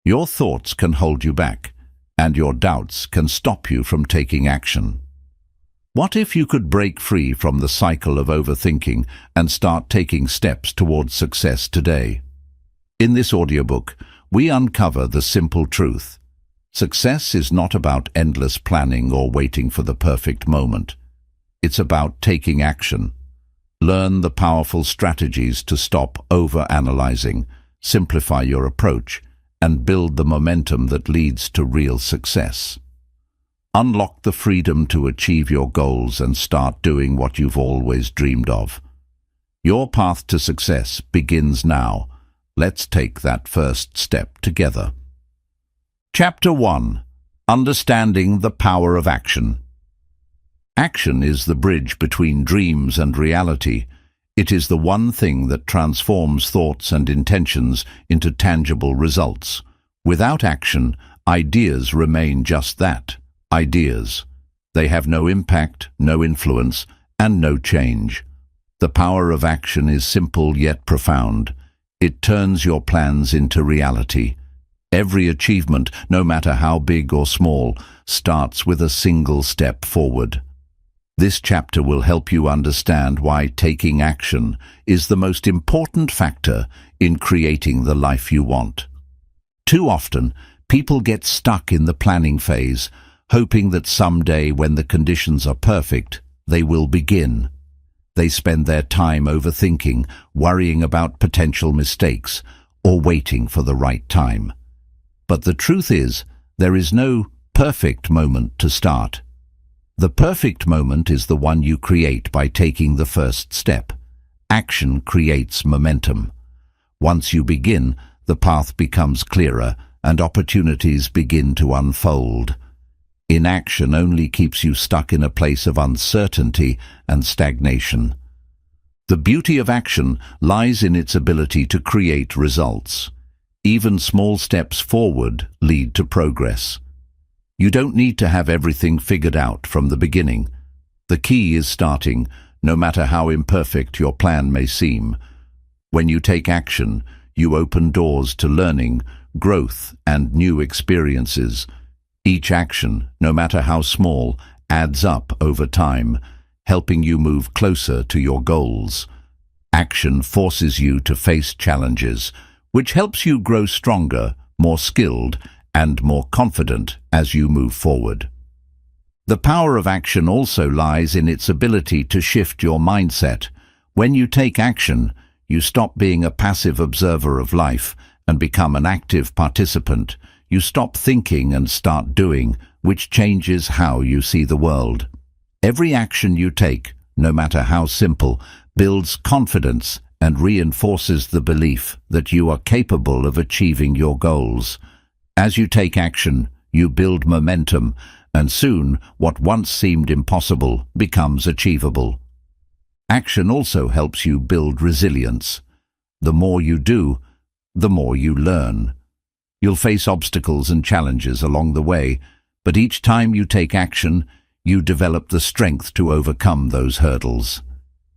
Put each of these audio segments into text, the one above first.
Your thoughts can hold you back, and your doubts can stop you from taking action. What if you could break free from the cycle of overthinking and start taking steps towards success today? In this audiobook, we uncover the simple truth. Success is not about endless planning or waiting for the perfect moment. It's about taking action. Learn the powerful strategies to stop overanalyzing, simplify your approach, and build the momentum that leads to real success. Unlock the freedom to achieve your goals and start doing what you've always dreamed of. Your path to success begins now. Let's take that first step together. Chapter 1. Understanding the Power of Action. Action is the bridge between dreams and reality. It is the one thing that transforms thoughts and intentions into tangible results. Without action, ideas remain just that, ideas. They have no impact, no influence, and no change. The power of action is simple yet profound. It turns your plans into reality. Every achievement, no matter how big or small, starts with a single step forward. This chapter will help you understand why taking action is the most important factor in creating the life you want. Too often, people get stuck in the planning phase, hoping that someday when the conditions are perfect, they will begin. They spend their time overthinking, worrying about potential mistakes, or waiting for the right time. But the truth is, there is no perfect moment to start. The perfect moment is the one you create by taking the first step. Action creates momentum. Once you begin, the path becomes clearer and opportunities begin to unfold. Inaction only keeps you stuck in a place of uncertainty and stagnation. The beauty of action lies in its ability to create results. Even small steps forward lead to progress. You don't need to have everything figured out from the beginning. The key is starting, no matter how imperfect your plan may seem. When you take action, you open doors to learning, growth, and new experiences. Each action, no matter how small, adds up over time, helping you move closer to your goals. Action forces you to face challenges, which helps you grow stronger, more skilled, and more confident as you move forward. The power of action also lies in its ability to shift your mindset. When you take action, you stop being a passive observer of life and become an active participant. You stop thinking and start doing, which changes how you see the world. Every action you take, no matter how simple, builds confidence and reinforces the belief that you are capable of achieving your goals. As you take action, you build momentum, and soon what once seemed impossible becomes achievable. Action also helps you build resilience. The more you do, the more you learn. You'll face obstacles and challenges along the way, but each time you take action, you develop the strength to overcome those hurdles.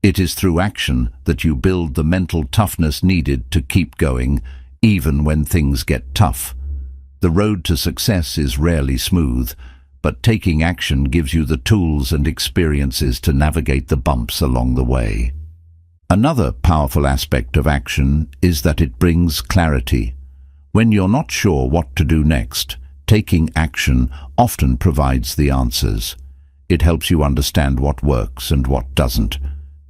It is through action that you build the mental toughness needed to keep going, even when things get tough. The road to success is rarely smooth, but taking action gives you the tools and experiences to navigate the bumps along the way. Another powerful aspect of action is that it brings clarity. When you're not sure what to do next, taking action often provides the answers. It helps you understand what works and what doesn't.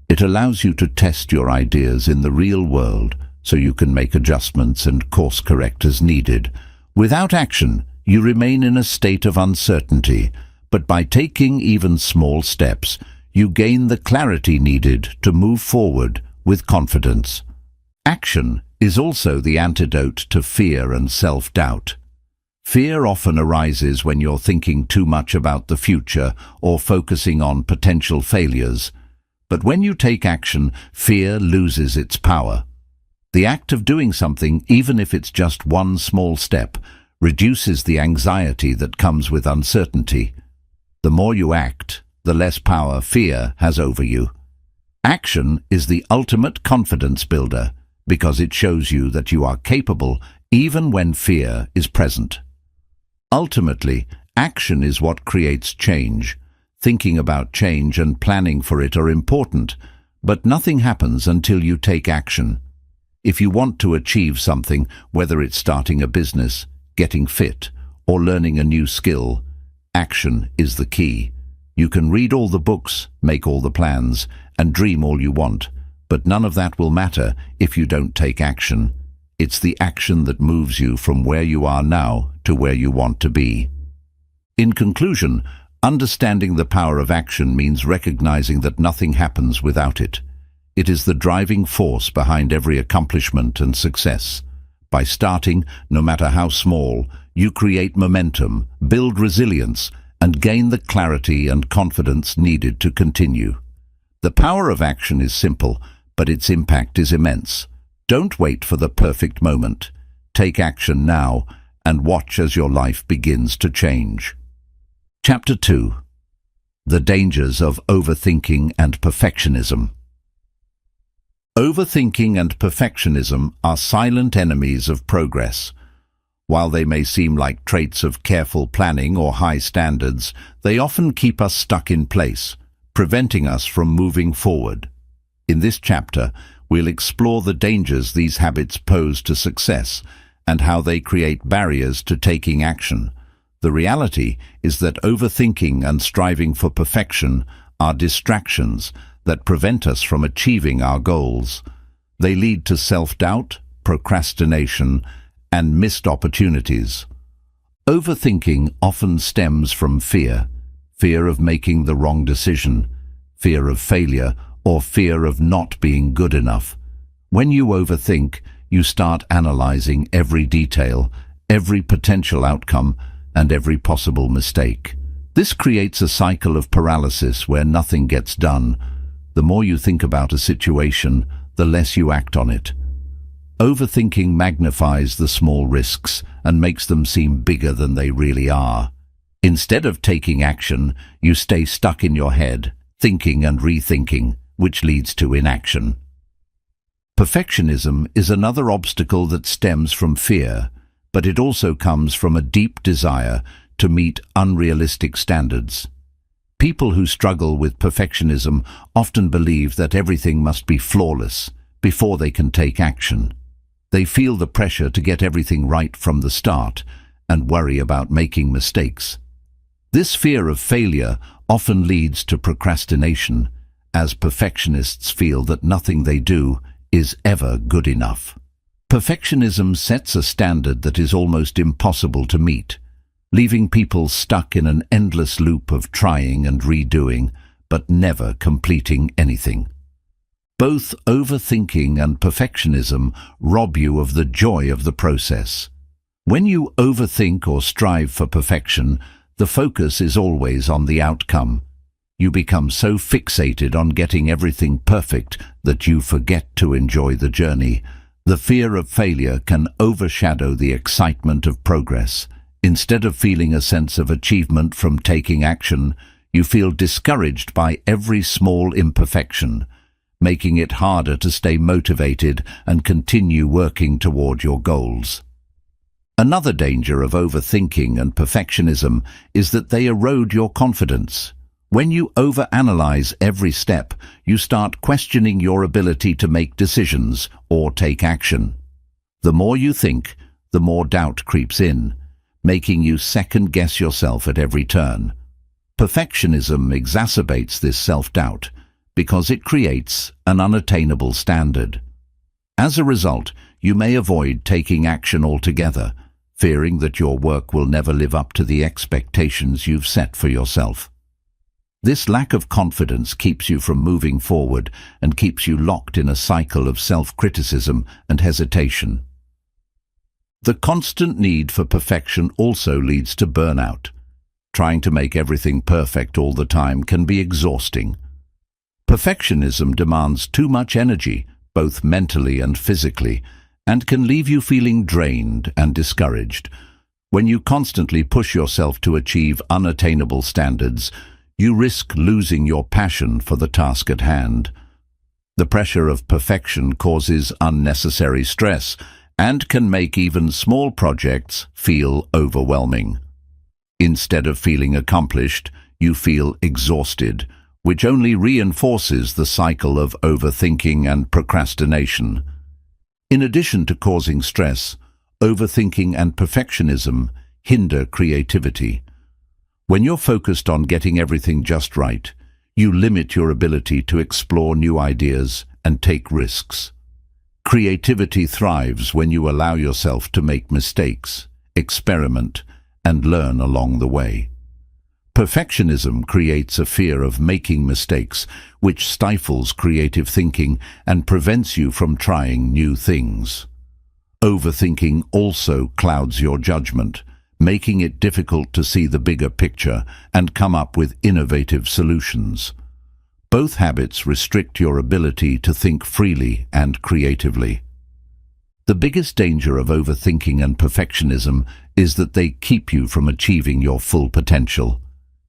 It allows you to test your ideas in the real world so you can make adjustments and course correct as needed. Without action, you remain in a state of uncertainty, but by taking even small steps, you gain the clarity needed to move forward with confidence. Action is also the antidote to fear and self-doubt. Fear often arises when you're thinking too much about the future or focusing on potential failures. But when you take action, fear loses its power. The act of doing something, even if it's just one small step, reduces the anxiety that comes with uncertainty. The more you act, the less power fear has over you. Action is the ultimate confidence builder because it shows you that you are capable even when fear is present. Ultimately, action is what creates change. Thinking about change and planning for it are important, but nothing happens until you take action. If you want to achieve something, whether it's starting a business, getting fit, or learning a new skill, action is the key. You can read all the books, make all the plans, and dream all you want, but none of that will matter if you don't take action. It's the action that moves you from where you are now to where you want to be. In conclusion, understanding the power of action means recognizing that nothing happens without it. It is the driving force behind every accomplishment and success. By starting, no matter how small, you create momentum, build resilience, and gain the clarity and confidence needed to continue. The power of action is simple, but its impact is immense. Don't wait for the perfect moment. Take action now and watch as your life begins to change. Chapter 2. The Dangers of Overthinking and Perfectionism. Overthinking and perfectionism are silent enemies of progress. While they may seem like traits of careful planning or high standards, they often keep us stuck in place, preventing us from moving forward. In this chapter, we'll explore the dangers these habits pose to success and how they create barriers to taking action. The reality is that overthinking and striving for perfection are distractions that prevent us from achieving our goals. They lead to self-doubt, procrastination, and missed opportunities. Overthinking often stems from fear of making the wrong decision, fear of failure, or fear of not being good enough. When you overthink, you start analyzing every detail, every potential outcome, and every possible mistake. This creates a cycle of paralysis where nothing gets done. The more you think about a situation, the less you act on it. Overthinking magnifies the small risks and makes them seem bigger than they really are. Instead of taking action, you stay stuck in your head, thinking and rethinking, which leads to inaction. Perfectionism is another obstacle that stems from fear, but it also comes from a deep desire to meet unrealistic standards. People who struggle with perfectionism often believe that everything must be flawless before they can take action. They feel the pressure to get everything right from the start and worry about making mistakes. This fear of failure often leads to procrastination, as perfectionists feel that nothing they do is ever good enough. Perfectionism sets a standard that is almost impossible to meet, leaving people stuck in an endless loop of trying and redoing, but never completing anything. Both overthinking and perfectionism rob you of the joy of the process. When you overthink or strive for perfection, the focus is always on the outcome. You become so fixated on getting everything perfect that you forget to enjoy the journey. The fear of failure can overshadow the excitement of progress. Instead of feeling a sense of achievement from taking action, you feel discouraged by every small imperfection, making it harder to stay motivated and continue working toward your goals. Another danger of overthinking and perfectionism is that they erode your confidence. When you overanalyze every step, you start questioning your ability to make decisions or take action. The more you think, the more doubt creeps in, making you second-guess yourself at every turn. Perfectionism exacerbates this self-doubt because it creates an unattainable standard. As a result, you may avoid taking action altogether, fearing that your work will never live up to the expectations you've set for yourself. This lack of confidence keeps you from moving forward and keeps you locked in a cycle of self-criticism and hesitation. The constant need for perfection also leads to burnout. Trying to make everything perfect all the time can be exhausting. Perfectionism demands too much energy, both mentally and physically, and can leave you feeling drained and discouraged. When you constantly push yourself to achieve unattainable standards, you risk losing your passion for the task at hand. The pressure of perfection causes unnecessary stress and can make even small projects feel overwhelming. Instead of feeling accomplished, you feel exhausted, which only reinforces the cycle of overthinking and procrastination. In addition to causing stress, overthinking and perfectionism hinder creativity. When you're focused on getting everything just right, you limit your ability to explore new ideas and take risks. Creativity thrives when you allow yourself to make mistakes, experiment, and learn along the way. Perfectionism creates a fear of making mistakes, which stifles creative thinking and prevents you from trying new things. Overthinking also clouds your judgment, making it difficult to see the bigger picture and come up with innovative solutions. Both habits restrict your ability to think freely and creatively. The biggest danger of overthinking and perfectionism is that they keep you from achieving your full potential.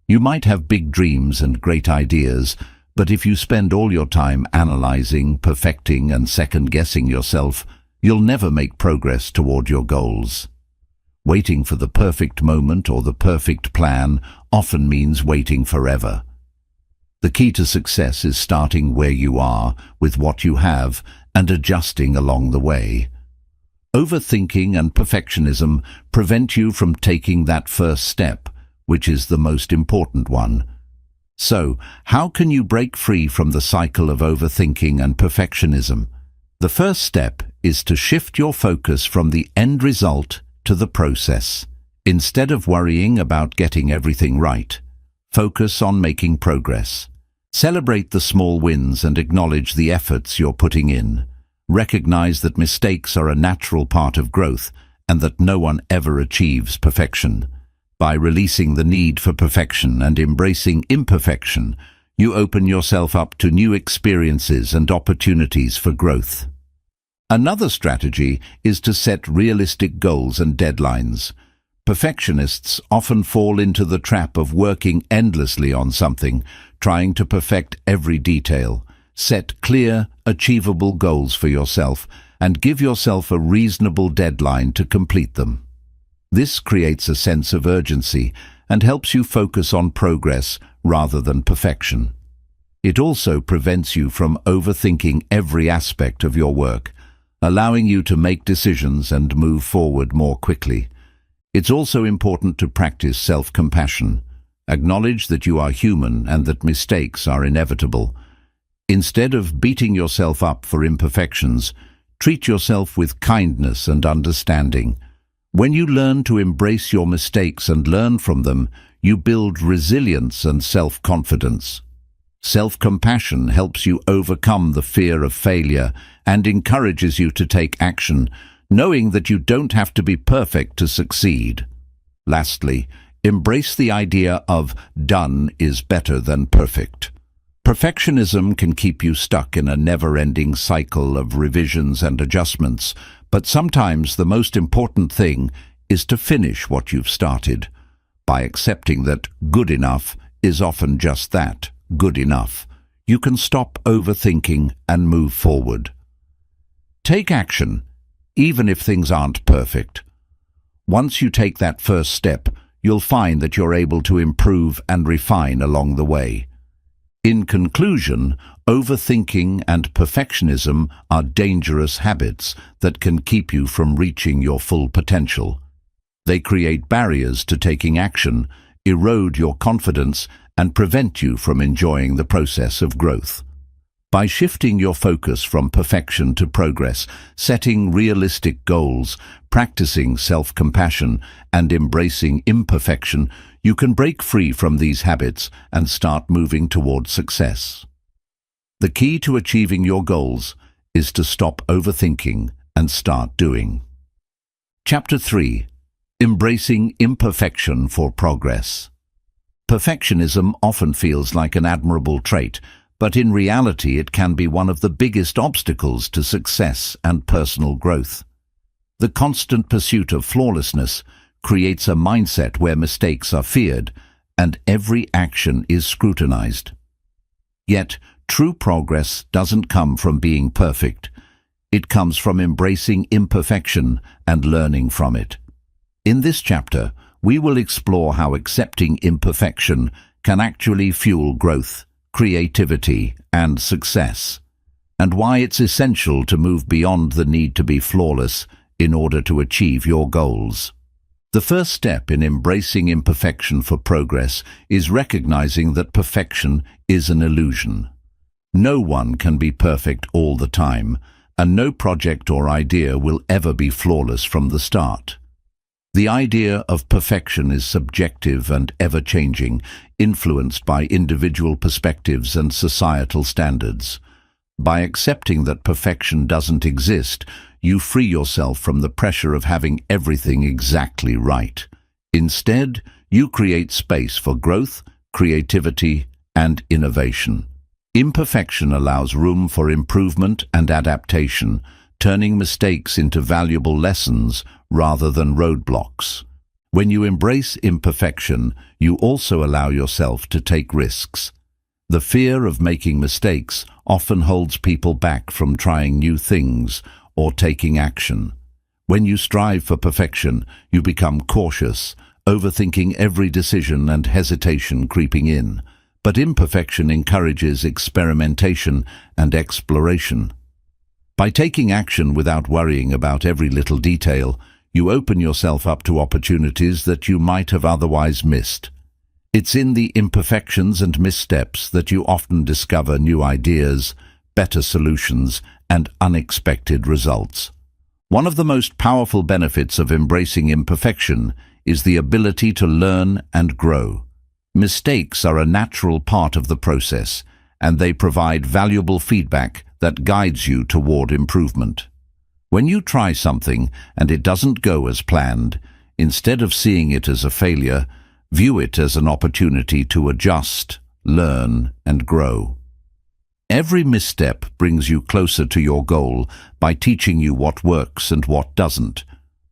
You might have big dreams and great ideas, but if you spend all your time analyzing, perfecting, and second-guessing yourself, you'll never make progress toward your goals. Waiting for the perfect moment or the perfect plan often means waiting forever. The key to success is starting where you are, with what you have, and adjusting along the way. Overthinking and perfectionism prevent you from taking that first step, which is the most important one. So, how can you break free from the cycle of overthinking and perfectionism? The first step is to shift your focus from the end result to the process. Instead of worrying about getting everything right, focus on making progress. Celebrate the small wins and acknowledge the efforts you're putting in. Recognize that mistakes are a natural part of growth and that no one ever achieves perfection. By releasing the need for perfection and embracing imperfection, you open yourself up to new experiences and opportunities for growth. Another strategy is to set realistic goals and deadlines. Perfectionists often fall into the trap of working endlessly on something, trying to perfect every detail. Set clear, achievable goals for yourself and give yourself a reasonable deadline to complete them. This creates a sense of urgency and helps you focus on progress rather than perfection. It also prevents you from overthinking every aspect of your work, allowing you to make decisions and move forward more quickly. It's also important to practice self-compassion. Acknowledge that you are human and that mistakes are inevitable. Instead of beating yourself up for imperfections, treat yourself with kindness and understanding. When you learn to embrace your mistakes and learn from them, you build resilience and self-confidence. Self-compassion helps you overcome the fear of failure and encourages you to take action, knowing that you don't have to be perfect to succeed. Lastly, embrace the idea of done is better than perfect. Perfectionism can keep you stuck in a never-ending cycle of revisions and adjustments, but sometimes the most important thing is to finish what you've started. By accepting that good enough is often just that, good enough, you can stop overthinking and move forward. Take action, even if things aren't perfect. Once you take that first step, you'll find that you're able to improve and refine along the way. In conclusion, overthinking and perfectionism are dangerous habits that can keep you from reaching your full potential. They create barriers to taking action, erode your confidence, and prevent you from enjoying the process of growth. By shifting your focus from perfection to progress, setting realistic goals, practicing self-compassion, and embracing imperfection, you can break free from these habits and start moving towards success. The key to achieving your goals is to stop overthinking and start doing. Chapter 3. Embracing imperfection for progress. Perfectionism often feels like an admirable trait, but in reality it can be one of the biggest obstacles to success and personal growth. The constant pursuit of flawlessness creates a mindset where mistakes are feared and every action is scrutinized. Yet, true progress doesn't come from being perfect. It comes from embracing imperfection and learning from it. In this chapter, we will explore how accepting imperfection can actually fuel growth, creativity, and success, and why it's essential to move beyond the need to be flawless in order to achieve your goals. The first step in embracing imperfection for progress is recognizing that perfection is an illusion. No one can be perfect all the time, and no project or idea will ever be flawless from the start. The idea of perfection is subjective and ever-changing, influenced by individual perspectives and societal standards. By accepting that perfection doesn't exist, you free yourself from the pressure of having everything exactly right. Instead, you create space for growth, creativity, and innovation. Imperfection allows room for improvement and adaptation, turning mistakes into valuable lessons rather than roadblocks. When you embrace imperfection, you also allow yourself to take risks. The fear of making mistakes often holds people back from trying new things or taking action. When you strive for perfection, you become cautious, overthinking every decision and hesitation creeping in. But imperfection encourages experimentation and exploration. By taking action without worrying about every little detail, you open yourself up to opportunities that you might have otherwise missed. It's in the imperfections and missteps that you often discover new ideas, better solutions, and unexpected results. One of the most powerful benefits of embracing imperfection is the ability to learn and grow. Mistakes are a natural part of the process, and they provide valuable feedback that guides you toward improvement. When you try something and it doesn't go as planned, instead of seeing it as a failure, view it as an opportunity to adjust, learn, and grow. Every misstep brings you closer to your goal by teaching you what works and what doesn't.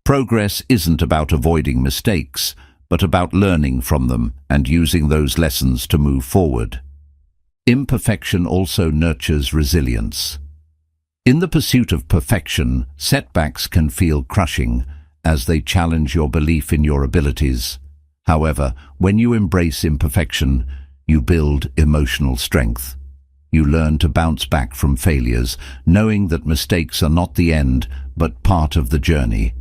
Progress isn't about avoiding mistakes, but about learning from them and using those lessons to move forward. Imperfection also nurtures resilience. In the pursuit of perfection, setbacks can feel crushing as they challenge your belief in your abilities. However, when you embrace imperfection, you build emotional strength. You learn to bounce back from failures, knowing that mistakes are not the end, but part of the journey.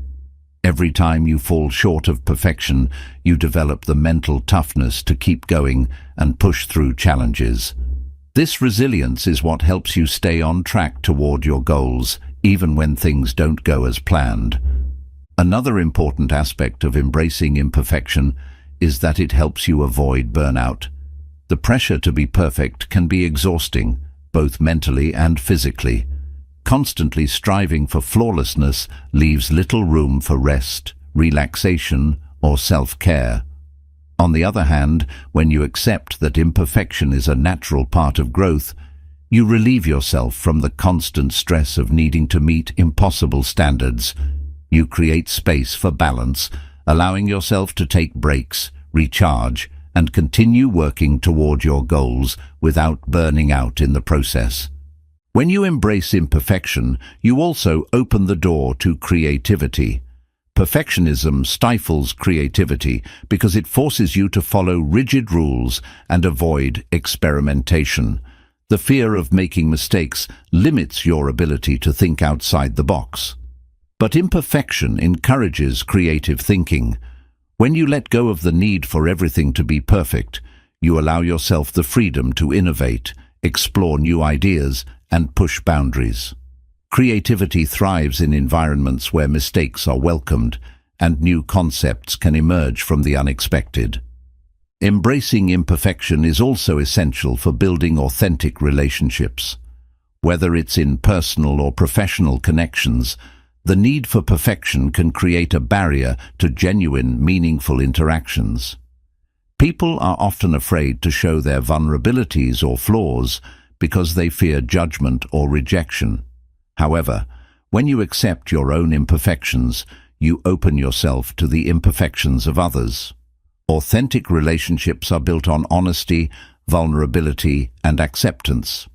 Every time you fall short of perfection, you develop the mental toughness to keep going and push through challenges. This resilience is what helps you stay on track toward your goals, even when things don't go as planned. Another important aspect of embracing imperfection is that it helps you avoid burnout. The pressure to be perfect can be exhausting, both mentally and physically. Constantly striving for flawlessness leaves little room for rest, relaxation, or self-care. On the other hand, when you accept that imperfection is a natural part of growth, you relieve yourself from the constant stress of needing to meet impossible standards. You create space for balance, allowing yourself to take breaks, recharge, and continue working toward your goals without burning out in the process. When you embrace imperfection, you also open the door to creativity. Perfectionism stifles creativity because it forces you to follow rigid rules and avoid experimentation. The fear of making mistakes limits your ability to think outside the box. But imperfection encourages creative thinking. When you let go of the need for everything to be perfect, you allow yourself the freedom to innovate, explore new ideas, and push boundaries. Creativity thrives in environments where mistakes are welcomed and new concepts can emerge from the unexpected. Embracing imperfection is also essential for building authentic relationships. Whether it's in personal or professional connections, the need for perfection can create a barrier to genuine, meaningful interactions. People are often afraid to show their vulnerabilities or flaws because they fear judgment or rejection. However, when you accept your own imperfections, you open yourself to the imperfections of others. Authentic relationships are built on honesty, vulnerability, and acceptance.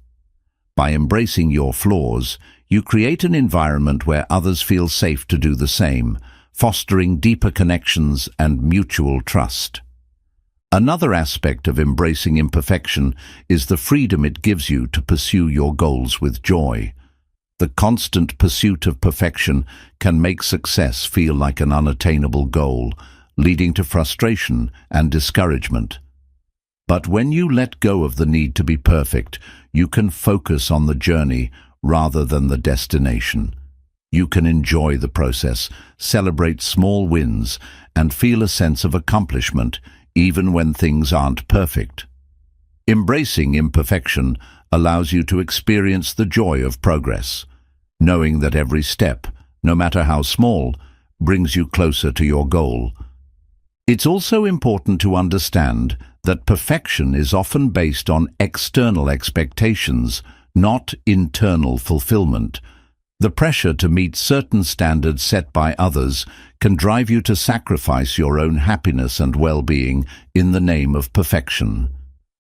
By embracing your flaws, you create an environment where others feel safe to do the same, fostering deeper connections and mutual trust. Another aspect of embracing imperfection is the freedom it gives you to pursue your goals with joy. The constant pursuit of perfection can make success feel like an unattainable goal, leading to frustration and discouragement. But when you let go of the need to be perfect, you can focus on the journey rather than the destination. You can enjoy the process, celebrate small wins, and feel a sense of accomplishment, even when things aren't perfect. Embracing imperfection allows you to experience the joy of progress, knowing that every step, no matter how small, brings you closer to your goal. It's also important to understand that perfection is often based on external expectations, not internal fulfillment. The pressure to meet certain standards set by others can drive you to sacrifice your own happiness and well-being in the name of perfection.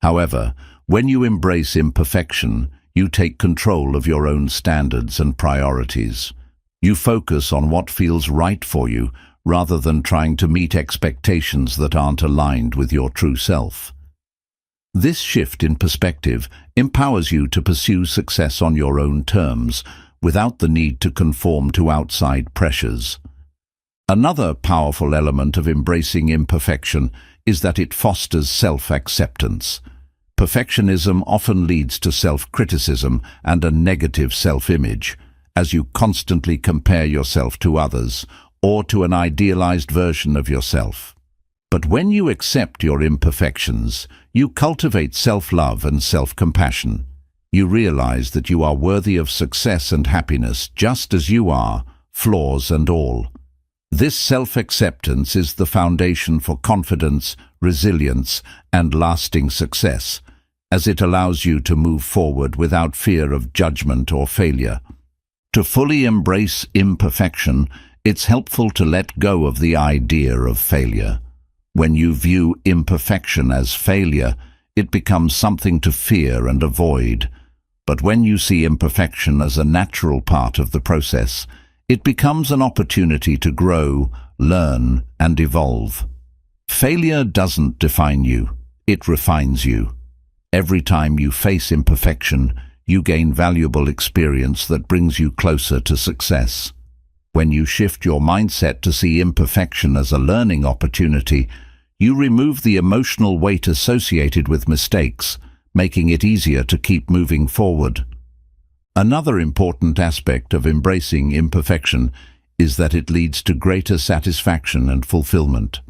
However, when you embrace imperfection, you take control of your own standards and priorities. You focus on what feels right for you, rather than trying to meet expectations that aren't aligned with your true self. This shift in perspective empowers you to pursue success on your own terms, without the need to conform to outside pressures. Another powerful element of embracing imperfection is that it fosters self-acceptance. Perfectionism often leads to self-criticism and a negative self-image, as you constantly compare yourself to others or to an idealized version of yourself. But when you accept your imperfections, you cultivate self-love and self-compassion. You realize that you are worthy of success and happiness just as you are, flaws and all. This self-acceptance is the foundation for confidence, resilience, and lasting success, as it allows you to move forward without fear of judgment or failure. To fully embrace imperfection, it's helpful to let go of the idea of failure. When you view imperfection as failure, it becomes something to fear and avoid. But when you see imperfection as a natural part of the process, it becomes an opportunity to grow, learn, and evolve. Failure doesn't define you, it refines you. Every time you face imperfection, you gain valuable experience that brings you closer to success. When you shift your mindset to see imperfection as a learning opportunity, you remove the emotional weight associated with mistakes, making it easier to keep moving forward. Another important aspect of embracing imperfection is that it leads to greater satisfaction and fulfillment.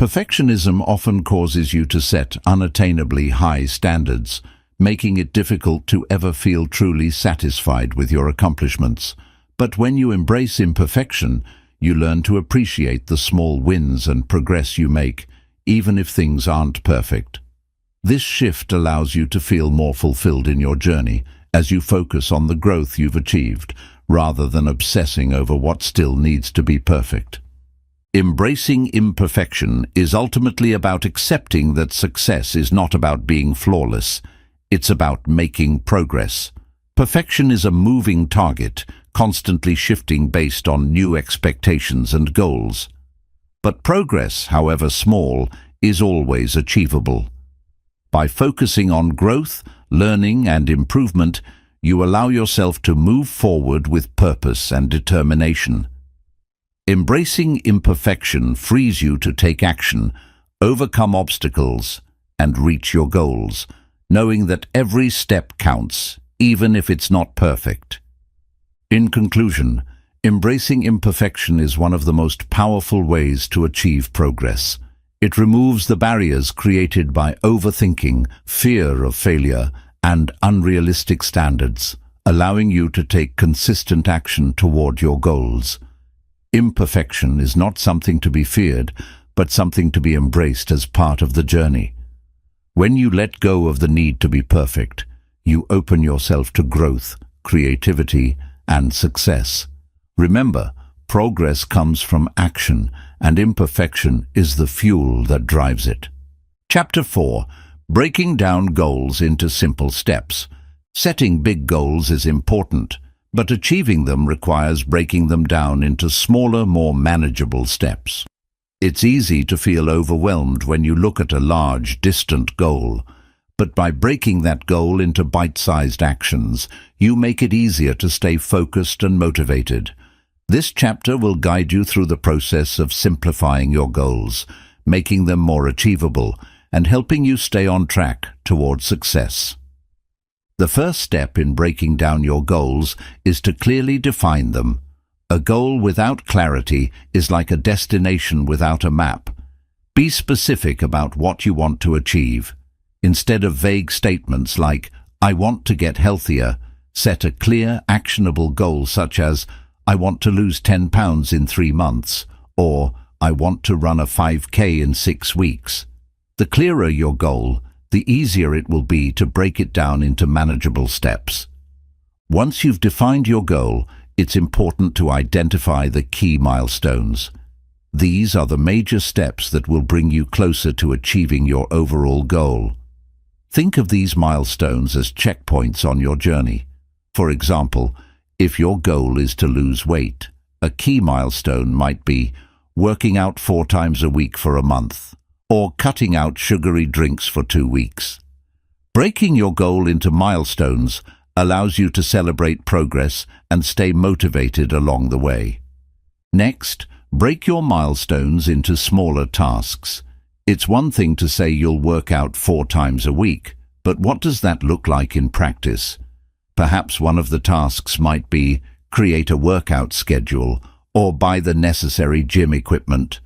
Perfectionism often causes you to set unattainably high standards, making it difficult to ever feel truly satisfied with your accomplishments. But when you embrace imperfection, you learn to appreciate the small wins and progress you make, even if things aren't perfect. This shift allows you to feel more fulfilled in your journey, as you focus on the growth you've achieved, rather than obsessing over what still needs to be perfect. Embracing imperfection is ultimately about accepting that success is not about being flawless. It's about making progress. Perfection is a moving target, constantly shifting based on new expectations and goals. But progress, however small, is always achievable. By focusing on growth, learning, and improvement, you allow yourself to move forward with purpose and determination. Embracing imperfection frees you to take action, overcome obstacles, and reach your goals, knowing that every step counts, even if it's not perfect. In conclusion, embracing imperfection is one of the most powerful ways to achieve progress. It removes the barriers created by overthinking, fear of failure, and unrealistic standards, allowing you to take consistent action toward your goals. Imperfection is not something to be feared, but something to be embraced as part of the journey. When you let go of the need to be perfect, you open yourself to growth, creativity, and success. Remember, progress comes from action, and imperfection is the fuel that drives it. Chapter 4. Breaking down goals into simple steps. Setting big goals is important, but achieving them requires breaking them down into smaller, more manageable steps. It's easy to feel overwhelmed when you look at a large, distant goal, but by breaking that goal into bite-sized actions, you make it easier to stay focused and motivated. This chapter will guide you through the process of simplifying your goals, making them more achievable, and helping you stay on track towards success. The first step in breaking down your goals is to clearly define them. A goal without clarity is like a destination without a map. Be specific about what you want to achieve. Instead of vague statements like, "I want to get healthier," set a clear, actionable goal such as, "I want to lose 10 pounds in 3 months," or "I want to run a 5K in 6 weeks." The clearer your goal, the easier it will be to break it down into manageable steps. Once you've defined your goal, it's important to identify the key milestones. These are the major steps that will bring you closer to achieving your overall goal. Think of these milestones as checkpoints on your journey. For example, if your goal is to lose weight, a key milestone might be working out 4 times a week for a month, or cutting out sugary drinks for 2 weeks. Breaking your goal into milestones allows you to celebrate progress and stay motivated along the way. Next, break your milestones into smaller tasks. It's one thing to say you'll work out 4 times a week, but what does that look like in practice? Perhaps one of the tasks might be create a workout schedule or buy the necessary gym equipment.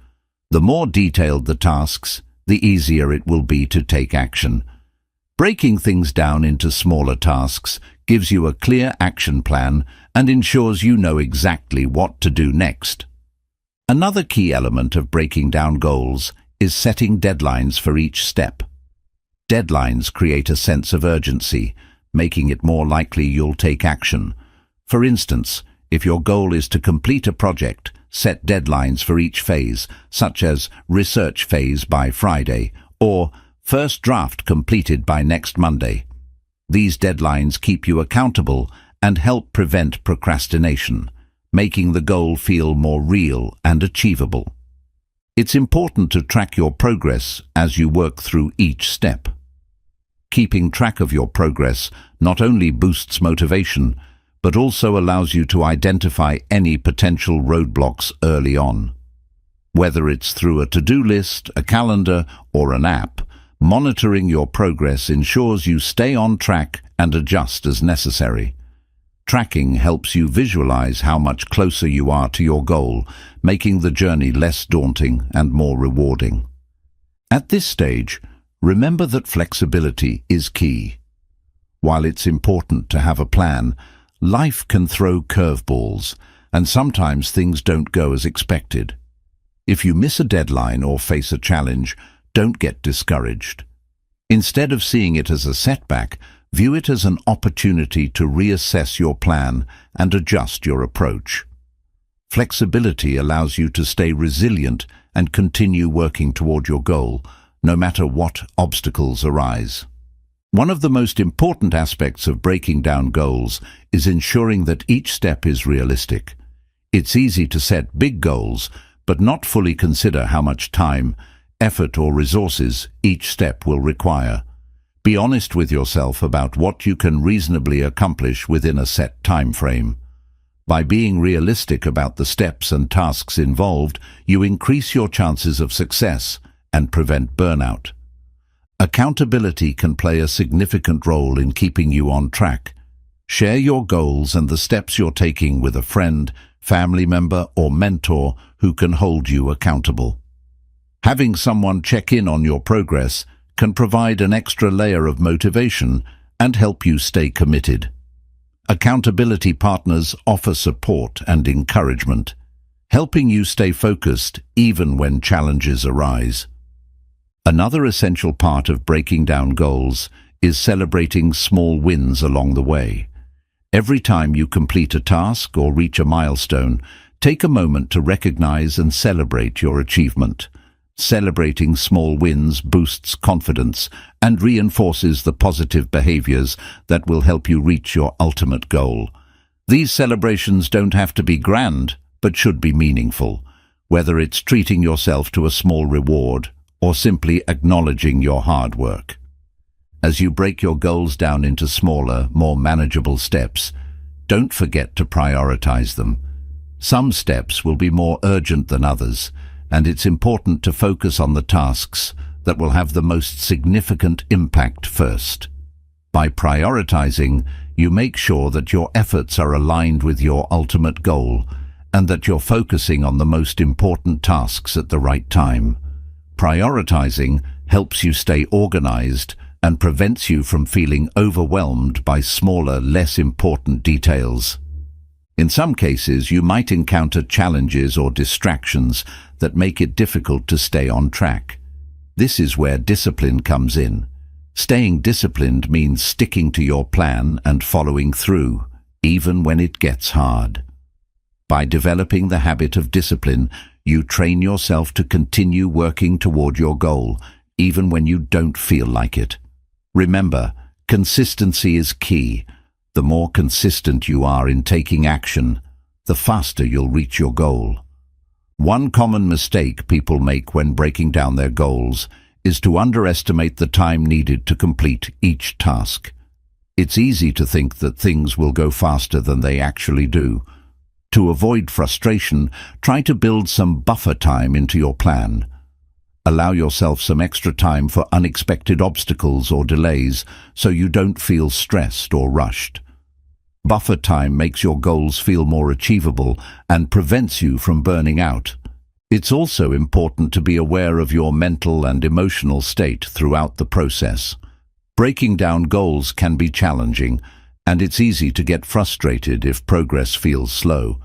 The more detailed the tasks, the easier it will be to take action. Breaking things down into smaller tasks gives you a clear action plan and ensures you know exactly what to do next. Another key element of breaking down goals is setting deadlines for each step. Deadlines create a sense of urgency, making it more likely you'll take action. For instance, if your goal is to complete a project, set deadlines for each phase, such as research phase by Friday or first draft completed by next Monday. These deadlines keep you accountable and help prevent procrastination, making the goal feel more real and achievable. It's important to track your progress as you work through each step. Keeping track of your progress not only boosts motivation, but also allows you to identify any potential roadblocks early on. Whether it's through a to-do list, a calendar, or an app, monitoring your progress ensures you stay on track and adjust as necessary. Tracking helps you visualize how much closer you are to your goal, making the journey less daunting and more rewarding. At this stage, remember that flexibility is key. While it's important to have a plan, life can throw curveballs, and sometimes things don't go as expected. If you miss a deadline or face a challenge, don't get discouraged. Instead of seeing it as a setback, view it as an opportunity to reassess your plan and adjust your approach. Flexibility allows you to stay resilient and continue working toward your goal, no matter what obstacles arise. One of the most important aspects of breaking down goals is ensuring that each step is realistic. It's easy to set big goals, but not fully consider how much time, effort, or resources each step will require. Be honest with yourself about what you can reasonably accomplish within a set time frame. By being realistic about the steps and tasks involved, you increase your chances of success and prevent burnout. Accountability can play a significant role in keeping you on track. Share your goals and the steps you're taking with a friend, family member, or mentor who can hold you accountable. Having someone check in on your progress can provide an extra layer of motivation and help you stay committed. Accountability partners offer support and encouragement, helping you stay focused even when challenges arise. Another essential part of breaking down goals is celebrating small wins along the way. Every time you complete a task or reach a milestone, take a moment to recognize and celebrate your achievement. Celebrating small wins boosts confidence and reinforces the positive behaviors that will help you reach your ultimate goal. These celebrations don't have to be grand, but should be meaningful, whether it's treating yourself to a small reward or simply acknowledging your hard work. As you break your goals down into smaller, more manageable steps, don't forget to prioritize them. Some steps will be more urgent than others, and it's important to focus on the tasks that will have the most significant impact first. By prioritizing, you make sure that your efforts are aligned with your ultimate goal and that you're focusing on the most important tasks at the right time. Prioritizing helps you stay organized and prevents you from feeling overwhelmed by smaller, less important details. In some cases, you might encounter challenges or distractions that make it difficult to stay on track. This is where discipline comes in. Staying disciplined means sticking to your plan and following through, even when it gets hard. By developing the habit of discipline, you train yourself to continue working toward your goal, even when you don't feel like it. Remember, consistency is key. The more consistent you are in taking action, the faster you'll reach your goal. One common mistake people make when breaking down their goals is to underestimate the time needed to complete each task. It's easy to think that things will go faster than they actually do. To avoid frustration, try to build some buffer time into your plan. Allow yourself some extra time for unexpected obstacles or delays so you don't feel stressed or rushed. Buffer time makes your goals feel more achievable and prevents you from burning out. It's also important to be aware of your mental and emotional state throughout the process. Breaking down goals can be challenging, and it's easy to get frustrated if progress feels slow.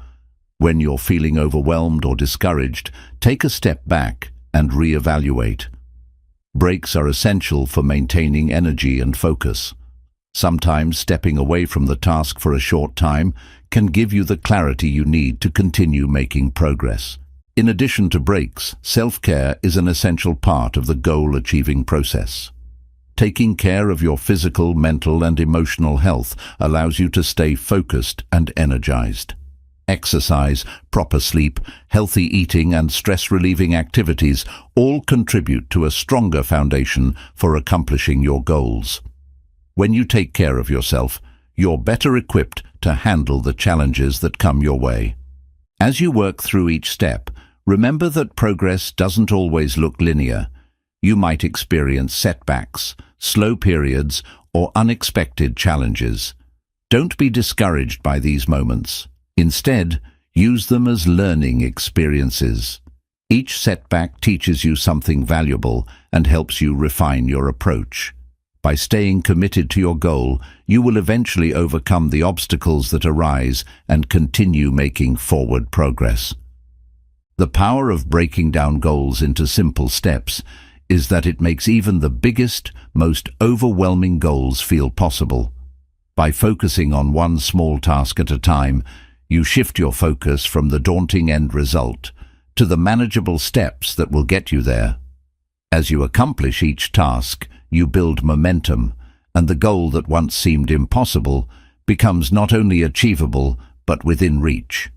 When you're feeling overwhelmed or discouraged, take a step back and reevaluate. Breaks are essential for maintaining energy and focus. Sometimes stepping away from the task for a short time can give you the clarity you need to continue making progress. In addition to breaks, self-care is an essential part of the goal-achieving process. Taking care of your physical, mental, and emotional health allows you to stay focused and energized. Exercise, proper sleep, healthy eating, and stress-relieving activities all contribute to a stronger foundation for accomplishing your goals. When you take care of yourself, you're better equipped to handle the challenges that come your way. As you work through each step, remember that progress doesn't always look linear. You might experience setbacks, slow periods, or unexpected challenges. Don't be discouraged by these moments. Instead, use them as learning experiences. Each setback teaches you something valuable and helps you refine your approach. By staying committed to your goal, you will eventually overcome the obstacles that arise and continue making forward progress. The power of breaking down goals into simple steps is that it makes even the biggest, most overwhelming goals feel possible. By focusing on one small task at a time, you shift your focus from the daunting end result to the manageable steps that will get you there. As you accomplish each task, you build momentum, and the goal that once seemed impossible becomes not only achievable, but within reach.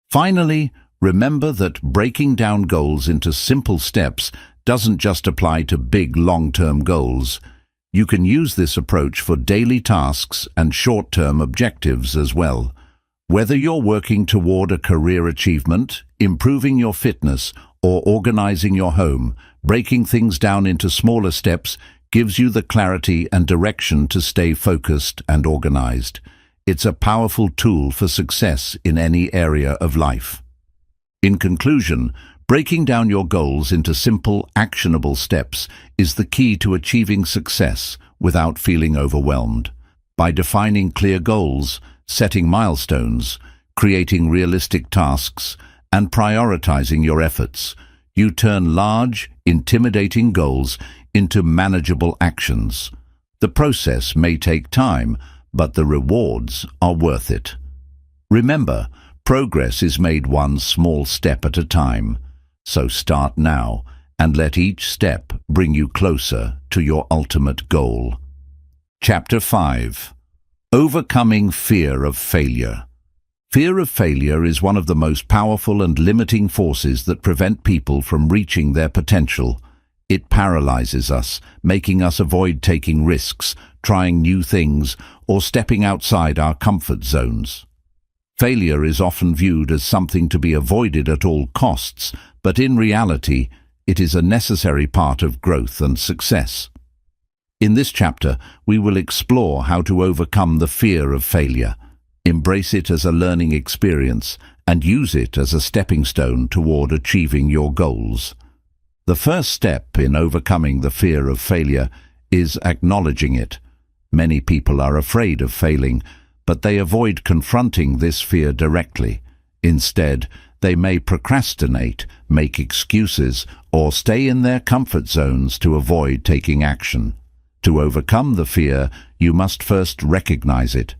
Finally, remember that breaking down goals into simple steps doesn't just apply to big long-term goals. You can use this approach for daily tasks and short-term objectives as well. Whether you're working toward a career achievement, improving your fitness, or organizing your home, breaking things down into smaller steps gives you the clarity and direction to stay focused and organized. It's a powerful tool for success in any area of life. In conclusion, breaking down your goals into simple, actionable steps is the key to achieving success without feeling overwhelmed. By defining clear goals, setting milestones, creating realistic tasks, and prioritizing your efforts, you turn large, intimidating goals into manageable actions. The process may take time, but the rewards are worth it. Remember, progress is made one small step at a time. So start now and let each step bring you closer to your ultimate goal. Chapter 5. Overcoming Fear of Failure. Fear of failure is one of the most powerful and limiting forces that prevent people from reaching their potential. It paralyzes us, making us avoid taking risks, trying new things, or stepping outside our comfort zones. Failure is often viewed as something to be avoided at all costs, but in reality, it is a necessary part of growth and success. In this chapter, we will explore how to overcome the fear of failure, embrace it as a learning experience, and use it as a stepping stone toward achieving your goals. The first step in overcoming the fear of failure is acknowledging it. Many people are afraid of failing, but they avoid confronting this fear directly. Instead, they may procrastinate, make excuses, or stay in their comfort zones to avoid taking action. To overcome the fear, you must first recognize it.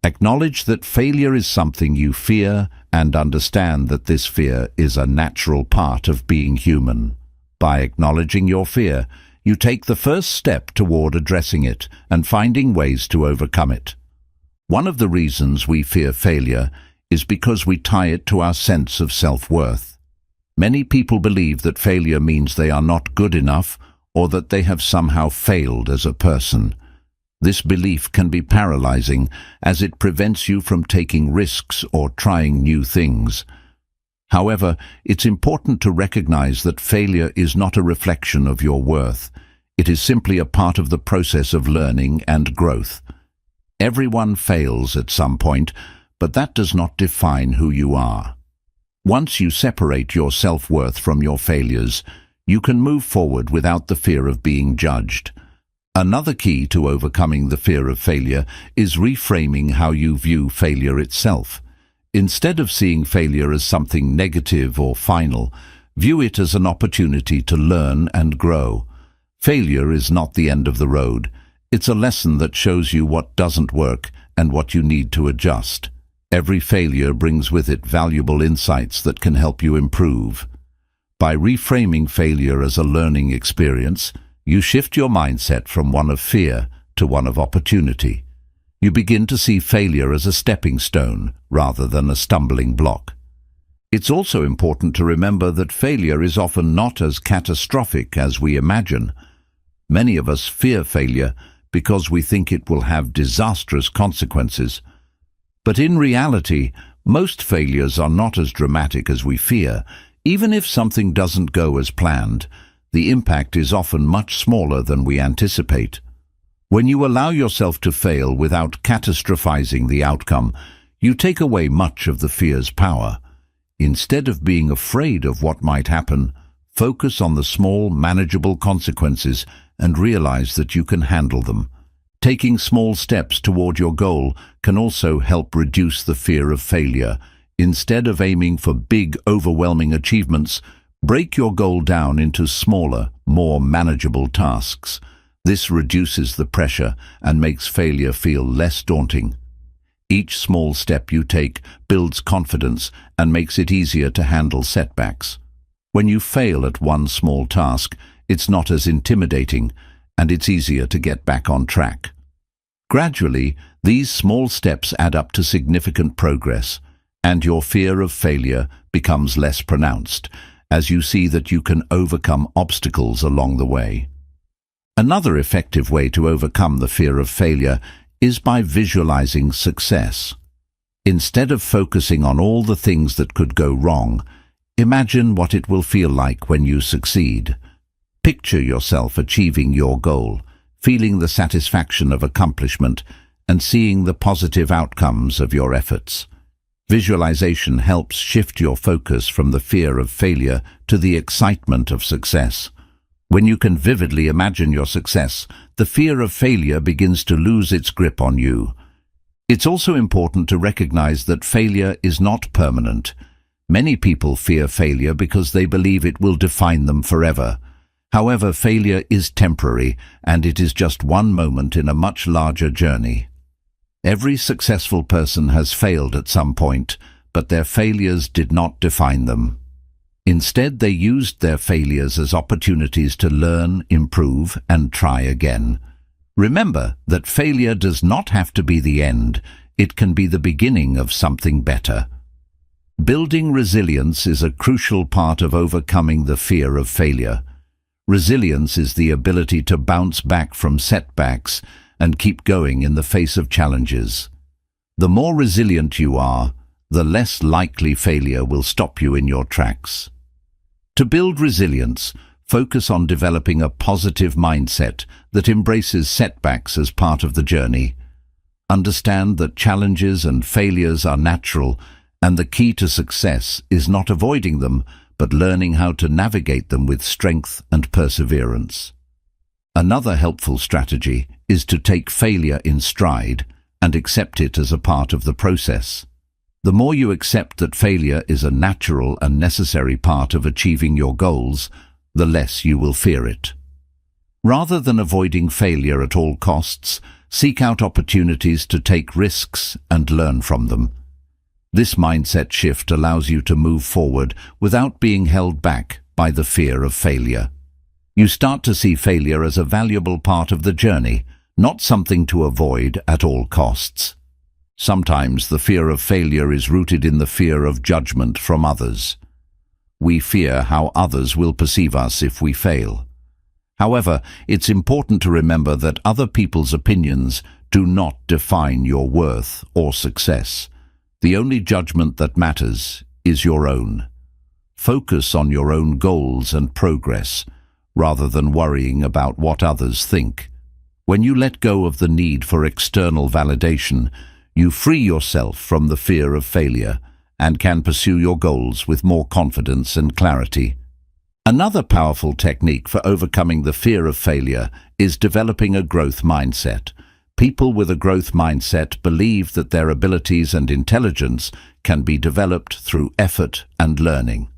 Acknowledge that failure is something you fear and understand that this fear is a natural part of being human. By acknowledging your fear, you take the first step toward addressing it and finding ways to overcome it. One of the reasons we fear failure is because we tie it to our sense of self-worth. Many people believe that failure means they are not good enough or that they have somehow failed as a person. This belief can be paralyzing as it prevents you from taking risks or trying new things. However, it's important to recognize that failure is not a reflection of your worth. It is simply a part of the process of learning and growth. Everyone fails at some point, but that does not define who you are. Once you separate your self-worth from your failures, you can move forward without the fear of being judged. Another key to overcoming the fear of failure is reframing how you view failure itself. Instead of seeing failure as something negative or final, view it as an opportunity to learn and grow. Failure is not the end of the road. It's a lesson that shows you what doesn't work and what you need to adjust. Every failure brings with it valuable insights that can help you improve. By reframing failure as a learning experience, you shift your mindset from one of fear to one of opportunity. You begin to see failure as a stepping stone rather than a stumbling block. It's also important to remember that failure is often not as catastrophic as we imagine. Many of us fear failure because we think it will have disastrous consequences. But in reality, most failures are not as dramatic as we fear. Even if something doesn't go as planned, the impact is often much smaller than we anticipate. When you allow yourself to fail without catastrophizing the outcome, you take away much of the fear's power. Instead of being afraid of what might happen, focus on the small, manageable consequences and realize that you can handle them. Taking small steps toward your goal can also help reduce the fear of failure. Instead of aiming for big, overwhelming achievements, break your goal down into smaller, more manageable tasks. This reduces the pressure and makes failure feel less daunting. Each small step you take builds confidence and makes it easier to handle setbacks. When you fail at one small task, it's not as intimidating, and it's easier to get back on track. Gradually, these small steps add up to significant progress, and your fear of failure becomes less pronounced as you see that you can overcome obstacles along the way. Another effective way to overcome the fear of failure is by visualizing success. Instead of focusing on all the things that could go wrong, imagine what it will feel like when you succeed. Picture yourself achieving your goal, feeling the satisfaction of accomplishment, and seeing the positive outcomes of your efforts. Visualization helps shift your focus from the fear of failure to the excitement of success. When you can vividly imagine your success, the fear of failure begins to lose its grip on you. It's also important to recognize that failure is not permanent. Many people fear failure because they believe it will define them forever. However, failure is temporary, and it is just one moment in a much larger journey. Every successful person has failed at some point, but their failures did not define them. Instead, they used their failures as opportunities to learn, improve, and try again. Remember that failure does not have to be the end. It can be the beginning of something better. Building resilience is a crucial part of overcoming the fear of failure. Resilience is the ability to bounce back from setbacks and keep going in the face of challenges. The more resilient you are, the less likely failure will stop you in your tracks. To build resilience, focus on developing a positive mindset that embraces setbacks as part of the journey. Understand that challenges and failures are natural, and the key to success is not avoiding them, but learning how to navigate them with strength and perseverance. Another helpful strategy is to take failure in stride and accept it as a part of the process. The more you accept that failure is a natural and necessary part of achieving your goals, the less you will fear it. Rather than avoiding failure at all costs, seek out opportunities to take risks and learn from them. This mindset shift allows you to move forward without being held back by the fear of failure. You start to see failure as a valuable part of the journey, not something to avoid at all costs. Sometimes the fear of failure is rooted in the fear of judgment from others. We fear how others will perceive us if we fail. However, it's important to remember that other people's opinions do not define your worth or success. The only judgment that matters is your own. Focus on your own goals and progress, rather than worrying about what others think. When you let go of the need for external validation, you free yourself from the fear of failure and can pursue your goals with more confidence and clarity. Another powerful technique for overcoming the fear of failure is developing a growth mindset. People with a growth mindset believe that their abilities and intelligence can be developed through effort and learning.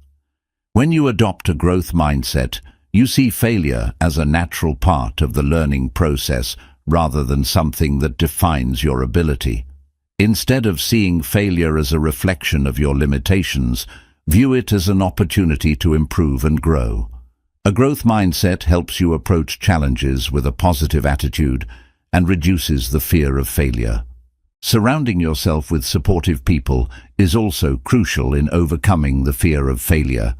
When you adopt a growth mindset, you see failure as a natural part of the learning process rather than something that defines your ability. Instead of seeing failure as a reflection of your limitations, view it as an opportunity to improve and grow. A growth mindset helps you approach challenges with a positive attitude and reduces the fear of failure. Surrounding yourself with supportive people is also crucial in overcoming the fear of failure.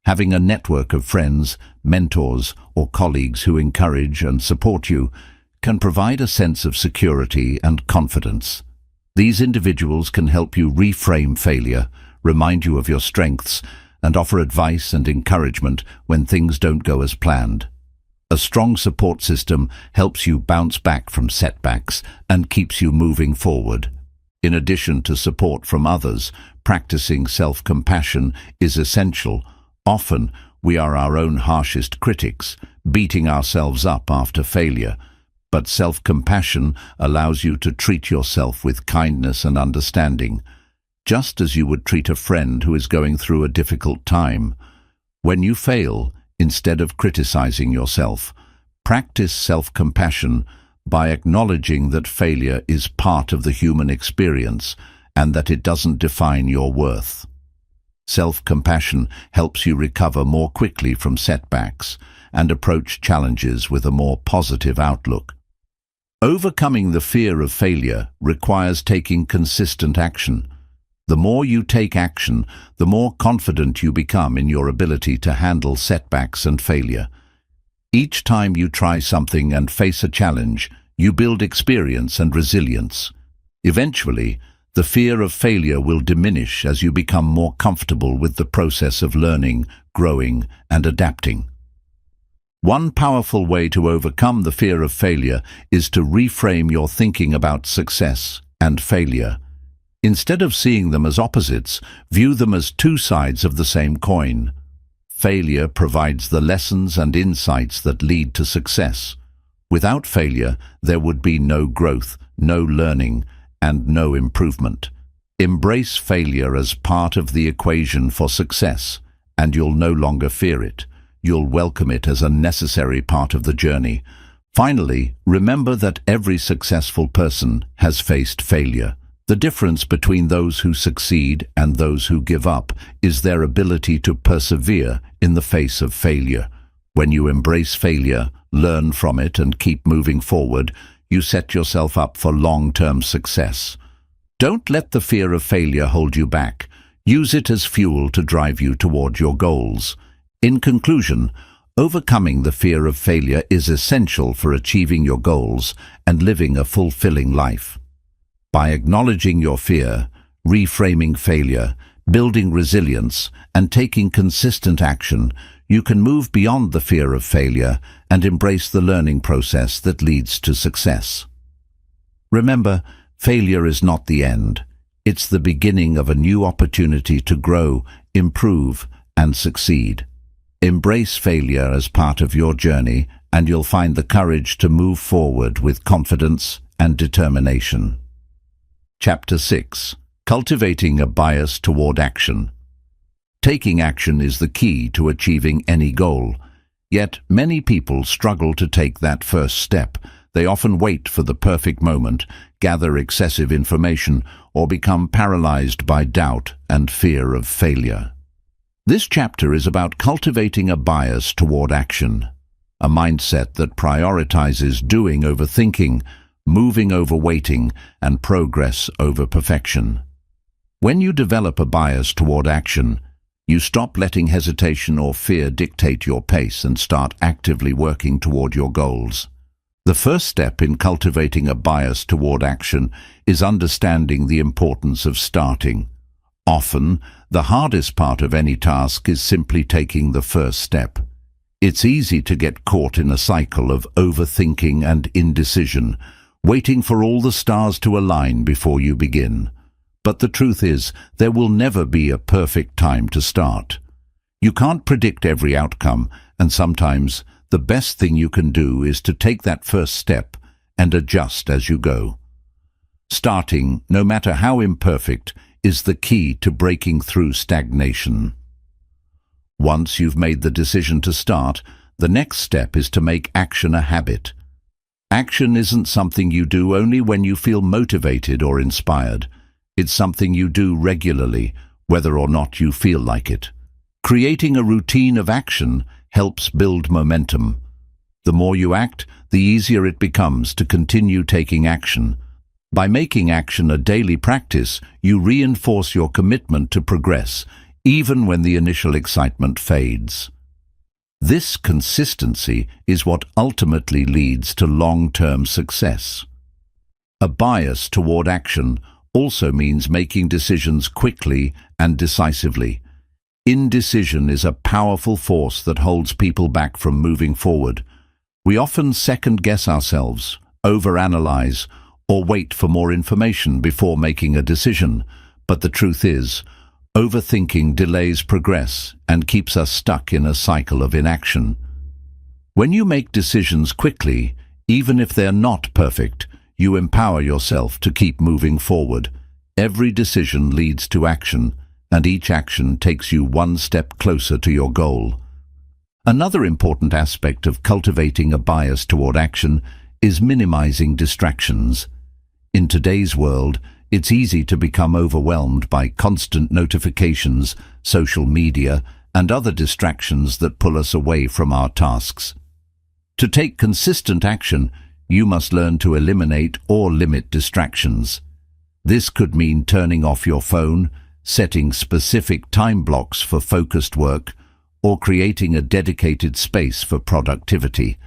Having a network of friends, mentors, or colleagues who encourage and support you can provide a sense of security and confidence. These individuals can help you reframe failure, remind you of your strengths, and offer advice and encouragement when things don't go as planned. A strong support system helps you bounce back from setbacks and keeps you moving forward. In addition to support from others, practicing self-compassion is essential. Often, we are our own harshest critics, beating ourselves up after failure. But self-compassion allows you to treat yourself with kindness and understanding, just as you would treat a friend who is going through a difficult time. When you fail, instead of criticizing yourself, practice self-compassion by acknowledging that failure is part of the human experience and that it doesn't define your worth. Self-compassion helps you recover more quickly from setbacks and approach challenges with a more positive outlook. Overcoming the fear of failure requires taking consistent action. The more you take action, the more confident you become in your ability to handle setbacks and failure. Each time you try something and face a challenge, you build experience and resilience. Eventually, the fear of failure will diminish as you become more comfortable with the process of learning, growing, and adapting. One powerful way to overcome the fear of failure is to reframe your thinking about success and failure. Instead of seeing them as opposites, view them as two sides of the same coin. Failure provides the lessons and insights that lead to success. Without failure, there would be no growth, no learning, and no improvement. Embrace failure as part of the equation for success, and you'll no longer fear it. You'll welcome it as a necessary part of the journey. Finally, remember that every successful person has faced failure. The difference between those who succeed and those who give up is their ability to persevere in the face of failure. When you embrace failure, learn from it, and keep moving forward, you set yourself up for long-term success. Don't let the fear of failure hold you back. Use it as fuel to drive you toward your goals. In conclusion, overcoming the fear of failure is essential for achieving your goals and living a fulfilling life. By acknowledging your fear, reframing failure, building resilience, and taking consistent action, you can move beyond the fear of failure and embrace the learning process that leads to success. Remember, failure is not the end. It's the beginning of a new opportunity to grow, improve, and succeed. Embrace failure as part of your journey, and you'll find the courage to move forward with confidence and determination. Chapter 6. Cultivating a bias toward action. Taking action is the key to achieving any goal. Yet many people struggle to take that first step. They often wait for the perfect moment, gather excessive information, or become paralyzed by doubt and fear of failure. This chapter is about cultivating a bias toward action, a mindset that prioritizes doing over thinking, moving over waiting, and progress over perfection. When you develop a bias toward action, you stop letting hesitation or fear dictate your pace and start actively working toward your goals. The first step in cultivating a bias toward action is understanding the importance of starting. Often, the hardest part of any task is simply taking the first step. It's easy to get caught in a cycle of overthinking and indecision, waiting for all the stars to align before you begin. But the truth is, there will never be a perfect time to start. You can't predict every outcome, and sometimes the best thing you can do is to take that first step and adjust as you go. Starting, no matter how imperfect, is the key to breaking through stagnation. Once you've made the decision to start, the next step is to make action a habit. Action isn't something you do only when you feel motivated or inspired. It's something you do regularly, whether or not you feel like it. Creating a routine of action helps build momentum. The more you act, the easier it becomes to continue taking action. By making action a daily practice, you reinforce your commitment to progress, even when the initial excitement fades. This consistency is what ultimately leads to long-term success. A bias toward action also means making decisions quickly and decisively. Indecision is a powerful force that holds people back from moving forward. We often second-guess ourselves, overanalyze, or wait for more information before making a decision. But the truth is, overthinking delays progress and keeps us stuck in a cycle of inaction. When you make decisions quickly, even if they're not perfect, you empower yourself to keep moving forward. Every decision leads to action, and each action takes you one step closer to your goal. Another important aspect of cultivating a bias toward action is minimizing distractions. In today's world, it's easy to become overwhelmed by constant notifications, social media, and other distractions that pull us away from our tasks. To take consistent action, you must learn to eliminate or limit distractions. This could mean turning off your phone, setting specific time blocks for focused work, or creating a dedicated space for productivity.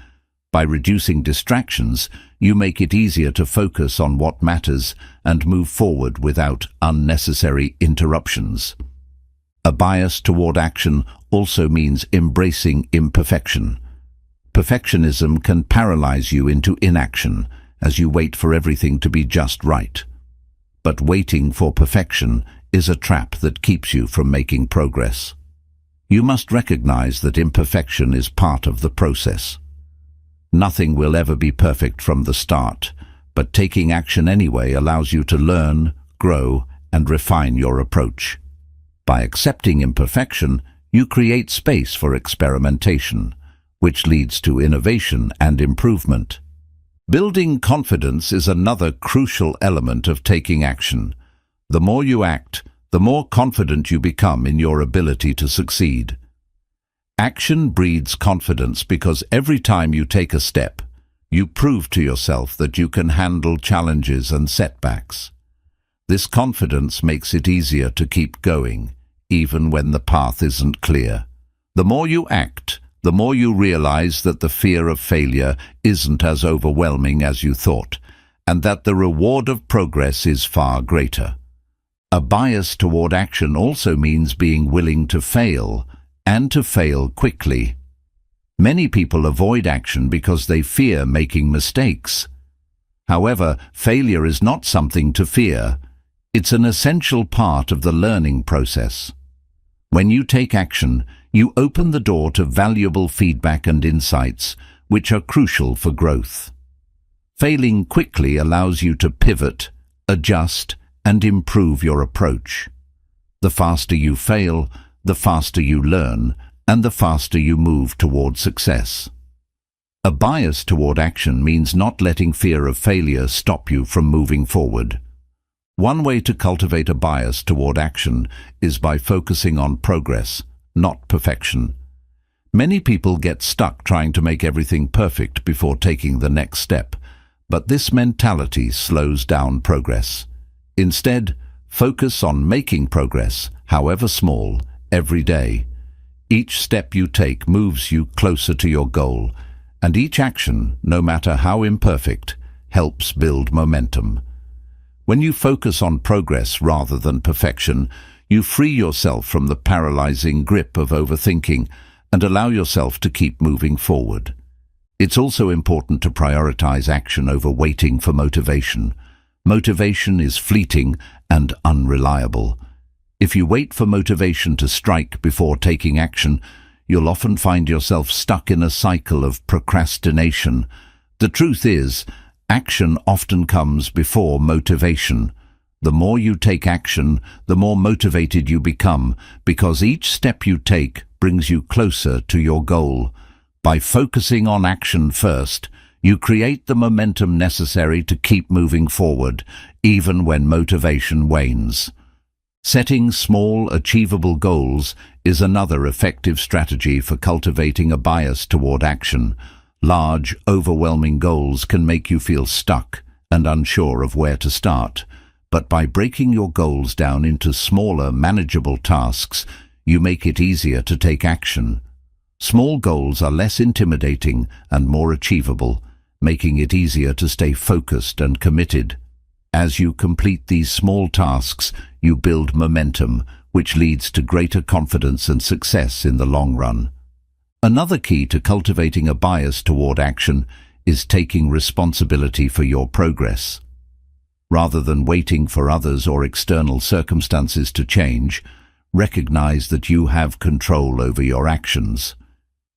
By reducing distractions, you make it easier to focus on what matters and move forward without unnecessary interruptions. A bias toward action also means embracing imperfection. Perfectionism can paralyze you into inaction as you wait for everything to be just right. But waiting for perfection is a trap that keeps you from making progress. You must recognize that imperfection is part of the process. Nothing will ever be perfect from the start, but taking action anyway allows you to learn, grow, and refine your approach. By accepting imperfection, you create space for experimentation, which leads to innovation and improvement. Building confidence is another crucial element of taking action. The more you act, the more confident you become in your ability to succeed. Action breeds confidence because every time you take a step, you prove to yourself that you can handle challenges and setbacks. This confidence makes it easier to keep going, even when the path isn't clear. The more you act, the more you realize that the fear of failure isn't as overwhelming as you thought, and that the reward of progress is far greater. A bias toward action also means being willing to fail, and to fail quickly. Many people avoid action because they fear making mistakes. However, failure is not something to fear. It's an essential part of the learning process. When you take action, you open the door to valuable feedback and insights, which are crucial for growth. Failing quickly allows you to pivot, adjust, and improve your approach. The faster you fail, the faster you learn, and the faster you move toward success. A bias toward action means not letting fear of failure stop you from moving forward. One way to cultivate a bias toward action is by focusing on progress, not perfection. Many people get stuck trying to make everything perfect before taking the next step, but this mentality slows down progress. Instead, focus on making progress, however small, every day. Each step you take moves you closer to your goal, and each action, no matter how imperfect, helps build momentum. When you focus on progress rather than perfection, you free yourself from the paralyzing grip of overthinking and allow yourself to keep moving forward. It's also important to prioritize action over waiting for motivation. Motivation is fleeting and unreliable. If you wait for motivation to strike before taking action, you'll often find yourself stuck in a cycle of procrastination. The truth is, action often comes before motivation. The more you take action, the more motivated you become, because each step you take brings you closer to your goal. By focusing on action first, you create the momentum necessary to keep moving forward, even when motivation wanes. Setting small, achievable goals is another effective strategy for cultivating a bias toward action. Large, overwhelming goals can make you feel stuck and unsure of where to start. But by breaking your goals down into smaller, manageable tasks, you make it easier to take action. Small goals are less intimidating and more achievable, making it easier to stay focused and committed. As you complete these small tasks, you build momentum, which leads to greater confidence and success in the long run. Another key to cultivating a bias toward action is taking responsibility for your progress. Rather than waiting for others or external circumstances to change, recognize that you have control over your actions.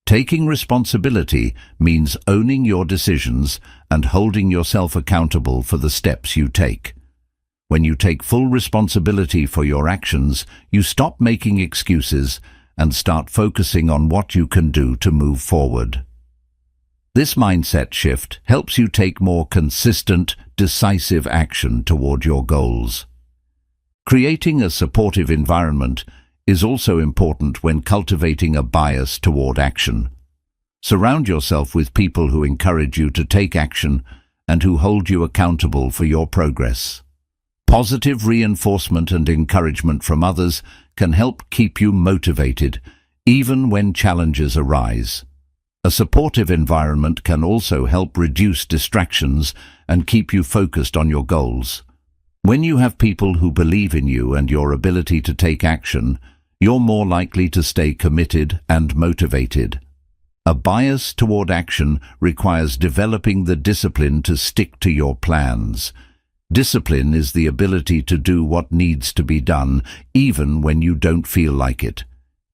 Taking responsibility means owning your decisions and holding yourself accountable for the steps you take. When you take full responsibility for your actions, you stop making excuses and start focusing on what you can do to move forward. This mindset shift helps you take more consistent, decisive action toward your goals. Creating a supportive environment is also important when cultivating a bias toward action. Surround yourself with people who encourage you to take action and who hold you accountable for your progress. Positive reinforcement and encouragement from others can help keep you motivated, even when challenges arise. A supportive environment can also help reduce distractions and keep you focused on your goals. When you have people who believe in you and your ability to take action, you're more likely to stay committed and motivated. A bias toward action requires developing the discipline to stick to your plans. Discipline is the ability to do what needs to be done, even when you don't feel like it.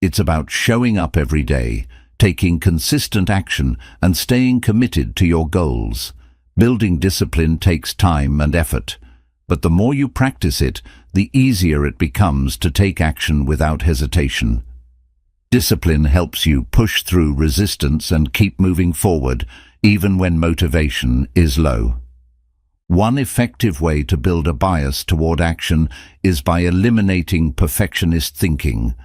It's about showing up every day, taking consistent action, and staying committed to your goals. Building discipline takes time and effort, but the more you practice it, the easier it becomes to take action without hesitation. Discipline helps you push through resistance and keep moving forward, even when motivation is low. One effective way to build a bias toward action is by eliminating perfectionist thinking.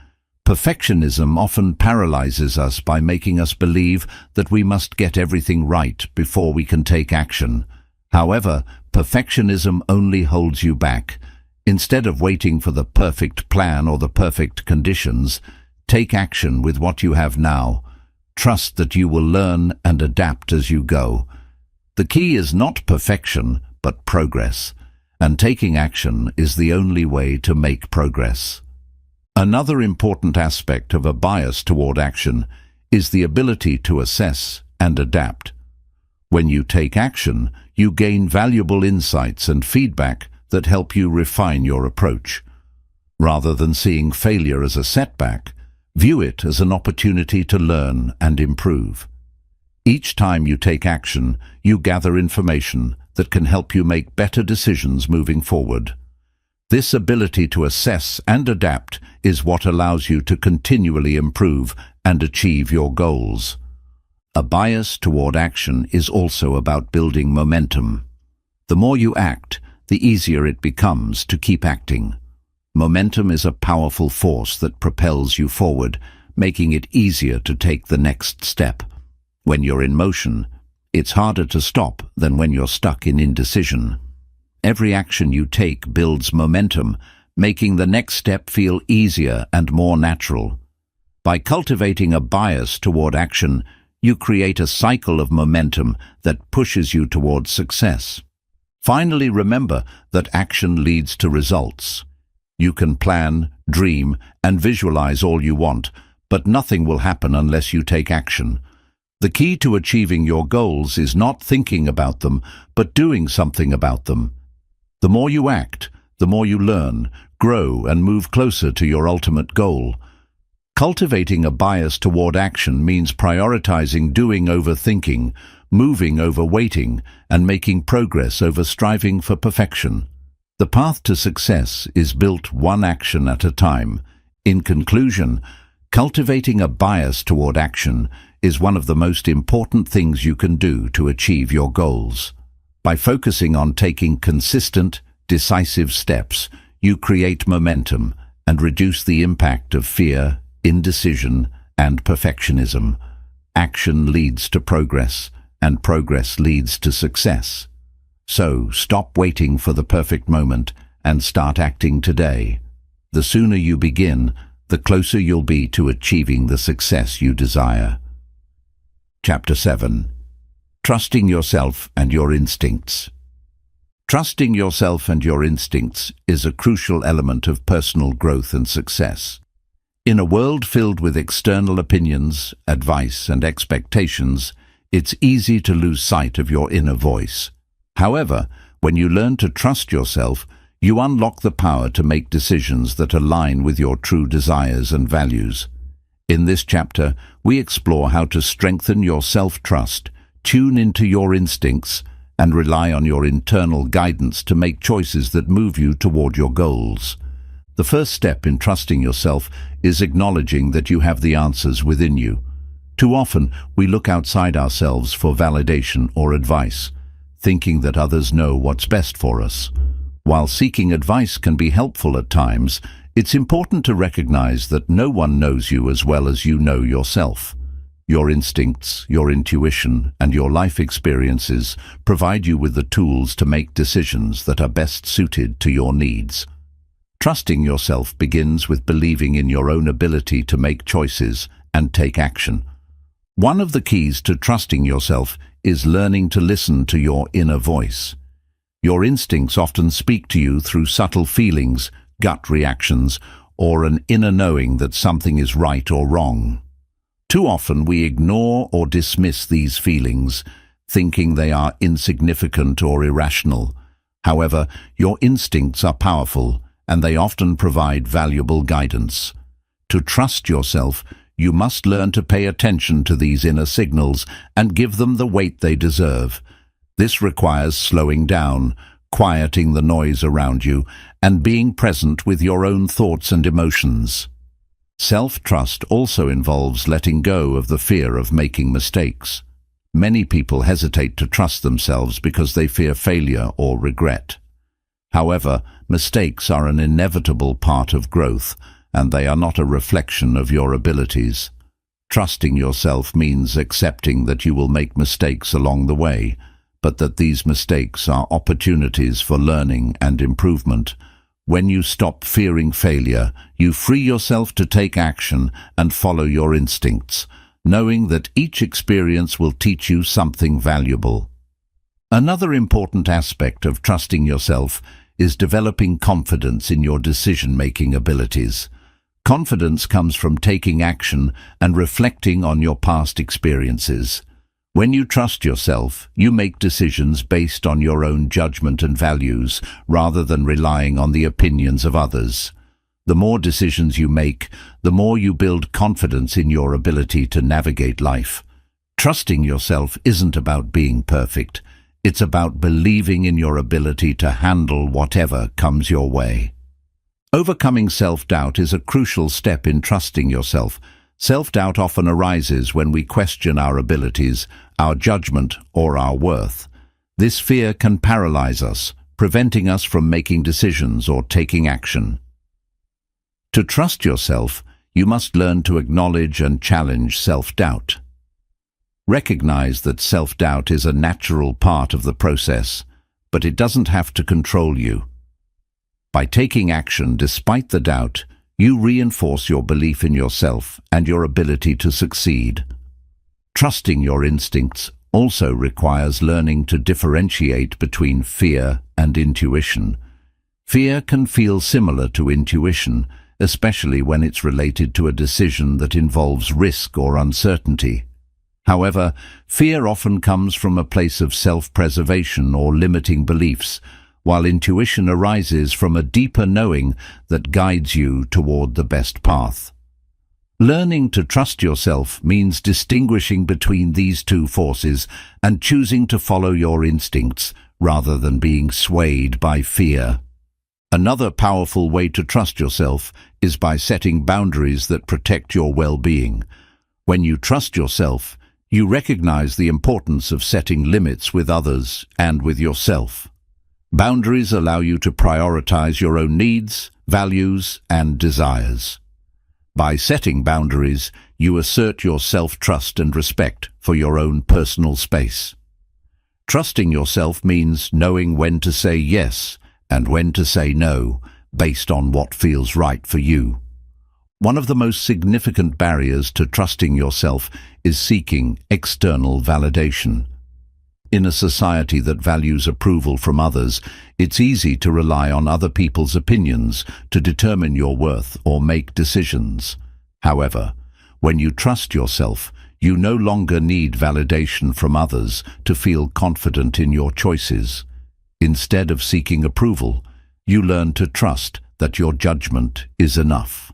Perfectionism often paralyzes us by making us believe that we must get everything right before we can take action. However, perfectionism only holds you back. Instead of waiting for the perfect plan or the perfect conditions, take action with what you have now. Trust that you will learn and adapt as you go. The key is not perfection, but progress, and taking action is the only way to make progress. Another important aspect of a bias toward action is the ability to assess and adapt. When you take action, you gain valuable insights and feedback that help you refine your approach. Rather than seeing failure as a setback, view it as an opportunity to learn and improve. Each time you take action, you gather information that can help you make better decisions moving forward. This ability to assess and adapt is what allows you to continually improve and achieve your goals. A bias toward action is also about building momentum. The more you act, the easier it becomes to keep acting. Momentum is a powerful force that propels you forward, making it easier to take the next step. When you're in motion, it's harder to stop than when you're stuck in indecision. Every action you take builds momentum, making the next step feel easier and more natural. By cultivating a bias toward action, you create a cycle of momentum that pushes you towards success. Finally, remember that action leads to results. You can plan, dream, and visualize all you want, but nothing will happen unless you take action. The key to achieving your goals is not thinking about them, but doing something about them. The more you act, the more you learn, grow, and move closer to your ultimate goal. Cultivating a bias toward action means prioritizing doing over thinking, moving over waiting, and making progress over striving for perfection. The path to success is built one action at a time. In conclusion, cultivating a bias toward action is one of the most important things you can do to achieve your goals. By focusing on taking consistent, decisive steps, you create momentum and reduce the impact of fear, indecision, and perfectionism. Action leads to progress, and progress leads to success. So, stop waiting for the perfect moment and start acting today. The sooner you begin, the closer you'll be to achieving the success you desire. Chapter 7. Trusting yourself and your instincts. Trusting yourself and your instincts is a crucial element of personal growth and success. In a world filled with external opinions, advice, and expectations, it's easy to lose sight of your inner voice. However, when you learn to trust yourself, you unlock the power to make decisions that align with your true desires and values. In this chapter, we explore how to strengthen your self-trust, tune into your instincts, and rely on your internal guidance to make choices that move you toward your goals. The first step in trusting yourself is acknowledging that you have the answers within you. Too often, we look outside ourselves for validation or advice, thinking that others know what's best for us. While seeking advice can be helpful at times, it's important to recognize that no one knows you as well as you know yourself. Your instincts, your intuition, and your life experiences provide you with the tools to make decisions that are best suited to your needs. Trusting yourself begins with believing in your own ability to make choices and take action. One of the keys to trusting yourself is learning to listen to your inner voice. Your instincts often speak to you through subtle feelings, gut reactions, or an inner knowing that something is right or wrong. Too often we ignore or dismiss these feelings, thinking they are insignificant or irrational. However, your instincts are powerful, and they often provide valuable guidance. To trust yourself, you must learn to pay attention to these inner signals and give them the weight they deserve. This requires slowing down, quieting the noise around you, and being present with your own thoughts and emotions. Self-trust also involves letting go of the fear of making mistakes. Many people hesitate to trust themselves because they fear failure or regret. However, mistakes are an inevitable part of growth, and they are not a reflection of your abilities. Trusting yourself means accepting that you will make mistakes along the way, but that these mistakes are opportunities for learning and improvement. When you stop fearing failure, you free yourself to take action and follow your instincts, knowing that each experience will teach you something valuable. Another important aspect of trusting yourself is developing confidence in your decision-making abilities. Confidence comes from taking action and reflecting on your past experiences. When you trust yourself, you make decisions based on your own judgment and values, rather than relying on the opinions of others. The more decisions you make, the more you build confidence in your ability to navigate life. Trusting yourself isn't about being perfect. It's about believing in your ability to handle whatever comes your way. Overcoming self-doubt is a crucial step in trusting yourself. Self-doubt often arises when we question our abilities, our judgment, or our worth. This fear can paralyze us, preventing us from making decisions or taking action. To trust yourself, you must learn to acknowledge and challenge self-doubt. Recognize that self-doubt is a natural part of the process, but it doesn't have to control you. By taking action despite the doubt, you reinforce your belief in yourself and your ability to succeed. Trusting your instincts also requires learning to differentiate between fear and intuition. Fear can feel similar to intuition, especially when it's related to a decision that involves risk or uncertainty. However, fear often comes from a place of self-preservation or limiting beliefs, while intuition arises from a deeper knowing that guides you toward the best path. Learning to trust yourself means distinguishing between these two forces and choosing to follow your instincts rather than being swayed by fear. Another powerful way to trust yourself is by setting boundaries that protect your well-being. When you trust yourself, you recognize the importance of setting limits with others and with yourself. Boundaries allow you to prioritize your own needs, values, and desires. By setting boundaries, you assert your self-trust and respect for your own personal space. Trusting yourself means knowing when to say yes and when to say no, based on what feels right for you. One of the most significant barriers to trusting yourself is seeking external validation. In a society that values approval from others, it's easy to rely on other people's opinions to determine your worth or make decisions. However, when you trust yourself, you no longer need validation from others to feel confident in your choices. Instead of seeking approval, you learn to trust that your judgment is enough.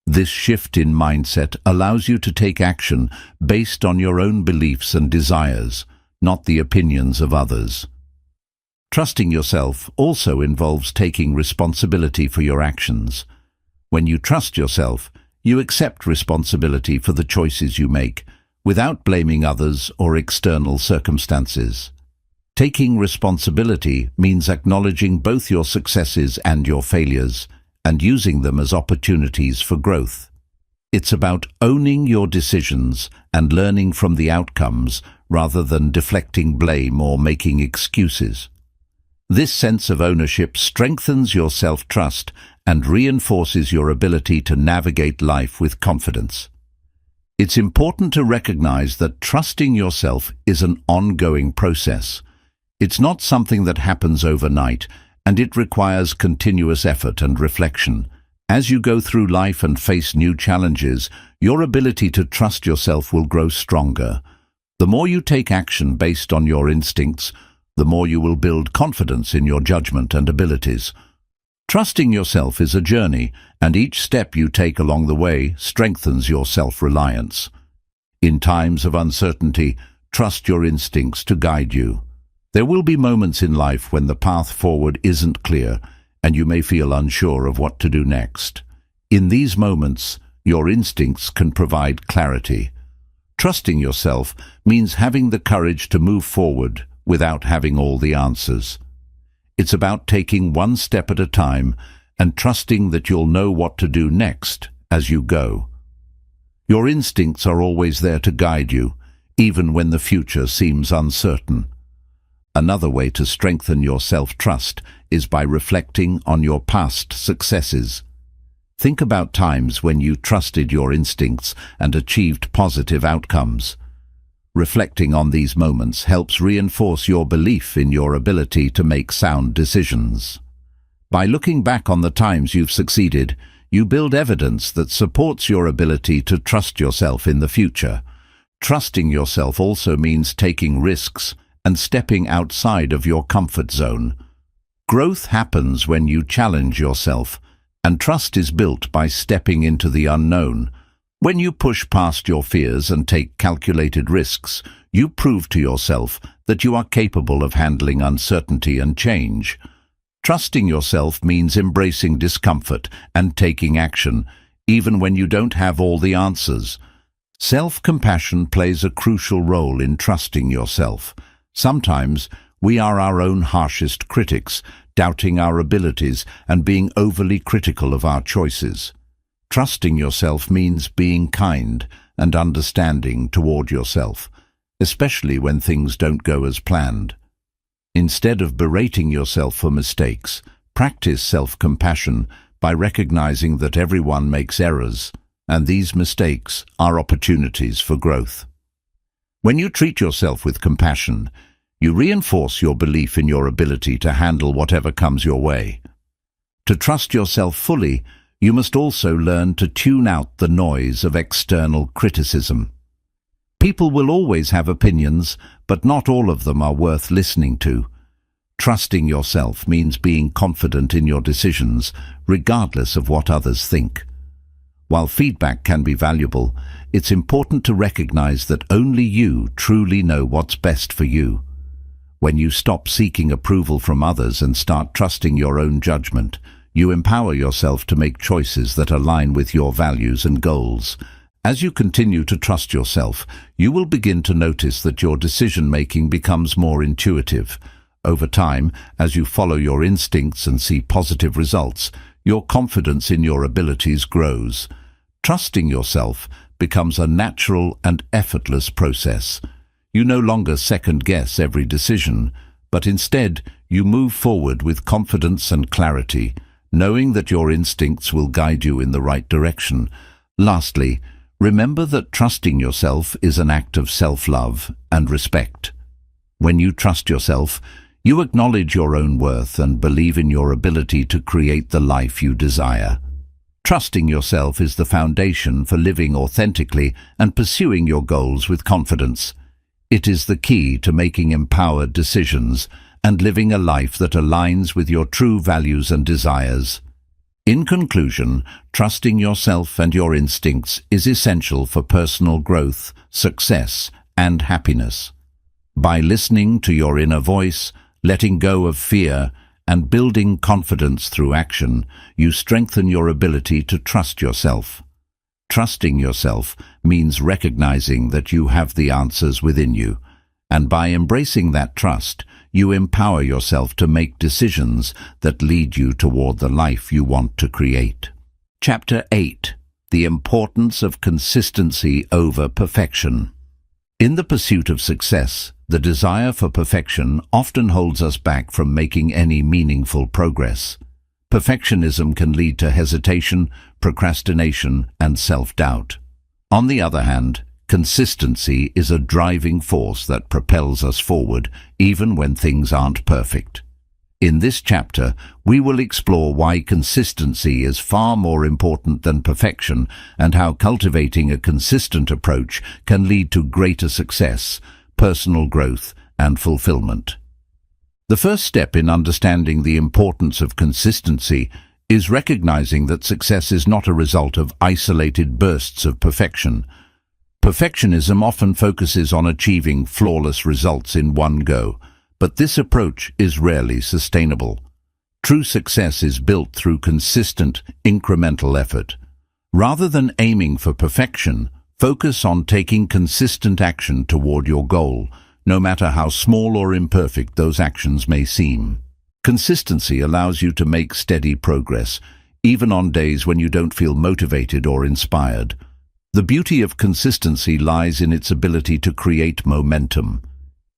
This shift in mindset allows you to take action based on your own beliefs and desires, not the opinions of others. Trusting yourself also involves taking responsibility for your actions. When you trust yourself, you accept responsibility for the choices you make, without blaming others or external circumstances. Taking responsibility means acknowledging both your successes and your failures, and using them as opportunities for growth. It's about owning your decisions and learning from the outcomes rather than deflecting blame or making excuses. This sense of ownership strengthens your self-trust and reinforces your ability to navigate life with confidence. It's important to recognize that trusting yourself is an ongoing process. It's not something that happens overnight, and it requires continuous effort and reflection. As you go through life and face new challenges, your ability to trust yourself will grow stronger. The more you take action based on your instincts, the more you will build confidence in your judgment and abilities. Trusting yourself is a journey, and each step you take along the way strengthens your self-reliance. In times of uncertainty, trust your instincts to guide you. There will be moments in life when the path forward isn't clear, and you may feel unsure of what to do next. In these moments, your instincts can provide clarity. Trusting yourself means having the courage to move forward without having all the answers. It's about taking one step at a time and trusting that you'll know what to do next as you go. Your instincts are always there to guide you, even when the future seems uncertain. Another way to strengthen your self-trust is by reflecting on your past successes. Think about times when you trusted your instincts and achieved positive outcomes. Reflecting on these moments helps reinforce your belief in your ability to make sound decisions. By looking back on the times you've succeeded, you build evidence that supports your ability to trust yourself in the future. Trusting yourself also means taking risks and stepping outside of your comfort zone. Growth happens when you challenge yourself, and trust is built by stepping into the unknown. When you push past your fears and take calculated risks, you prove to yourself that you are capable of handling uncertainty and change. Trusting yourself means embracing discomfort and taking action, even when you don't have all the answers. Self-compassion plays a crucial role in trusting yourself. Sometimes we are our own harshest critics, doubting our abilities and being overly critical of our choices. Trusting yourself means being kind and understanding toward yourself, especially when things don't go as planned. Instead of berating yourself for mistakes, practice self-compassion by recognizing that everyone makes errors, and these mistakes are opportunities for growth. When you treat yourself with compassion, you reinforce your belief in your ability to handle whatever comes your way. To trust yourself fully, you must also learn to tune out the noise of external criticism. People will always have opinions, but not all of them are worth listening to. Trusting yourself means being confident in your decisions, regardless of what others think. While feedback can be valuable, it's important to recognize that only you truly know what's best for you. When you stop seeking approval from others and start trusting your own judgment, you empower yourself to make choices that align with your values and goals. As you continue to trust yourself, you will begin to notice that your decision-making becomes more intuitive. Over time, as you follow your instincts and see positive results, your confidence in your abilities grows. Trusting yourself becomes a natural and effortless process. You no longer second-guess every decision, but instead you move forward with confidence and clarity, knowing that your instincts will guide you in the right direction. Lastly, remember that trusting yourself is an act of self-love and respect. When you trust yourself, you acknowledge your own worth and believe in your ability to create the life you desire. Trusting yourself is the foundation for living authentically and pursuing your goals with confidence. It is the key to making empowered decisions and living a life that aligns with your true values and desires. In conclusion, trusting yourself and your instincts is essential for personal growth, success, and happiness. By listening to your inner voice, letting go of fear, and building confidence through action, you strengthen your ability to trust yourself. Trusting yourself means recognizing that you have the answers within you, and by embracing that trust, you empower yourself to make decisions that lead you toward the life you want to create. Chapter 8. The Importance of Consistency over Perfection. In the pursuit of success, the desire for perfection often holds us back from making any meaningful progress. Perfectionism can lead to hesitation, procrastination, and self-doubt. On the other hand, consistency is a driving force that propels us forward, even when things aren't perfect. In this chapter, we will explore why consistency is far more important than perfection and how cultivating a consistent approach can lead to greater success, personal growth, and fulfillment. The first step in understanding the importance of consistency is recognizing that success is not a result of isolated bursts of perfection. Perfectionism often focuses on achieving flawless results in one go, but this approach is rarely sustainable. True success is built through consistent, incremental effort. Rather than aiming for perfection, Focus on taking consistent action toward your goal, no matter how small or imperfect those actions may seem. Consistency allows you to make steady progress, even on days when you don't feel motivated or inspired. The beauty of consistency lies in its ability to create momentum.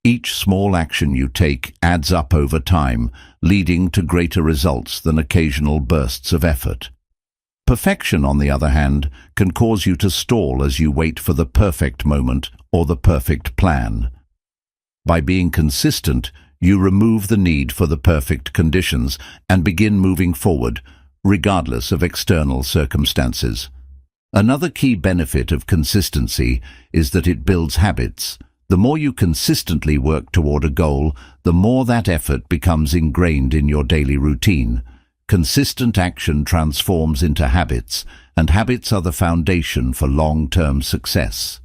Each small action you take adds up over time, leading to greater results than occasional bursts of effort. Perfection, on the other hand, can cause you to stall as you wait for the perfect moment or the perfect plan. By being consistent, you remove the need for the perfect conditions and begin moving forward, regardless of external circumstances. Another key benefit of consistency is that it builds habits. The more you consistently work toward a goal, the more that effort becomes ingrained in your daily routine. Consistent action transforms into habits, and habits are the foundation for long-term success.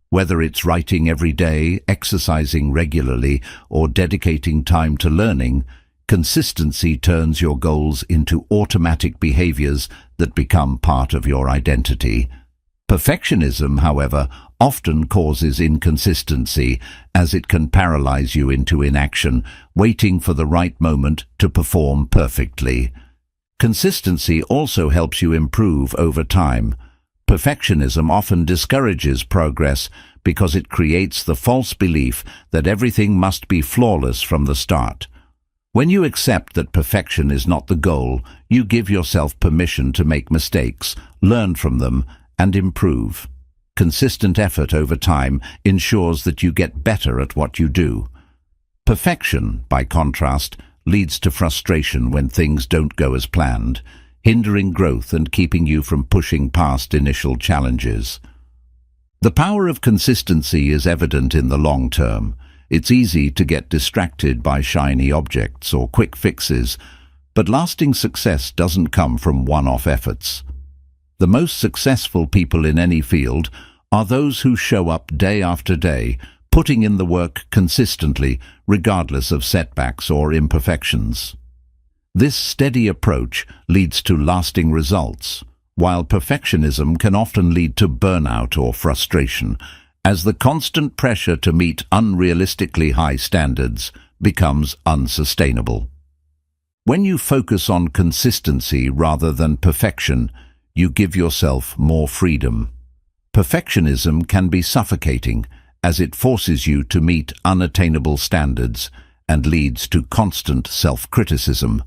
Whether it's writing every day, exercising regularly, or dedicating time to learning, consistency turns your goals into automatic behaviors that become part of your identity. Perfectionism, however, often causes inconsistency, as it can paralyze you into inaction, waiting for the right moment to perform perfectly. Consistency also helps you improve over time. Perfectionism often discourages progress because it creates the false belief that everything must be flawless from the start. When you accept that perfection is not the goal, you give yourself permission to make mistakes, learn from them, and improve. Consistent effort over time ensures that you get better at what you do. Perfection, by contrast, leads to frustration when things don't go as planned, hindering growth and keeping you from pushing past initial challenges. The power of consistency is evident in the long term. It's easy to get distracted by shiny objects or quick fixes, but lasting success doesn't come from one-off efforts. The most successful people in any field are those who show up day after day, putting in the work consistently, regardless of setbacks or imperfections. This steady approach leads to lasting results, while perfectionism can often lead to burnout or frustration, as the constant pressure to meet unrealistically high standards becomes unsustainable. When you focus on consistency rather than perfection, you give yourself more freedom. Perfectionism can be suffocating, as it forces you to meet unattainable standards and leads to constant self-criticism.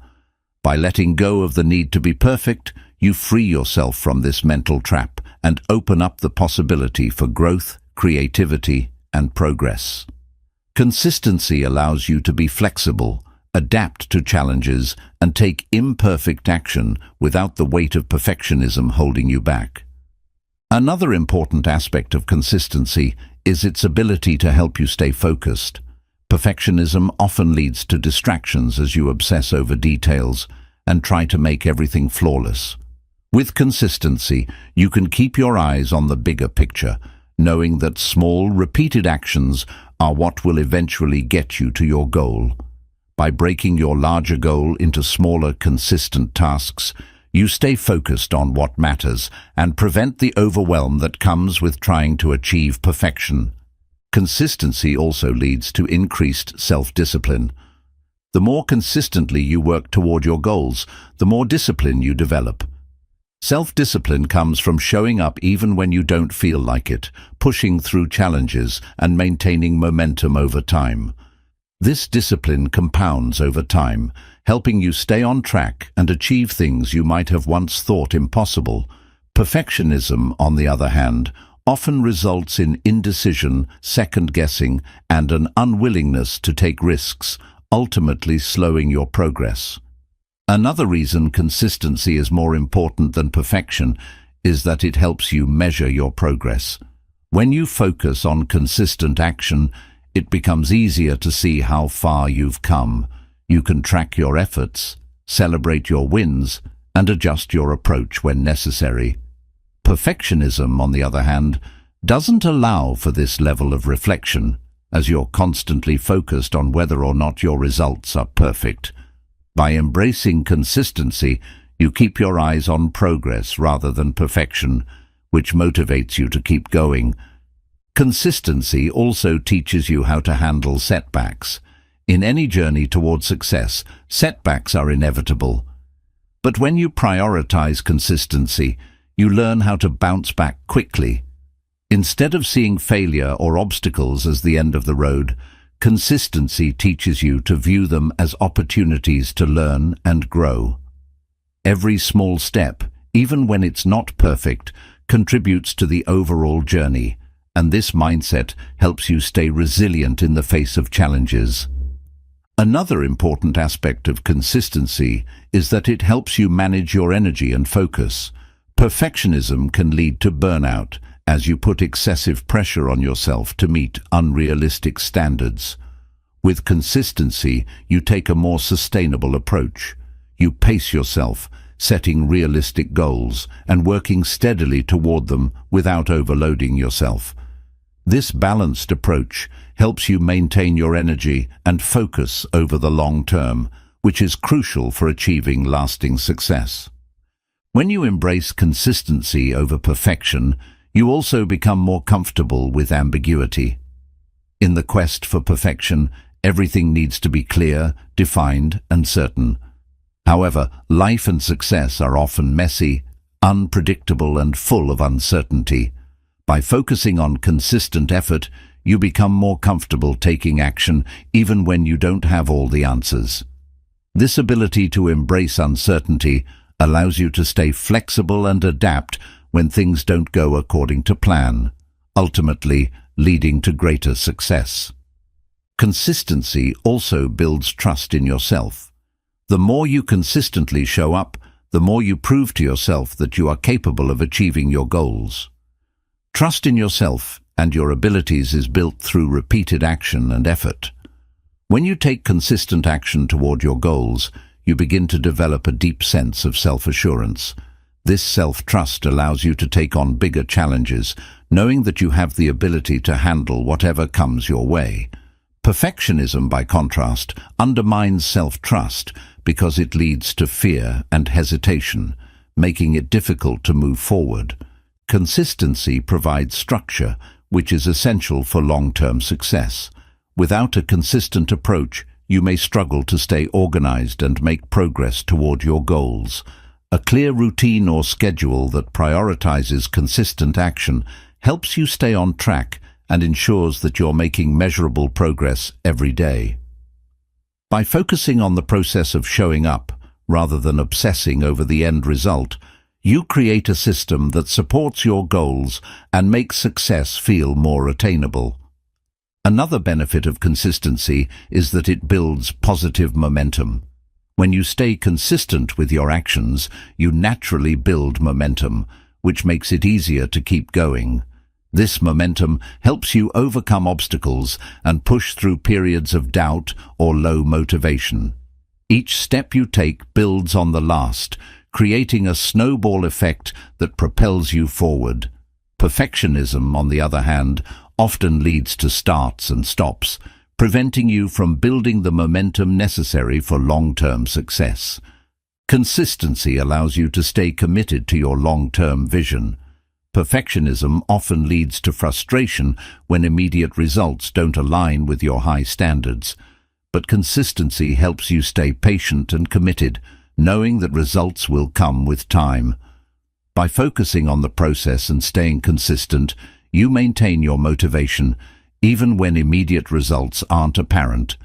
By letting go of the need to be perfect, you free yourself from this mental trap and open up the possibility for growth, creativity, and progress. Consistency allows you to be flexible, adapt to challenges, and take imperfect action without the weight of perfectionism holding you back. Another important aspect of consistency is its ability to help you stay focused. Perfectionism often leads to distractions as you obsess over details and try to make everything flawless. With consistency, you can keep your eyes on the bigger picture, knowing that small, repeated actions are what will eventually get you to your goal. By breaking your larger goal into smaller, consistent tasks, you stay focused on what matters and prevent the overwhelm that comes with trying to achieve perfection. Consistency also leads to increased self-discipline. The more consistently you work toward your goals, the more discipline you develop. Self-discipline comes from showing up even when you don't feel like it, pushing through challenges, and maintaining momentum over time. This discipline compounds over time, helping you stay on track and achieve things you might have once thought impossible. Perfectionism, on the other hand, often results in indecision, second-guessing, and an unwillingness to take risks, ultimately slowing your progress. Another reason consistency is more important than perfection is that it helps you measure your progress. When you focus on consistent action, it becomes easier to see how far you've come. You can track your efforts, celebrate your wins, and adjust your approach when necessary. Perfectionism, on the other hand, doesn't allow for this level of reflection, as you're constantly focused on whether or not your results are perfect. By embracing consistency, you keep your eyes on progress rather than perfection, which motivates you to keep going. Consistency also teaches you how to handle setbacks. In any journey toward success, setbacks are inevitable. But when you prioritize consistency, you learn how to bounce back quickly. Instead of seeing failure or obstacles as the end of the road, consistency teaches you to view them as opportunities to learn and grow. Every small step, even when it's not perfect, contributes to the overall journey, and this mindset helps you stay resilient in the face of challenges. Another important aspect of consistency is that it helps you manage your energy and focus. Perfectionism can lead to burnout, as you put excessive pressure on yourself to meet unrealistic standards. With consistency, you take a more sustainable approach. You pace yourself, setting realistic goals and working steadily toward them without overloading yourself. This balanced approach helps you maintain your energy and focus over the long term, which is crucial for achieving lasting success. When you embrace consistency over perfection, you also become more comfortable with ambiguity. In the quest for perfection, everything needs to be clear, defined, and certain. However, life and success are often messy, unpredictable, and full of uncertainty. By focusing on consistent effort, you become more comfortable taking action even when you don't have all the answers. This ability to embrace uncertainty allows you to stay flexible and adapt when things don't go according to plan, ultimately leading to greater success. Consistency also builds trust in yourself. The more you consistently show up, the more you prove to yourself that you are capable of achieving your goals. Trust in yourself and your abilities is built through repeated action and effort. When you take consistent action toward your goals, you begin to develop a deep sense of self-assurance. This self-trust allows you to take on bigger challenges, knowing that you have the ability to handle whatever comes your way. Perfectionism, by contrast, undermines self-trust because it leads to fear and hesitation, making it difficult to move forward. Consistency provides structure, which is essential for long-term success. Without a consistent approach, you may struggle to stay organized and make progress toward your goals. A clear routine or schedule that prioritizes consistent action helps you stay on track and ensures that you're making measurable progress every day. By focusing on the process of showing up, rather than obsessing over the end result, you create a system that supports your goals and makes success feel more attainable. Another benefit of consistency is that it builds positive momentum. When you stay consistent with your actions, you naturally build momentum, which makes it easier to keep going. This momentum helps you overcome obstacles and push through periods of doubt or low motivation. Each step you take builds on the last, creating a snowball effect that propels you forward. Perfectionism, on the other hand, often leads to starts and stops, preventing you from building the momentum necessary for long-term success. Consistency allows you to stay committed to your long-term vision. Perfectionism often leads to frustration when immediate results don't align with your high standards, but consistency helps you stay patient and committed, knowing that results will come with time. By focusing on the process and staying consistent, you maintain your motivation, even when immediate results aren't apparent.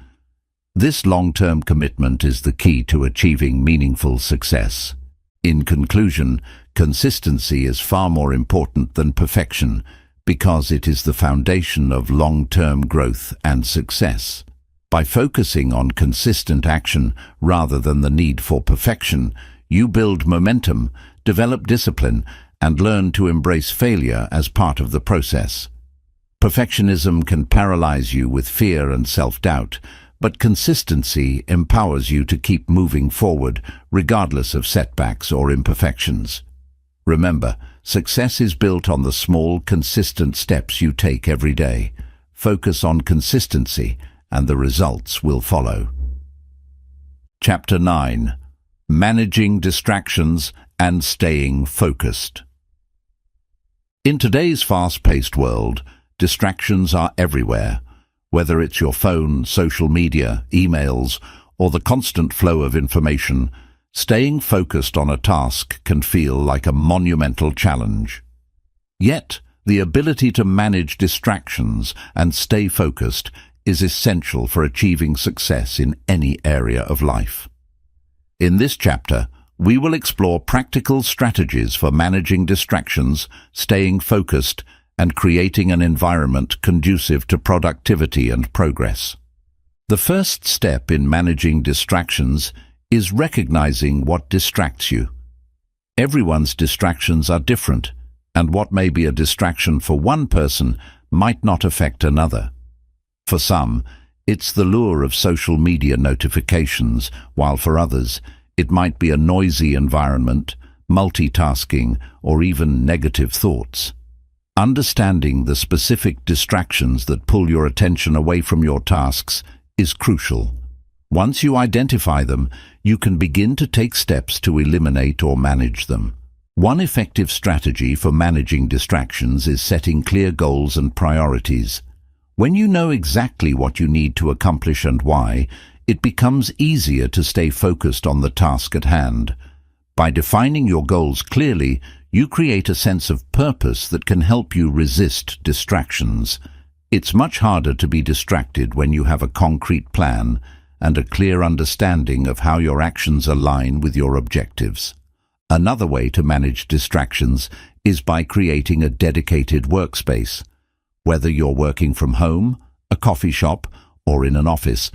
This long-term commitment is the key to achieving meaningful success. In conclusion, consistency is far more important than perfection because it is the foundation of long-term growth and success. By focusing on consistent action rather than the need for perfection, you build momentum, develop discipline, and learn to embrace failure as part of the process. Perfectionism can paralyze you with fear and self-doubt, but consistency empowers you to keep moving forward, regardless of setbacks or imperfections. Remember, success is built on the small, consistent steps you take every day. Focus on consistency, and the results will follow. Chapter 9. Managing Distractions and Staying Focused. In today's fast-paced world, distractions are everywhere. Whether it's your phone, social media, emails, or the constant flow of information, staying focused on a task can feel like a monumental challenge. Yet, the ability to manage distractions and stay focused is essential for achieving success in any area of life. In this chapter, we will explore practical strategies for managing distractions, staying focused, and creating an environment conducive to productivity and progress. The first step in managing distractions is recognizing what distracts you. Everyone's distractions are different, and what may be a distraction for one person might not affect another. For some, it's the lure of social media notifications, while for others, it might be a noisy environment, multitasking, or even negative thoughts. Understanding the specific distractions that pull your attention away from your tasks is crucial. Once you identify them, you can begin to take steps to eliminate or manage them. One effective strategy for managing distractions is setting clear goals and priorities. When you know exactly what you need to accomplish and why, it becomes easier to stay focused on the task at hand. By defining your goals clearly, you create a sense of purpose that can help you resist distractions. It's much harder to be distracted when you have a concrete plan and a clear understanding of how your actions align with your objectives. Another way to manage distractions is by creating a dedicated workspace. Whether you're working from home, a coffee shop, or in an office,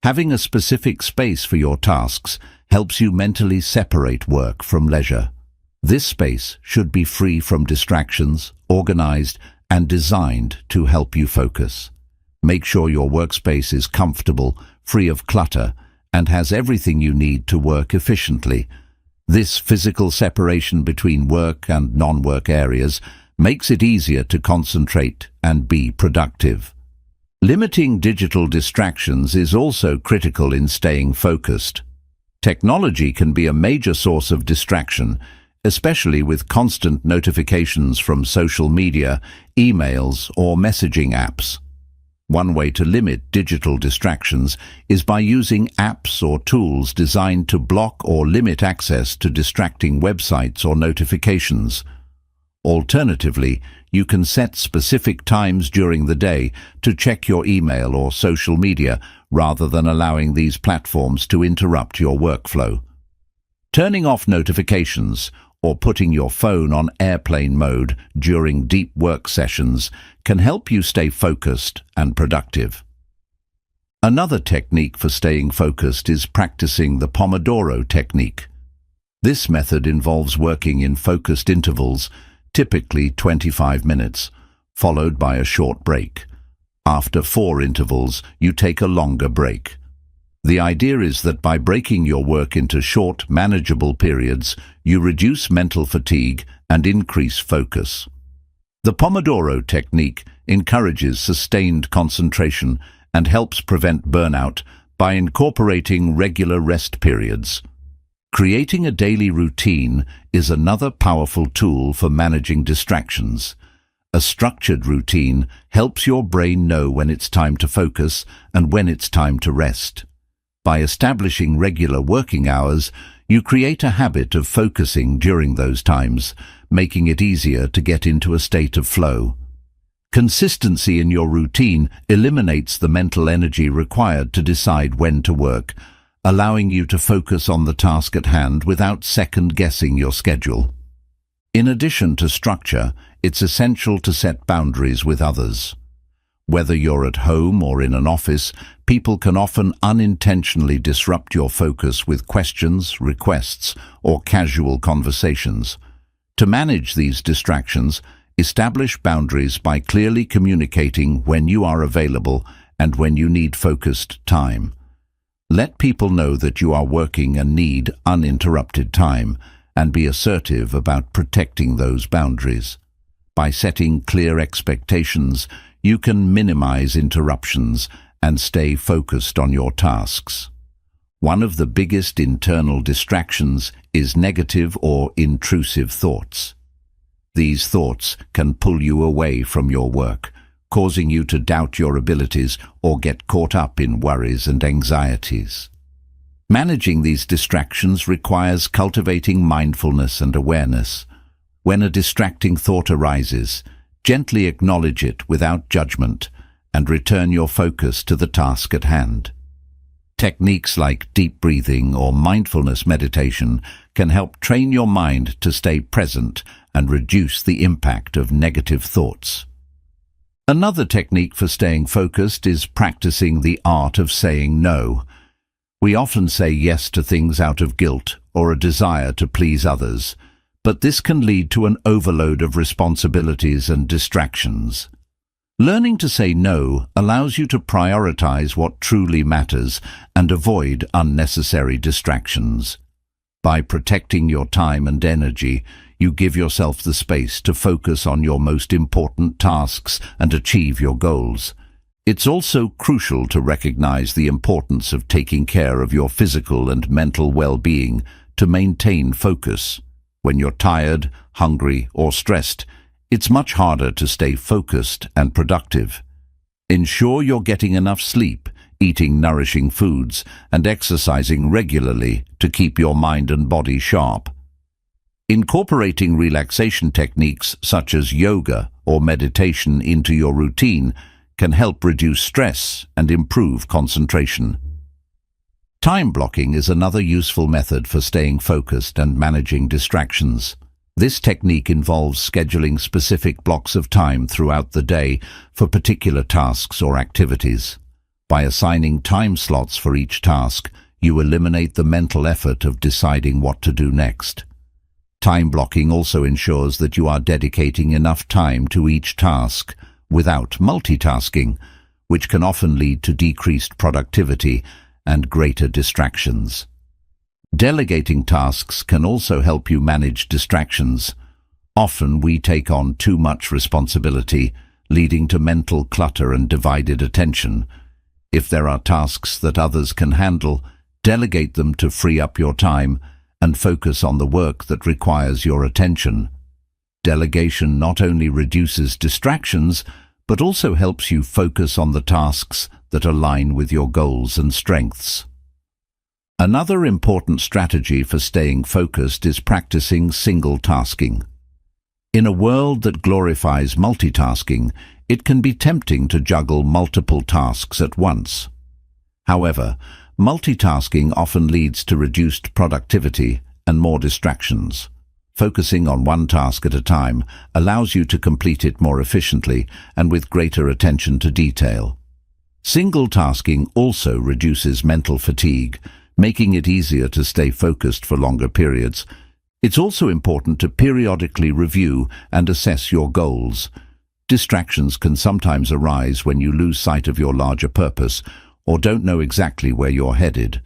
having a specific space for your tasks helps you mentally separate work from leisure. This space should be free from distractions, organized, and designed to help you focus. Make sure your workspace is comfortable, free of clutter, and has everything you need to work efficiently. This physical separation between work and non-work areas makes it easier to concentrate and be productive. Limiting digital distractions is also critical in staying focused. Technology can be a major source of distraction, especially with constant notifications from social media, emails, or messaging apps. One way to limit digital distractions is by using apps or tools designed to block or limit access to distracting websites or notifications. Alternatively, you can set specific times during the day to check your email or social media rather than allowing these platforms to interrupt your workflow. Turning off notifications or putting your phone on airplane mode during deep work sessions can help you stay focused and productive. Another technique for staying focused is practicing the Pomodoro technique. This method involves working in focused intervals, typically 25 minutes, followed by a short break. After 4 intervals, you take a longer break. The idea is that by breaking your work into short, manageable periods, you reduce mental fatigue and increase focus. The Pomodoro technique encourages sustained concentration and helps prevent burnout by incorporating regular rest periods. Creating a daily routine is another powerful tool for managing distractions. A structured routine helps your brain know when it's time to focus and when it's time to rest. By establishing regular working hours, you create a habit of focusing during those times, making it easier to get into a state of flow. Consistency in your routine eliminates the mental energy required to decide when to work, allowing you to focus on the task at hand without second-guessing your schedule. In addition to structure, it's essential to set boundaries with others. Whether you're at home or in an office, people can often unintentionally disrupt your focus with questions, requests, or casual conversations. To manage these distractions, establish boundaries by clearly communicating when you are available and when you need focused time. Let people know that you are working and need uninterrupted time, and be assertive about protecting those boundaries. By setting clear expectations, you can minimize interruptions and stay focused on your tasks. One of the biggest internal distractions is negative or intrusive thoughts. These thoughts can pull you away from your work, causing you to doubt your abilities or get caught up in worries and anxieties. Managing these distractions requires cultivating mindfulness and awareness. When a distracting thought arises, gently acknowledge it without judgment and return your focus to the task at hand. Techniques like deep breathing or mindfulness meditation can help train your mind to stay present and reduce the impact of negative thoughts. Another technique for staying focused is practicing the art of saying no. We often say yes to things out of guilt or a desire to please others, but this can lead to an overload of responsibilities and distractions. Learning to say no allows you to prioritize what truly matters and avoid unnecessary distractions. By protecting your time and energy, you give yourself the space to focus on your most important tasks and achieve your goals. It's also crucial to recognize the importance of taking care of your physical and mental well-being to maintain focus. When you're tired, hungry, or stressed, it's much harder to stay focused and productive. Ensure you're getting enough sleep, eating nourishing foods, and exercising regularly to keep your mind and body sharp. Incorporating relaxation techniques such as yoga or meditation into your routine can help reduce stress and improve concentration. Time blocking is another useful method for staying focused and managing distractions. This technique involves scheduling specific blocks of time throughout the day for particular tasks or activities. By assigning time slots for each task, you eliminate the mental effort of deciding what to do next. Time blocking also ensures that you are dedicating enough time to each task without multitasking, which can often lead to decreased productivity and greater distractions. Delegating tasks can also help you manage distractions. Often we take on too much responsibility, leading to mental clutter and divided attention. If there are tasks that others can handle, delegate them to free up your time and focus on the work that requires your attention. Delegation not only reduces distractions, but also helps you focus on the tasks that align with your goals and strengths. Another important strategy for staying focused is practicing single tasking. In a world that glorifies multitasking, it can be tempting to juggle multiple tasks at once. However, multitasking often leads to reduced productivity and more distractions. Focusing on one task at a time allows you to complete it more efficiently and with greater attention to detail. Single tasking also reduces mental fatigue, making it easier to stay focused for longer periods. It's also important to periodically review and assess your goals. Distractions can sometimes arise when you lose sight of your larger purpose or don't know exactly where you're headed.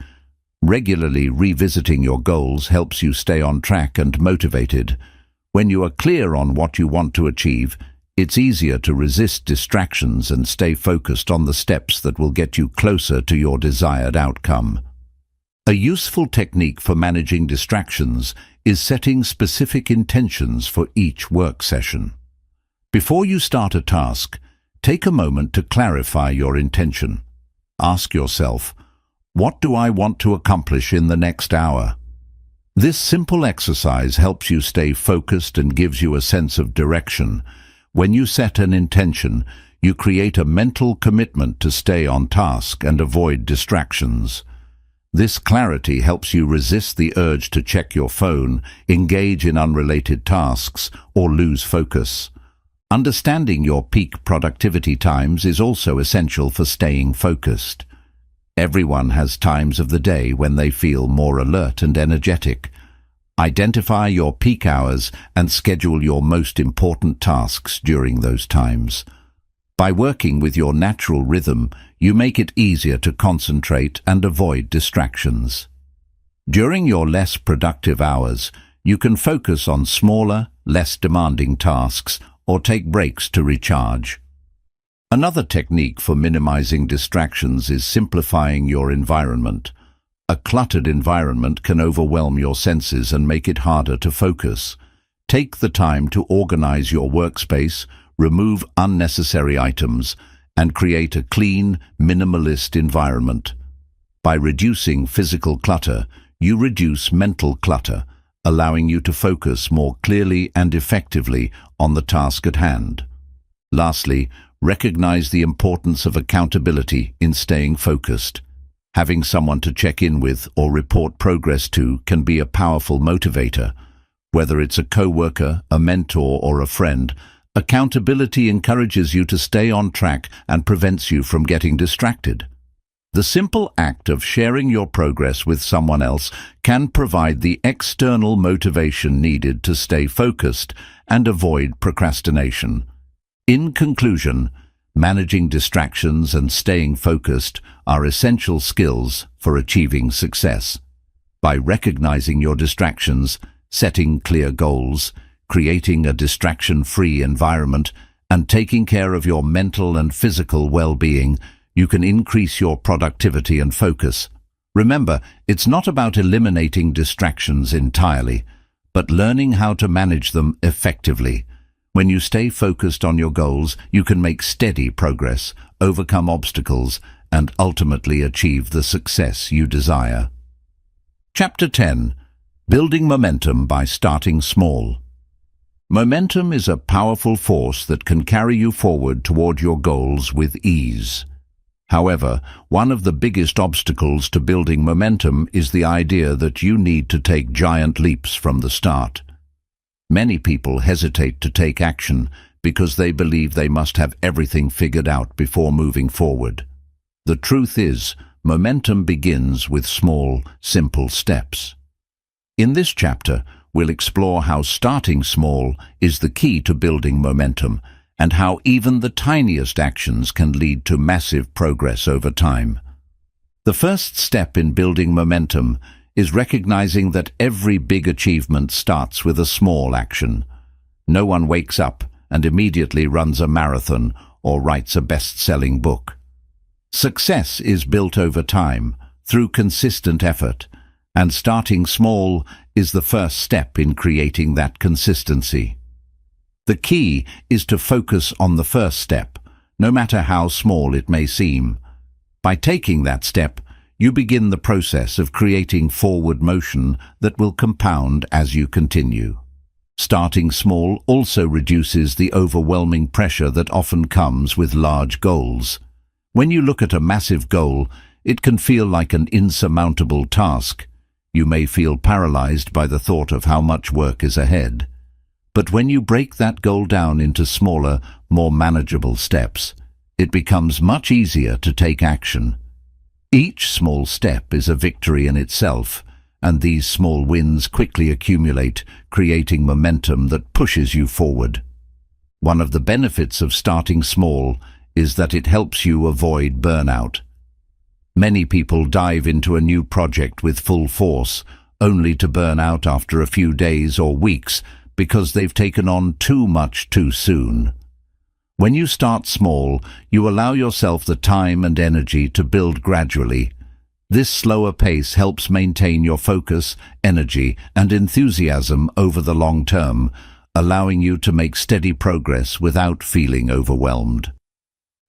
Regularly revisiting your goals helps you stay on track and motivated. When you are clear on what you want to achieve, it's easier to resist distractions and stay focused on the steps that will get you closer to your desired outcome. A useful technique for managing distractions is setting specific intentions for each work session. Before you start a task, take a moment to clarify your intention. Ask yourself, what do I want to accomplish in the next hour? This simple exercise helps you stay focused and gives you a sense of direction. When you set an intention, you create a mental commitment to stay on task and avoid distractions. This clarity helps you resist the urge to check your phone, engage in unrelated tasks, or lose focus. Understanding your peak productivity times is also essential for staying focused. Everyone has times of the day when they feel more alert and energetic. Identify your peak hours and schedule your most important tasks during those times. By working with your natural rhythm, you make it easier to concentrate and avoid distractions. During your less productive hours, you can focus on smaller, less demanding tasks or take breaks to recharge. Another technique for minimizing distractions is simplifying your environment. A cluttered environment can overwhelm your senses and make it harder to focus. Take the time to organize your workspace, remove unnecessary items, and create a clean, minimalist environment. By reducing physical clutter, you reduce mental clutter, allowing you to focus more clearly and effectively on the task at hand. Lastly, recognize the importance of accountability in staying focused. Having someone to check in with or report progress to can be a powerful motivator. Whether it's a coworker, a mentor, or a friend, accountability encourages you to stay on track and prevents you from getting distracted. The simple act of sharing your progress with someone else can provide the external motivation needed to stay focused and avoid procrastination. In conclusion, managing distractions and staying focused are essential skills for achieving success. By recognizing your distractions, setting clear goals, creating a distraction-free environment, and taking care of your mental and physical well-being, you can increase your productivity and focus. Remember, it's not about eliminating distractions entirely, but learning how to manage them effectively. When you stay focused on your goals, you can make steady progress, overcome obstacles, and ultimately achieve the success you desire. Chapter 10. Building Momentum by Starting Small. Momentum is a powerful force that can carry you forward toward your goals with ease. However, one of the biggest obstacles to building momentum is the idea that you need to take giant leaps from the start. Many people hesitate to take action because they believe they must have everything figured out before moving forward. The truth is, momentum begins with small, simple steps. In this chapter, we'll explore how starting small is the key to building momentum and how even the tiniest actions can lead to massive progress over time. The first step in building momentum is recognizing that every big achievement starts with a small action. No one wakes up and immediately runs a marathon or writes a best-selling book. Success is built over time, through consistent effort, and starting small is the first step in creating that consistency. The key is to focus on the first step, no matter how small it may seem. By taking that step, you begin the process of creating forward motion that will compound as you continue. Starting small also reduces the overwhelming pressure that often comes with large goals. When you look at a massive goal, it can feel like an insurmountable task. You may feel paralyzed by the thought of how much work is ahead. But when you break that goal down into smaller, more manageable steps, it becomes much easier to take action. Each small step is a victory in itself, and these small wins quickly accumulate, creating momentum that pushes you forward. One of the benefits of starting small is that it helps you avoid burnout. Many people dive into a new project with full force, only to burn out after a few days or weeks because they've taken on too much too soon. When you start small, you allow yourself the time and energy to build gradually. This slower pace helps maintain your focus, energy, and enthusiasm over the long term, allowing you to make steady progress without feeling overwhelmed.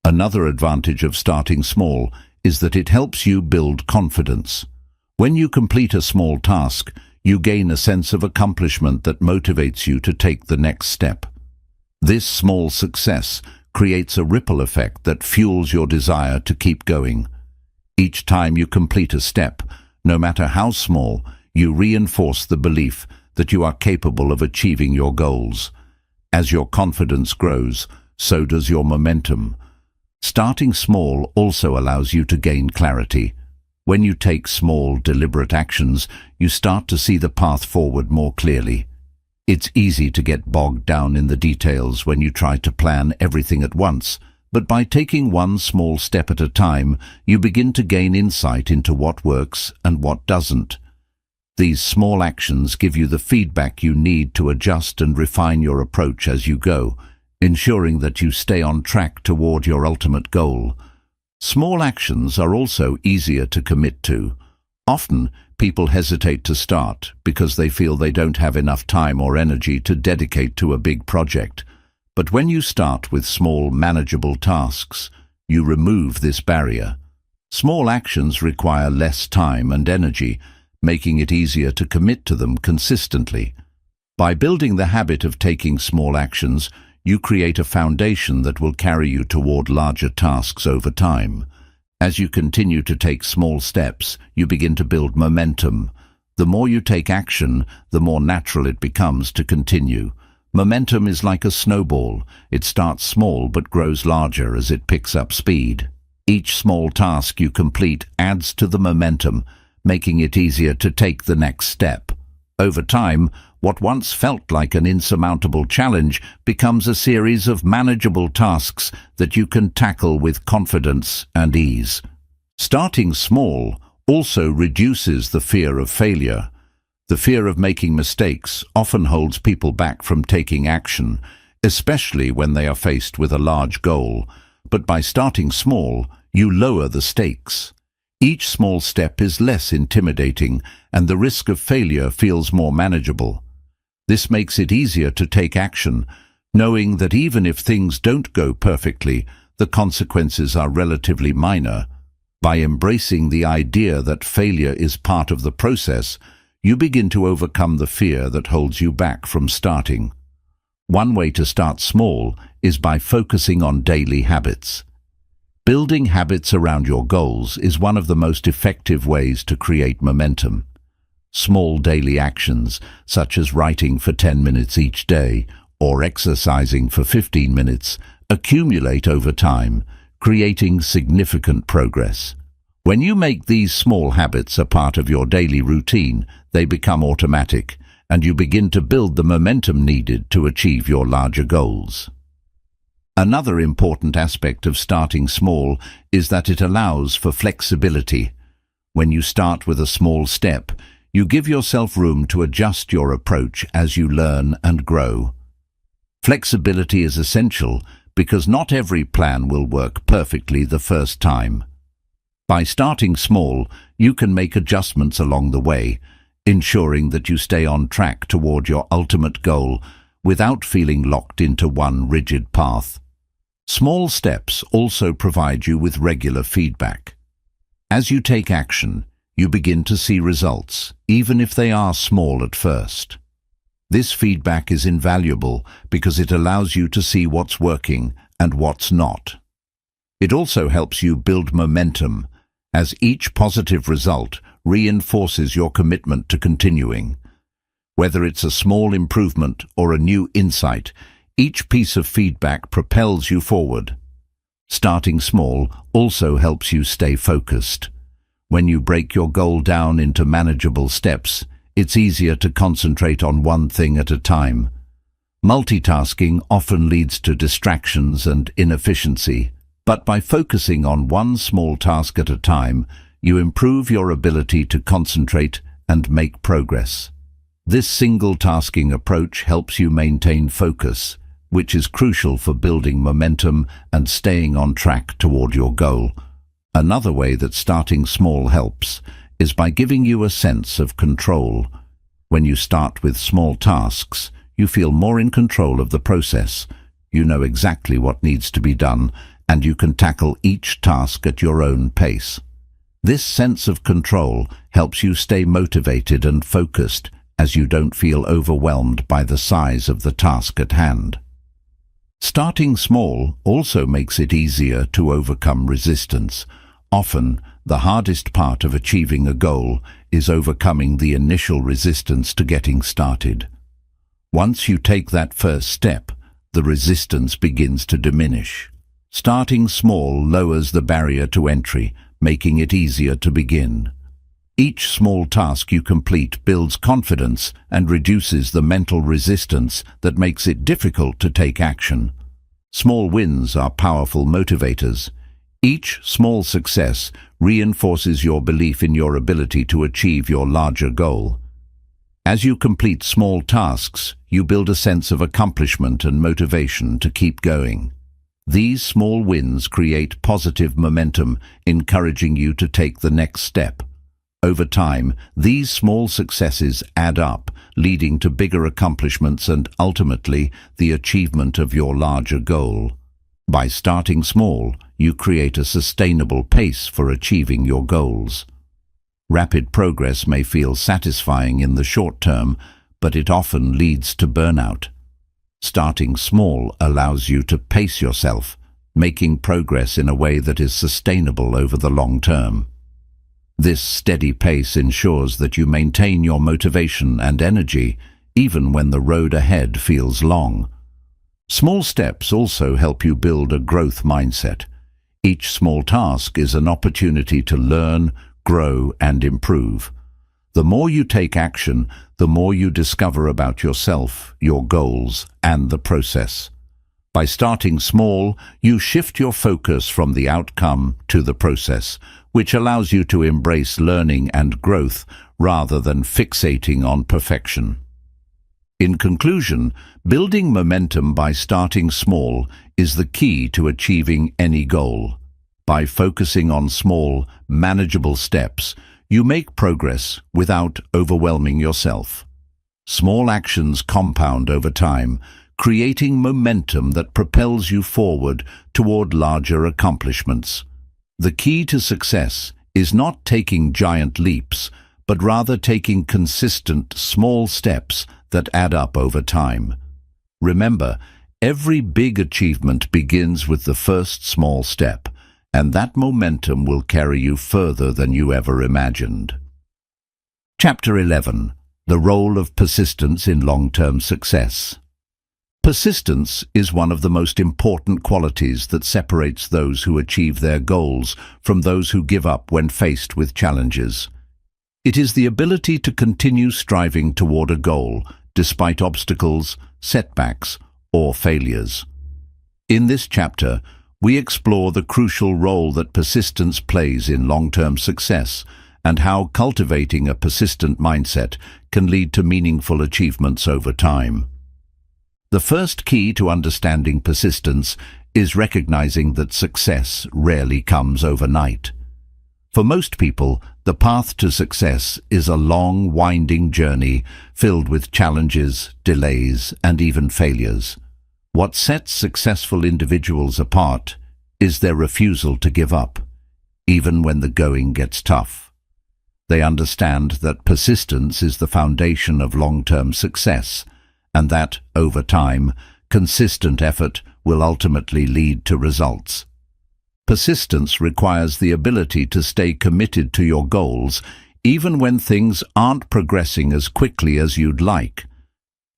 Another advantage of starting small is that it helps you build confidence. When you complete a small task, you gain a sense of accomplishment that motivates you to take the next step. This small success creates a ripple effect that fuels your desire to keep going. Each time you complete a step, no matter how small, you reinforce the belief that you are capable of achieving your goals. As your confidence grows, so does your momentum. Starting small also allows you to gain clarity. When you take small, deliberate actions, you start to see the path forward more clearly. It's easy to get bogged down in the details when you try to plan everything at once, but by taking one small step at a time, you begin to gain insight into what works and what doesn't. These small actions give you the feedback you need to adjust and refine your approach as you go, ensuring that you stay on track toward your ultimate goal. Small actions are also easier to commit to. Often, people hesitate to start because they feel they don't have enough time or energy to dedicate to a big project. But when you start with small, manageable tasks, you remove this barrier. Small actions require less time and energy, making it easier to commit to them consistently. By building the habit of taking small actions, you create a foundation that will carry you toward larger tasks over time. As you continue to take small steps, you begin to build momentum. The more you take action, the more natural it becomes to continue. Momentum is like a snowball. It starts small but grows larger as it picks up speed. Each small task you complete adds to the momentum, making it easier to take the next step. Over time, what once felt like an insurmountable challenge becomes a series of manageable tasks that you can tackle with confidence and ease. Starting small also reduces the fear of failure. The fear of making mistakes often holds people back from taking action, especially when they are faced with a large goal. But by starting small, you lower the stakes. Each small step is less intimidating, and the risk of failure feels more manageable. This makes it easier to take action, knowing that even if things don't go perfectly, the consequences are relatively minor. By embracing the idea that failure is part of the process, you begin to overcome the fear that holds you back from starting. One way to start small is by focusing on daily habits. Building habits around your goals is one of the most effective ways to create momentum. Small daily actions, such as writing for 10 minutes each day or exercising for 15 minutes, accumulate over time, creating significant progress. When you make these small habits a part of your daily routine, they become automatic, and you begin to build the momentum needed to achieve your larger goals. Another important aspect of starting small is that it allows for flexibility. When you start with a small step, you give yourself room to adjust your approach as you learn and grow. Flexibility is essential because not every plan will work perfectly the first time. By starting small, you can make adjustments along the way, ensuring that you stay on track toward your ultimate goal without feeling locked into one rigid path. Small steps also provide you with regular feedback. As you take action, you begin to see results, even if they are small at first. This feedback is invaluable because it allows you to see what's working and what's not. It also helps you build momentum, as each positive result reinforces your commitment to continuing. Whether it's a small improvement or a new insight, each piece of feedback propels you forward. Starting small also helps you stay focused. When you break your goal down into manageable steps, it's easier to concentrate on one thing at a time. Multitasking often leads to distractions and inefficiency, but by focusing on one small task at a time, you improve your ability to concentrate and make progress. This single-tasking approach helps you maintain focus, which is crucial for building momentum and staying on track toward your goal. Another way that starting small helps is by giving you a sense of control. When you start with small tasks, you feel more in control of the process. You know exactly what needs to be done, and you can tackle each task at your own pace. This sense of control helps you stay motivated and focused as you don't feel overwhelmed by the size of the task at hand. Starting small also makes it easier to overcome resistance. Often, the hardest part of achieving a goal is overcoming the initial resistance to getting started. Once you take that first step, the resistance begins to diminish. Starting small lowers the barrier to entry, making it easier to begin. Each small task you complete builds confidence and reduces the mental resistance that makes it difficult to take action. Small wins are powerful motivators. Each small success reinforces your belief in your ability to achieve your larger goal. As you complete small tasks, you build a sense of accomplishment and motivation to keep going. These small wins create positive momentum, encouraging you to take the next step. Over time, these small successes add up, leading to bigger accomplishments and ultimately the achievement of your larger goal. By starting small, you create a sustainable pace for achieving your goals. Rapid progress may feel satisfying in the short term, but it often leads to burnout. Starting small allows you to pace yourself, making progress in a way that is sustainable over the long term. This steady pace ensures that you maintain your motivation and energy, even when the road ahead feels long. Small steps also help you build a growth mindset. Each small task is an opportunity to learn, grow, and improve. The more you take action, the more you discover about yourself, your goals, and the process. By starting small, you shift your focus from the outcome to the process, which allows you to embrace learning and growth rather than fixating on perfection. In conclusion, building momentum by starting small is the key to achieving any goal. By focusing on small, manageable steps, you make progress without overwhelming yourself. Small actions compound over time, creating momentum that propels you forward toward larger accomplishments. The key to success is not taking giant leaps, but rather taking consistent, small steps that add up over time. Remember, every big achievement begins with the first small step, and that momentum will carry you further than you ever imagined. Chapter 11. The Role of Persistence in Long-Term Success. Persistence is one of the most important qualities that separates those who achieve their goals from those who give up when faced with challenges. It is the ability to continue striving toward a goal, despite obstacles, setbacks, or failures. In this chapter, we explore the crucial role that persistence plays in long-term success and how cultivating a persistent mindset can lead to meaningful achievements over time. The first key to understanding persistence is recognizing that success rarely comes overnight. For most people, the path to success is a long, winding journey filled with challenges, delays, and even failures. What sets successful individuals apart is their refusal to give up, even when the going gets tough. They understand that persistence is the foundation of long-term success, and that, over time, consistent effort will ultimately lead to results. Persistence requires the ability to stay committed to your goals, even when things aren't progressing as quickly as you'd like.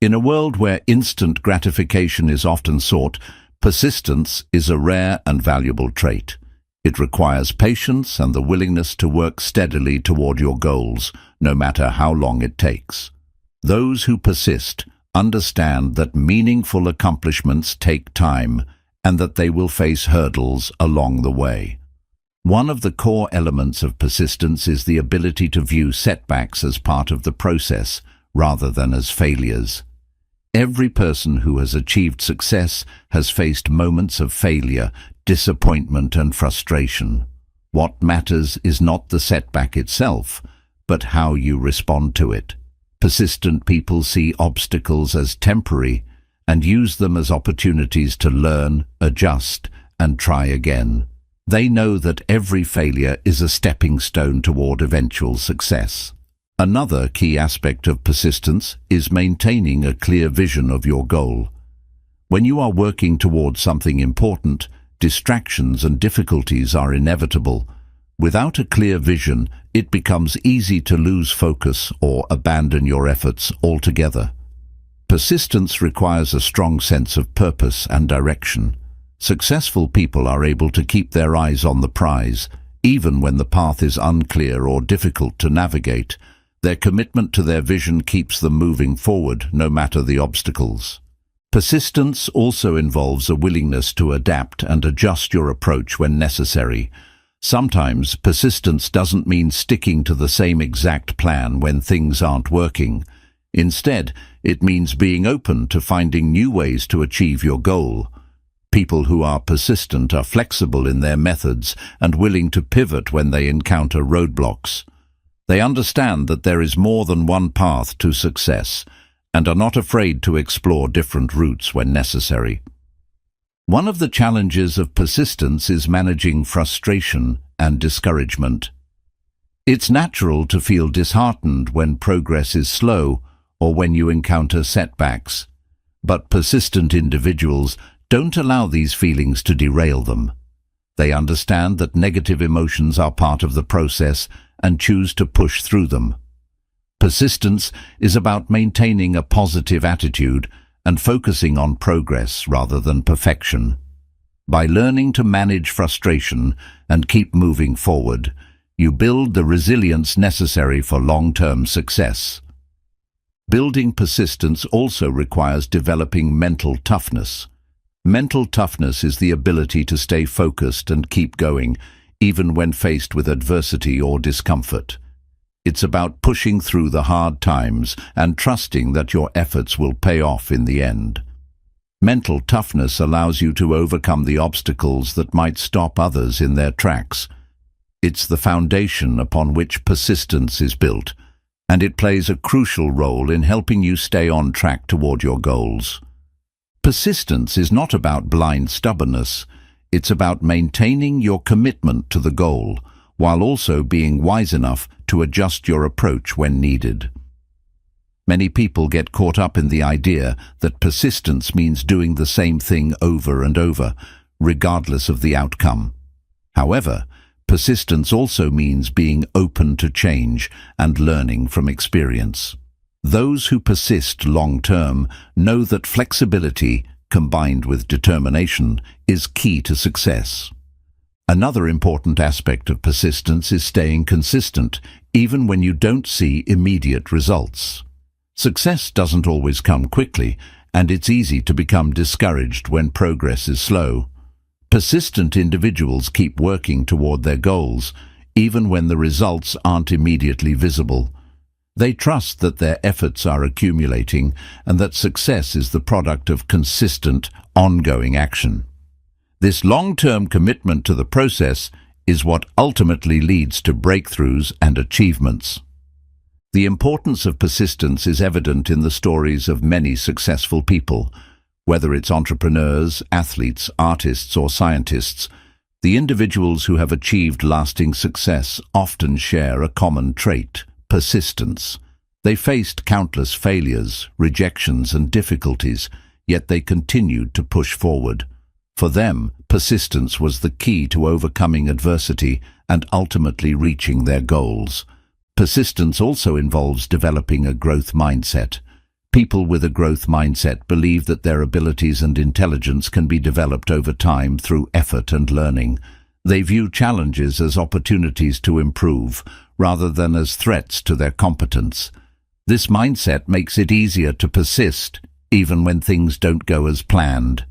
In a world where instant gratification is often sought, persistence is a rare and valuable trait. It requires patience and the willingness to work steadily toward your goals, no matter how long it takes. Those who persist understand that meaningful accomplishments take time and that they will face hurdles along the way. One of the core elements of persistence is the ability to view setbacks as part of the process rather than as failures. Every person who has achieved success has faced moments of failure, disappointment, and frustration. What matters is not the setback itself, but how you respond to it. Persistent people see obstacles as temporary and use them as opportunities to learn, adjust, and try again. They know that every failure is a stepping stone toward eventual success. Another key aspect of persistence is maintaining a clear vision of your goal. When you are working toward something important, distractions and difficulties are inevitable. Without a clear vision, it becomes easy to lose focus or abandon your efforts altogether. Persistence requires a strong sense of purpose and direction. Successful people are able to keep their eyes on the prize, even when the path is unclear or difficult to navigate. Their commitment to their vision keeps them moving forward, no matter the obstacles. Persistence also involves a willingness to adapt and adjust your approach when necessary. Sometimes persistence doesn't mean sticking to the same exact plan when things aren't working. Instead, it means being open to finding new ways to achieve your goal. People who are persistent are flexible in their methods and willing to pivot when they encounter roadblocks. They understand that there is more than one path to success and are not afraid to explore different routes when necessary. One of the challenges of persistence is managing frustration and discouragement. It's natural to feel disheartened when progress is slow or when you encounter setbacks, but persistent individuals don't allow these feelings to derail them. They understand that negative emotions are part of the process and choose to push through them. Persistence is about maintaining a positive attitude and focusing on progress rather than perfection. By learning to manage frustration and keep moving forward, you build the resilience necessary for long-term success. Building persistence also requires developing mental toughness. Mental toughness is the ability to stay focused and keep going, even when faced with adversity or discomfort. It's about pushing through the hard times and trusting that your efforts will pay off in the end. Mental toughness allows you to overcome the obstacles that might stop others in their tracks. It's the foundation upon which persistence is built, and it plays a crucial role in helping you stay on track toward your goals. Persistence is not about blind stubbornness. It's about maintaining your commitment to the goal, while also being wise enough to adjust your approach when needed. Many people get caught up in the idea that persistence means doing the same thing over and over, regardless of the outcome. However, persistence also means being open to change and learning from experience. Those who persist long-term know that flexibility, combined with determination, is key to success. Another important aspect of persistence is staying consistent, even when you don't see immediate results. Success doesn't always come quickly, and it's easy to become discouraged when progress is slow. Persistent individuals keep working toward their goals, even when the results aren't immediately visible. They trust that their efforts are accumulating and that success is the product of consistent, ongoing action. This long-term commitment to the process is what ultimately leads to breakthroughs and achievements. The importance of persistence is evident in the stories of many successful people. Whether it's entrepreneurs, athletes, artists, or scientists, the individuals who have achieved lasting success often share a common trait: persistence. They faced countless failures, rejections, and difficulties, yet they continued to push forward. For them, persistence was the key to overcoming adversity and ultimately reaching their goals. Persistence also involves developing a growth mindset. People with a growth mindset believe that their abilities and intelligence can be developed over time through effort and learning. They view challenges as opportunities to improve, rather than as threats to their competence. This mindset makes it easier to persist, even when things don't go as planned.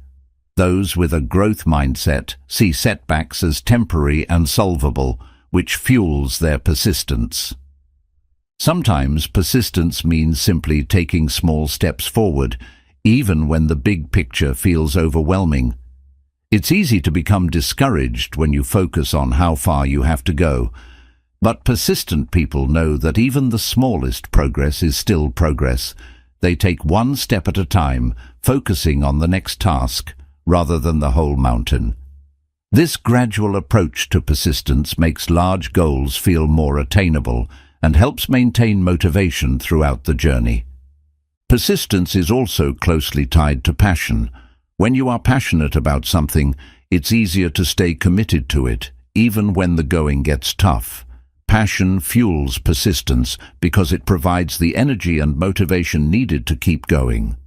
Those with a growth mindset see setbacks as temporary and solvable, which fuels their persistence. Sometimes persistence means simply taking small steps forward, even when the big picture feels overwhelming. It's easy to become discouraged when you focus on how far you have to go, but persistent people know that even the smallest progress is still progress. They take one step at a time, focusing on the next task, rather than the whole mountain. This gradual approach to persistence makes large goals feel more attainable and helps maintain motivation throughout the journey. Persistence is also closely tied to passion. When you are passionate about something, it's easier to stay committed to it, even when the going gets tough. Passion fuels persistence because it provides the energy and motivation needed to keep going.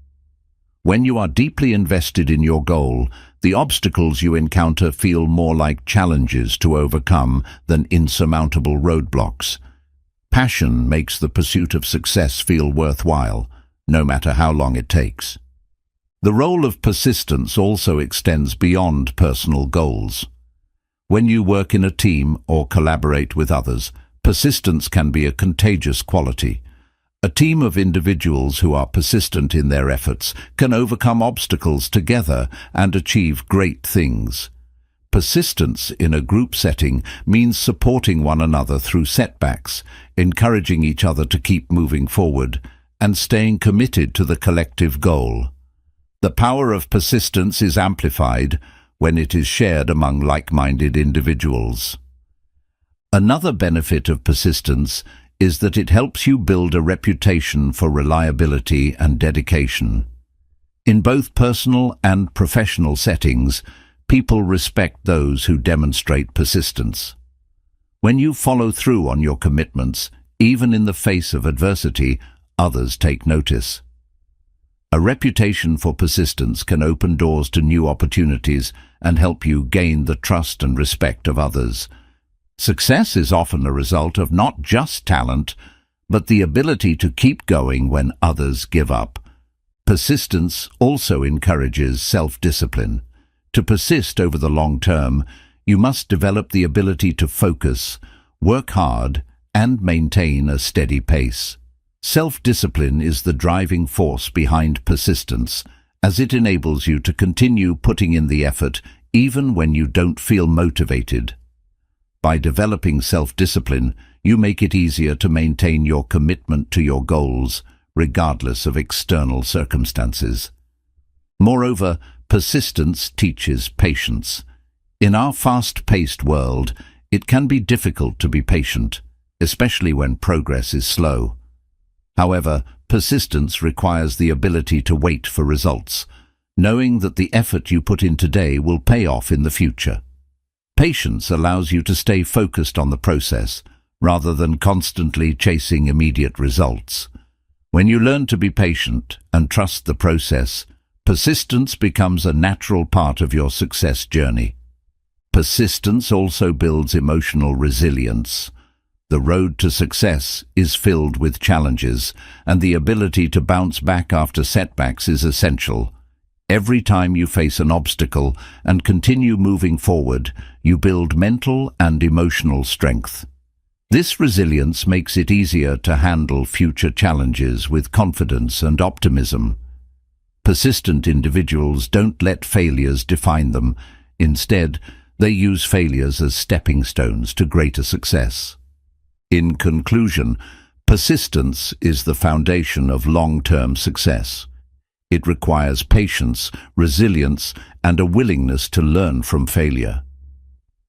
When you are deeply invested in your goal, the obstacles you encounter feel more like challenges to overcome than insurmountable roadblocks. Passion makes the pursuit of success feel worthwhile, no matter how long it takes. The role of persistence also extends beyond personal goals. When you work in a team or collaborate with others, persistence can be a contagious quality. A team of individuals who are persistent in their efforts can overcome obstacles together and achieve great things. Persistence in a group setting means supporting one another through setbacks, encouraging each other to keep moving forward, and staying committed to the collective goal. The power of persistence is amplified when it is shared among like-minded individuals. Another benefit of persistence is that it helps you build a reputation for reliability and dedication. In both personal and professional settings, people respect those who demonstrate persistence. When you follow through on your commitments, even in the face of adversity, others take notice. A reputation for persistence can open doors to new opportunities and help you gain the trust and respect of others. Success is often a result of not just talent, but the ability to keep going when others give up. Persistence also encourages self-discipline. To persist over the long term, you must develop the ability to focus, work hard, and maintain a steady pace. Self-discipline is the driving force behind persistence, as it enables you to continue putting in the effort even when you don't feel motivated. By developing self-discipline, you make it easier to maintain your commitment to your goals, regardless of external circumstances. Moreover, persistence teaches patience. In our fast-paced world, it can be difficult to be patient, especially when progress is slow. However, persistence requires the ability to wait for results, knowing that the effort you put in today will pay off in the future. Patience allows you to stay focused on the process, rather than constantly chasing immediate results. When you learn to be patient and trust the process, persistence becomes a natural part of your success journey. Persistence also builds emotional resilience. The road to success is filled with challenges, and the ability to bounce back after setbacks is essential. Every time you face an obstacle and continue moving forward, you build mental and emotional strength. This resilience makes it easier to handle future challenges with confidence and optimism. Persistent individuals don't let failures define them. Instead, they use failures as stepping stones to greater success. In conclusion, persistence is the foundation of long-term success. It requires patience, resilience, and a willingness to learn from failure.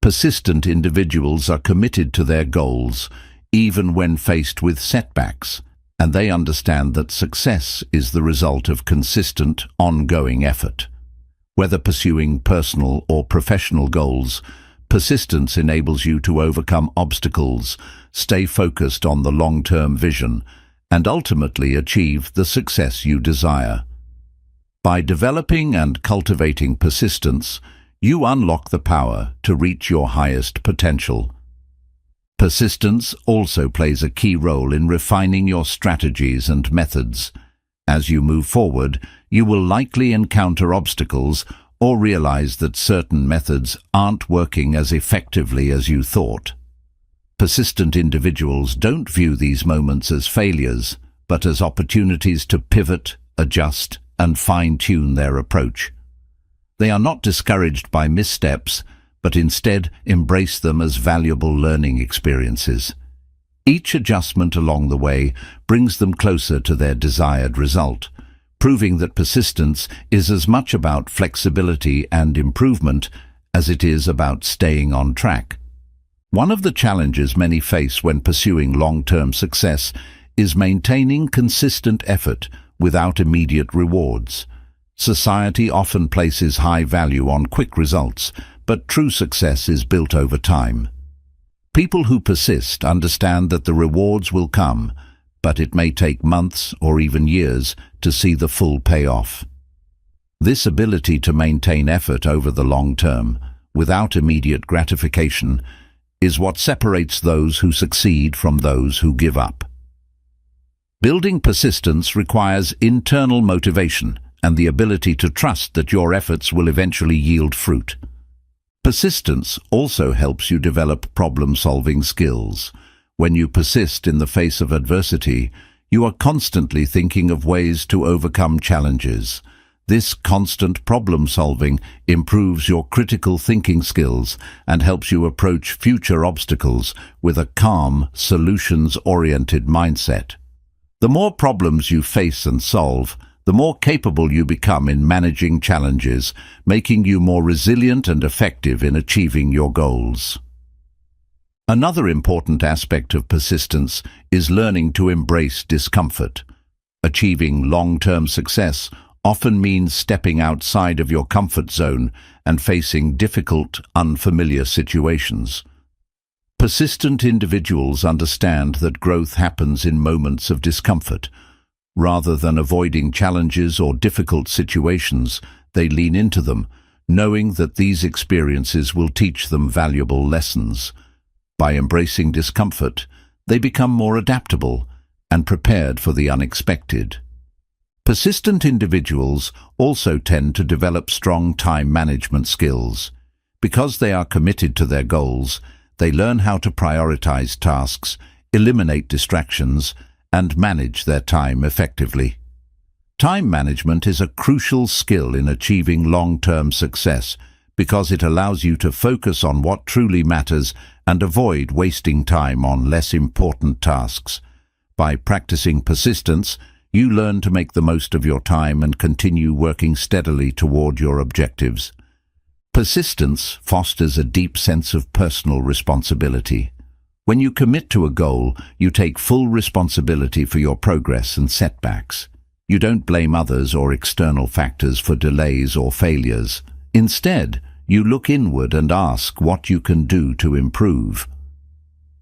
Persistent individuals are committed to their goals, even when faced with setbacks, and they understand that success is the result of consistent, ongoing effort. Whether pursuing personal or professional goals, persistence enables you to overcome obstacles, stay focused on the long-term vision, and ultimately achieve the success you desire. By developing and cultivating persistence, you unlock the power to reach your highest potential. Persistence also plays a key role in refining your strategies and methods. As you move forward, you will likely encounter obstacles or realize that certain methods aren't working as effectively as you thought. Persistent individuals don't view these moments as failures, but as opportunities to pivot, adjust, and fine-tune their approach. They are not discouraged by missteps, but instead embrace them as valuable learning experiences. Each adjustment along the way brings them closer to their desired result, proving that persistence is as much about flexibility and improvement as it is about staying on track. One of the challenges many face when pursuing long-term success is maintaining consistent effort without immediate rewards. Society often places high value on quick results, but true success is built over time. People who persist understand that the rewards will come, but it may take months or even years to see the full payoff. This ability to maintain effort over the long term, without immediate gratification, is what separates those who succeed from those who give up. Building persistence requires internal motivation and the ability to trust that your efforts will eventually yield fruit. Persistence also helps you develop problem-solving skills. When you persist in the face of adversity, you are constantly thinking of ways to overcome challenges. This constant problem-solving improves your critical thinking skills and helps you approach future obstacles with a calm, solutions-oriented mindset. The more problems you face and solve, the more capable you become in managing challenges, making you more resilient and effective in achieving your goals. Another important aspect of persistence is learning to embrace discomfort. Achieving long-term success often means stepping outside of your comfort zone and facing difficult, unfamiliar situations. Persistent individuals understand that growth happens in moments of discomfort. Rather than avoiding challenges or difficult situations, they lean into them, knowing that these experiences will teach them valuable lessons. By embracing discomfort, they become more adaptable and prepared for the unexpected. Persistent individuals also tend to develop strong time management skills. Because they are committed to their goals, they learn how to prioritize tasks, eliminate distractions, and manage their time effectively. Time management is a crucial skill in achieving long-term success because it allows you to focus on what truly matters and avoid wasting time on less important tasks. By practicing persistence, you learn to make the most of your time and continue working steadily toward your objectives. Persistence fosters a deep sense of personal responsibility. When you commit to a goal, you take full responsibility for your progress and setbacks. You don't blame others or external factors for delays or failures. Instead, you look inward and ask what you can do to improve.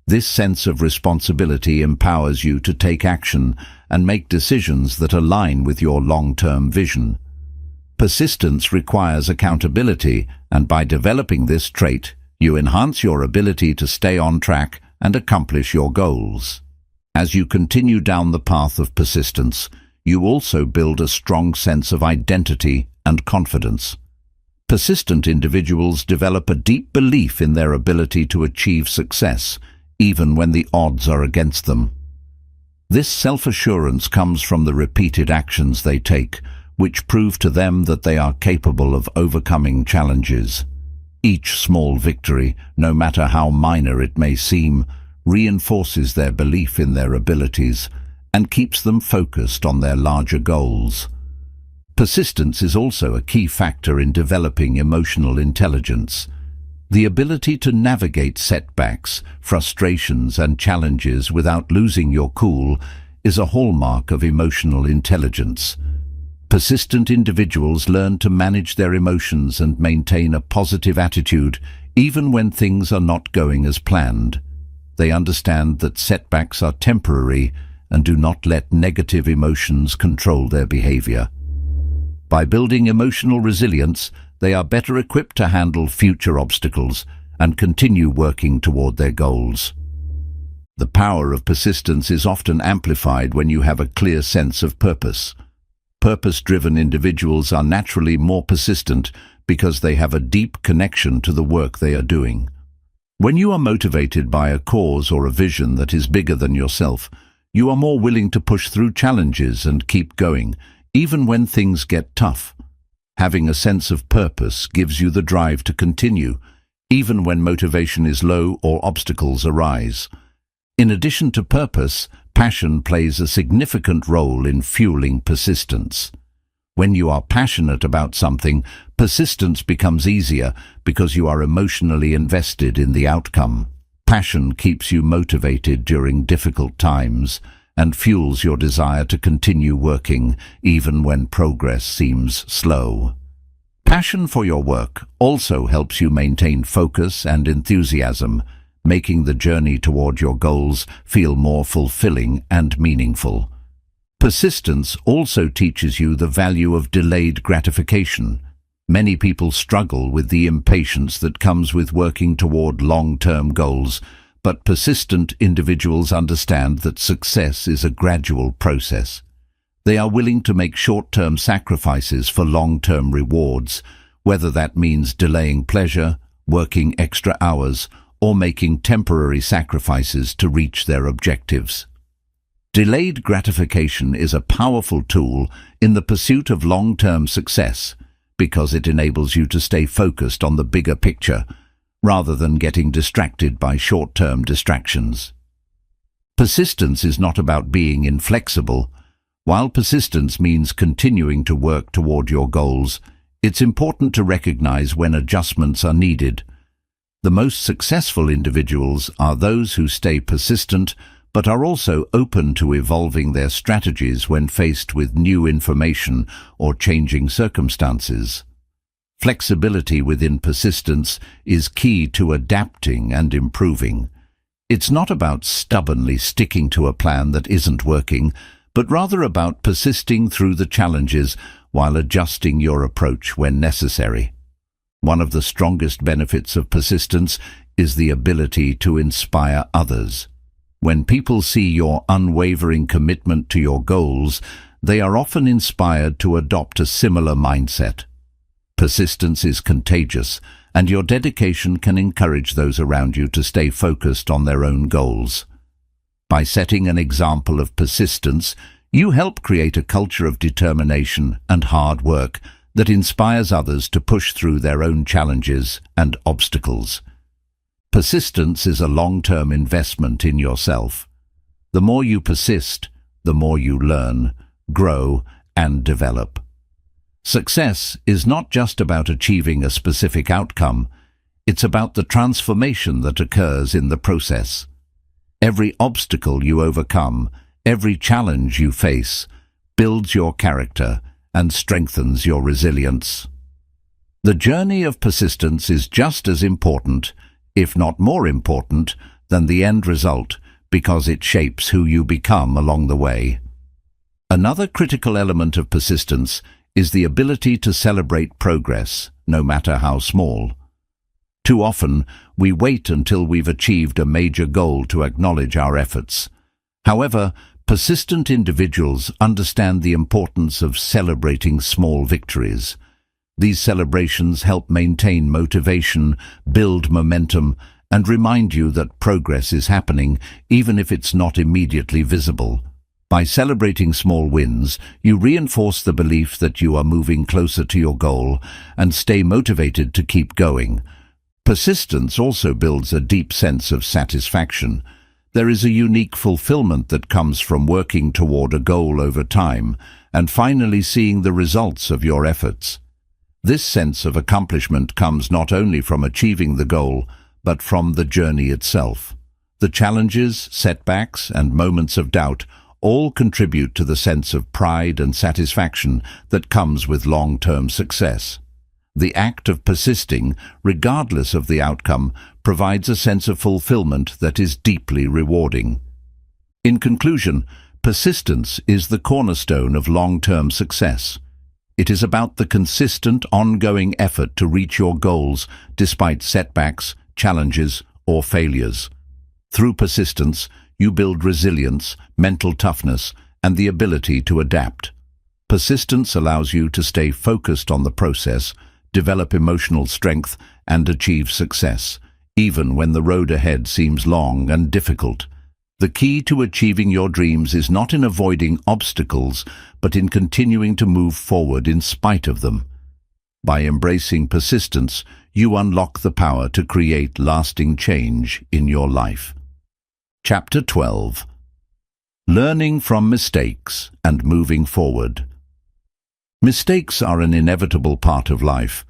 This sense of responsibility empowers you to take action and make decisions that align with your long-term vision. Persistence requires accountability, and by developing this trait, you enhance your ability to stay on track and accomplish your goals. As you continue down the path of persistence, you also build a strong sense of identity and confidence. Persistent individuals develop a deep belief in their ability to achieve success, even when the odds are against them. This self-assurance comes from the repeated actions they take, which prove to them that they are capable of overcoming challenges. Each small victory, no matter how minor it may seem, reinforces their belief in their abilities and keeps them focused on their larger goals. Persistence is also a key factor in developing emotional intelligence. The ability to navigate setbacks, frustrations, and challenges without losing your cool is a hallmark of emotional intelligence. Persistent individuals learn to manage their emotions and maintain a positive attitude even when things are not going as planned. They understand that setbacks are temporary and do not let negative emotions control their behavior. By building emotional resilience, they are better equipped to handle future obstacles and continue working toward their goals. The power of persistence is often amplified when you have a clear sense of purpose. Purpose-driven individuals are naturally more persistent because they have a deep connection to the work they are doing. When you are motivated by a cause or a vision that is bigger than yourself, you are more willing to push through challenges and keep going, even when things get tough. Having a sense of purpose gives you the drive to continue, even when motivation is low or obstacles arise. In addition to purpose, passion plays a significant role in fueling persistence. When you are passionate about something, persistence becomes easier because you are emotionally invested in the outcome. Passion keeps you motivated during difficult times and fuels your desire to continue working even when progress seems slow. Passion for your work also helps you maintain focus and enthusiasm, making the journey toward your goals feel more fulfilling and meaningful. Persistence also teaches you the value of delayed gratification. Many people struggle with the impatience that comes with working toward long-term goals, but persistent individuals understand that success is a gradual process. They are willing to make short-term sacrifices for long-term rewards, whether that means delaying pleasure, working extra hours, or making temporary sacrifices to reach their objectives. Delayed gratification is a powerful tool in the pursuit of long-term success because it enables you to stay focused on the bigger picture rather than getting distracted by short-term distractions. Persistence is not about being inflexible. While persistence means continuing to work toward your goals, it's important to recognize when adjustments are needed. The most successful individuals are those who stay persistent but are also open to evolving their strategies when faced with new information or changing circumstances. Flexibility within persistence is key to adapting and improving. It's not about stubbornly sticking to a plan that isn't working, but rather about persisting through the challenges while adjusting your approach when necessary. One of the strongest benefits of persistence is the ability to inspire others. When people see your unwavering commitment to your goals, they are often inspired to adopt a similar mindset. Persistence is contagious, and your dedication can encourage those around you to stay focused on their own goals. By setting an example of persistence, you help create a culture of determination and hard work that inspires others to push through their own challenges and obstacles. Persistence is a long-term investment in yourself. The more you persist, the more you learn, grow, and develop. Success is not just about achieving a specific outcome, it's about the transformation that occurs in the process. Every obstacle you overcome, every challenge you face, builds your character and strengthens your resilience. The journey of persistence is just as important, if not more important, than the end result, because it shapes who you become along the way. Another critical element of persistence is the ability to celebrate progress, no matter how small. Too often, we wait until we've achieved a major goal to acknowledge our efforts. However, persistent individuals understand the importance of celebrating small victories. These celebrations help maintain motivation, build momentum, and remind you that progress is happening, even if it's not immediately visible. By celebrating small wins, you reinforce the belief that you are moving closer to your goal and stay motivated to keep going. Persistence also builds a deep sense of satisfaction. There is a unique fulfillment that comes from working toward a goal over time and finally seeing the results of your efforts. This sense of accomplishment comes not only from achieving the goal, but from the journey itself. The challenges, setbacks, and moments of doubt all contribute to the sense of pride and satisfaction that comes with long-term success. The act of persisting, regardless of the outcome, provides a sense of fulfillment that is deeply rewarding. In conclusion, persistence is the cornerstone of long-term success. It is about the consistent, ongoing effort to reach your goals despite setbacks, challenges, or failures. Through persistence, you build resilience, mental toughness, and the ability to adapt. Persistence allows you to stay focused on the process, develop emotional strength, and achieve success, even when the road ahead seems long and difficult. The key to achieving your dreams is not in avoiding obstacles, but in continuing to move forward in spite of them. By embracing persistence, you unlock the power to create lasting change in your life. Chapter 12. Learning from mistakes and moving forward. Mistakes are an inevitable part of life,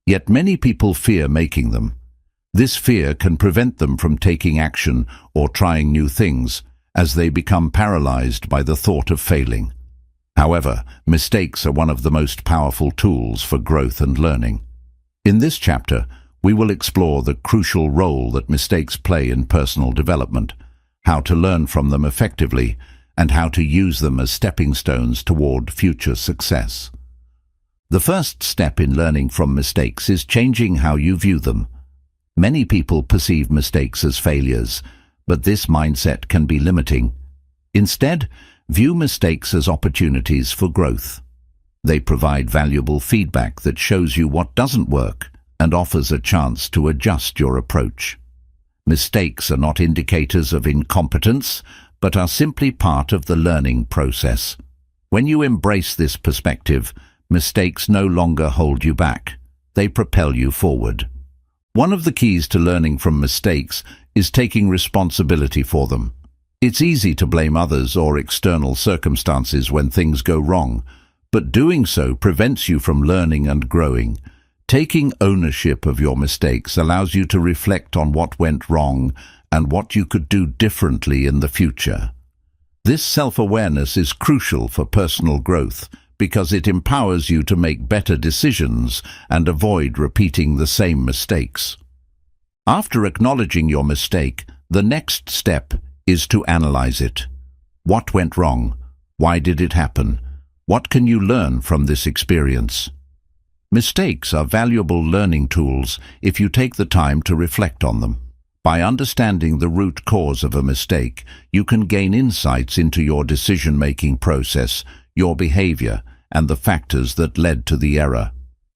yet many people fear making them. This fear can prevent them from taking action or trying new things, as they become paralyzed by the thought of failing. However, mistakes are one of the most powerful tools for growth and learning. In this chapter, we will explore the crucial role that mistakes play in personal development, how to learn from them effectively, and how to use them as stepping stones toward future success. The first step in learning from mistakes is changing how you view them. Many people perceive mistakes as failures, but this mindset can be limiting. Instead, view mistakes as opportunities for growth. They provide valuable feedback that shows you what doesn't work and offers a chance to adjust your approach. Mistakes are not indicators of incompetence, but are simply part of the learning process. When you embrace this perspective, mistakes no longer hold you back. They propel you forward. One of the keys to learning from mistakes is taking responsibility for them. It's easy to blame others or external circumstances when things go wrong, but doing so prevents you from learning and growing. Taking ownership of your mistakes allows you to reflect on what went wrong and what you could do differently in the future. This self-awareness is crucial for personal growth because it empowers you to make better decisions and avoid repeating the same mistakes. After acknowledging your mistake, the next step is to analyze it. What went wrong? Why did it happen? What can you learn from this experience? Mistakes are valuable learning tools if you take the time to reflect on them. By understanding the root cause of a mistake, you can gain insights into your decision-making process, your behavior, and the factors that led to the error.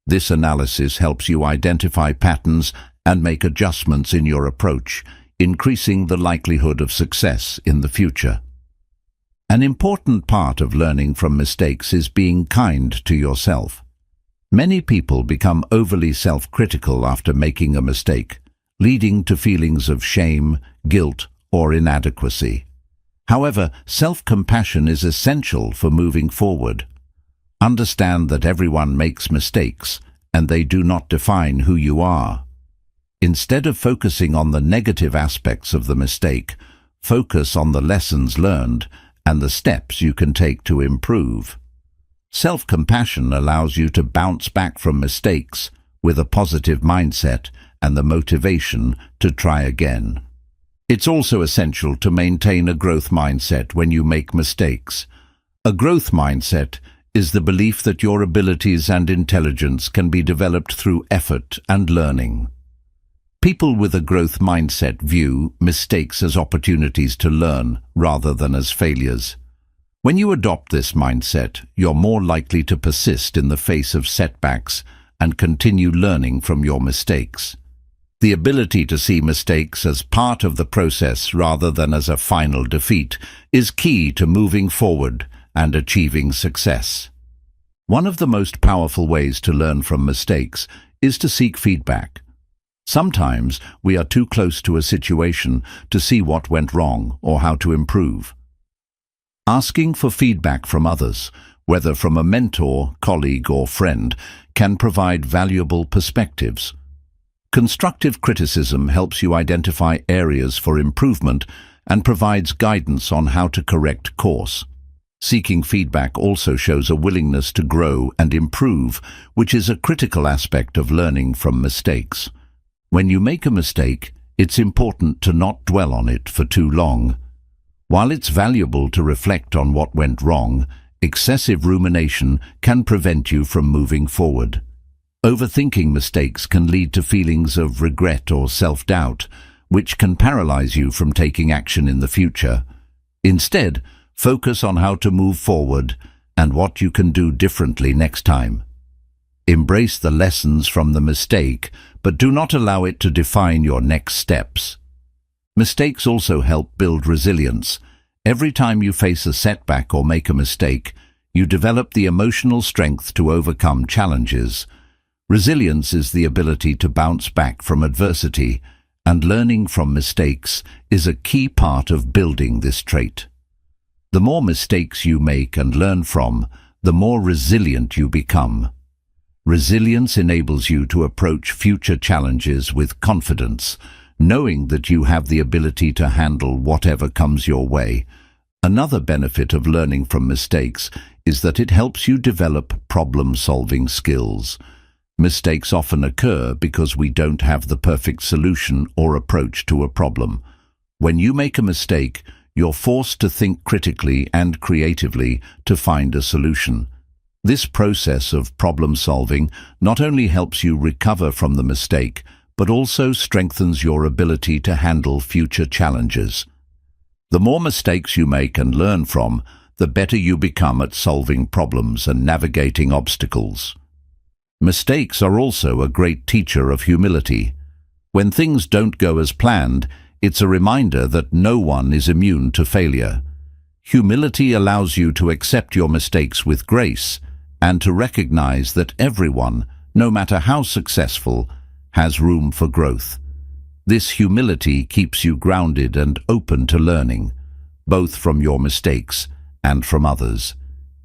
This analysis helps you identify patterns and make adjustments in your approach, increasing the likelihood of success in the future. An important part of learning from mistakes is being kind to yourself. Many people become overly self-critical after making a mistake, leading to feelings of shame, guilt, or inadequacy. However, self-compassion is essential for moving forward. Understand that everyone makes mistakes, and they do not define who you are. Instead of focusing on the negative aspects of the mistake, focus on the lessons learned and the steps you can take to improve. Self-compassion allows you to bounce back from mistakes with a positive mindset and the motivation to try again. It's also essential to maintain a growth mindset when you make mistakes. A growth mindset is the belief that your abilities and intelligence can be developed through effort and learning. People with a growth mindset view mistakes as opportunities to learn rather than as failures. When you adopt this mindset, you're more likely to persist in the face of setbacks and continue learning from your mistakes. The ability to see mistakes as part of the process rather than as a final defeat is key to moving forward and achieving success. One of the most powerful ways to learn from mistakes is to seek feedback. Sometimes we are too close to a situation to see what went wrong or how to improve. Asking for feedback from others, whether from a mentor, colleague, or friend, can provide valuable perspectives. Constructive criticism helps you identify areas for improvement and provides guidance on how to correct course. Seeking feedback also shows a willingness to grow and improve, which is a critical aspect of learning from mistakes. When you make a mistake, it's important to not dwell on it for too long. While it's valuable to reflect on what went wrong, excessive rumination can prevent you from moving forward. Overthinking mistakes can lead to feelings of regret or self-doubt, which can paralyze you from taking action in the future. Instead, focus on how to move forward and what you can do differently next time. Embrace the lessons from the mistake, but do not allow it to define your next steps. Mistakes also help build resilience. Every time you face a setback or make a mistake, you develop the emotional strength to overcome challenges. Resilience is the ability to bounce back from adversity, and learning from mistakes is a key part of building this trait. The more mistakes you make and learn from, the more resilient you become. Resilience enables you to approach future challenges with confidence, knowing that you have the ability to handle whatever comes your way. Another benefit of learning from mistakes is that it helps you develop problem-solving skills. Mistakes often occur because we don't have the perfect solution or approach to a problem. When you make a mistake, you're forced to think critically and creatively to find a solution. This process of problem-solving not only helps you recover from the mistake, but also strengthens your ability to handle future challenges. The more mistakes you make and learn from, the better you become at solving problems and navigating obstacles. Mistakes are also a great teacher of humility. When things don't go as planned, It's a reminder that no one is immune to failure. Humility allows you to accept your mistakes with grace and to recognize that everyone, no matter how successful, has room for growth. This humility keeps you grounded and open to learning, both from your mistakes and from others.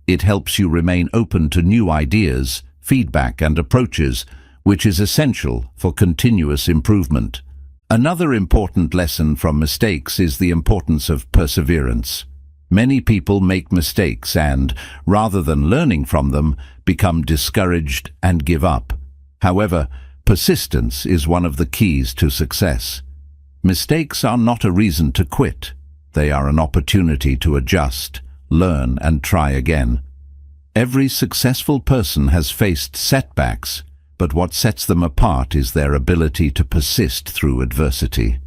It helps you remain open to new ideas, feedback, and approaches, which is essential for continuous improvement. Another important lesson from mistakes is the importance of perseverance. Many people make mistakes and, rather than learning from them, become discouraged and give up. However, persistence is one of the keys to success. Mistakes are not a reason to quit. They are an opportunity to adjust, learn, and try again. Every successful person has faced setbacks, but what sets them apart is their ability to persist through adversity.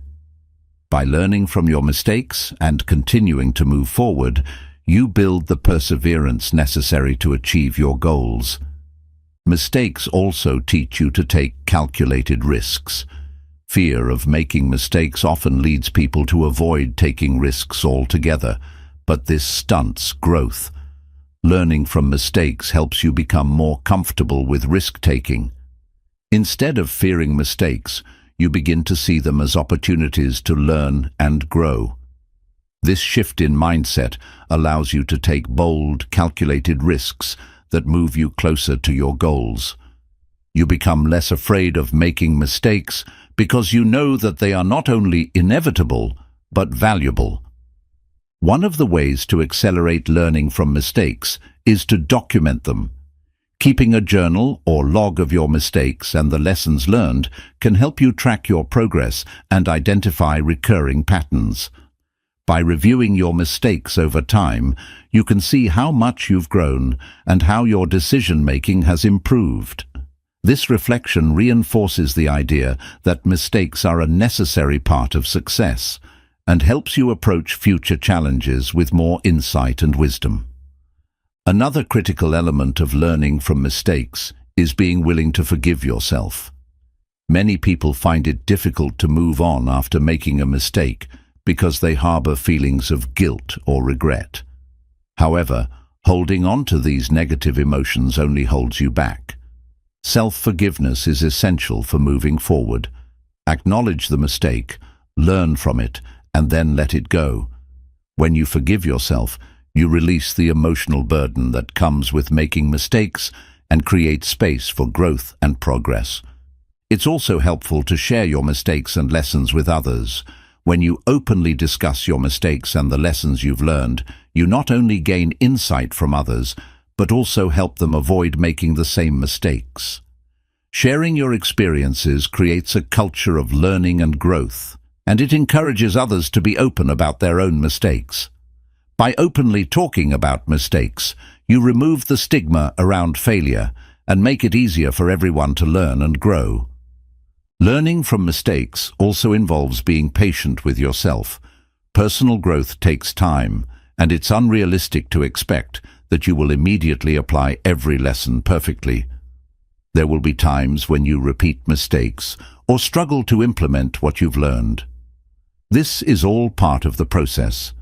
By learning from your mistakes and continuing to move forward, you build the perseverance necessary to achieve your goals. Mistakes also teach you to take calculated risks. Fear of making mistakes often leads people to avoid taking risks altogether, but this stunts growth. Learning from mistakes helps you become more comfortable with risk-taking. Instead of fearing mistakes, you begin to see them as opportunities to learn and grow. This shift in mindset allows you to take bold, calculated risks that move you closer to your goals. You become less afraid of making mistakes because you know that they are not only inevitable, but valuable. One of the ways to accelerate learning from mistakes is to document them. Keeping a journal or log of your mistakes and the lessons learned can help you track your progress and identify recurring patterns. By reviewing your mistakes over time, you can see how much you've grown and how your decision-making has improved. This reflection reinforces the idea that mistakes are a necessary part of success and helps you approach future challenges with more insight and wisdom. Another critical element of learning from mistakes is being willing to forgive yourself. Many people find it difficult to move on after making a mistake because they harbor feelings of guilt or regret. However, holding on to these negative emotions only holds you back. Self-forgiveness is essential for moving forward. Acknowledge the mistake, learn from it, and then let it go. When you forgive yourself, you release the emotional burden that comes with making mistakes and create space for growth and progress. It's also helpful to share your mistakes and lessons with others. When you openly discuss your mistakes and the lessons you've learned, you not only gain insight from others, but also help them avoid making the same mistakes. Sharing your experiences creates a culture of learning and growth, and it encourages others to be open about their own mistakes. By openly talking about mistakes, you remove the stigma around failure and make it easier for everyone to learn and grow. Learning from mistakes also involves being patient with yourself. Personal growth takes time, and it's unrealistic to expect that you will immediately apply every lesson perfectly. There will be times when you repeat mistakes or struggle to implement what you've learned. This is all part of the process.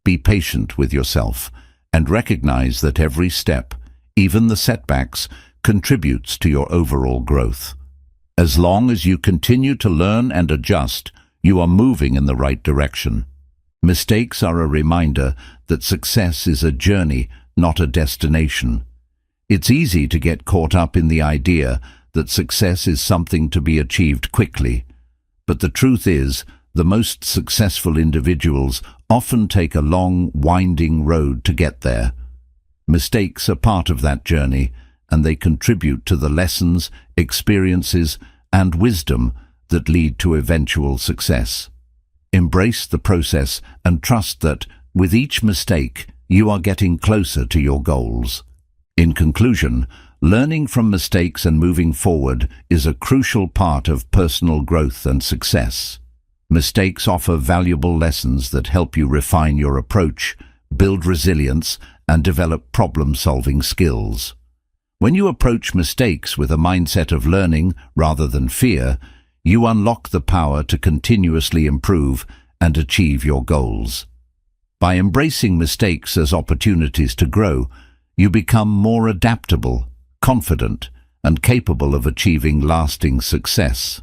Be patient with yourself and recognize that every step, even the setbacks, contributes to your overall growth. As long as you continue to learn and adjust, you are moving in the right direction. Mistakes are a reminder that success is a journey, not a destination. It's easy to get caught up in the idea that success is something to be achieved quickly. But the truth is, the most successful individuals often take a long, winding road to get there. Mistakes are part of that journey, and they contribute to the lessons, experiences, and wisdom that lead to eventual success. Embrace the process and trust that, with each mistake, you are getting closer to your goals. In conclusion, learning from mistakes and moving forward is a crucial part of personal growth and success. Mistakes offer valuable lessons that help you refine your approach, build resilience, and develop problem-solving skills. When you approach mistakes with a mindset of learning rather than fear, you unlock the power to continuously improve and achieve your goals. By embracing mistakes as opportunities to grow, you become more adaptable, confident, and capable of achieving lasting success.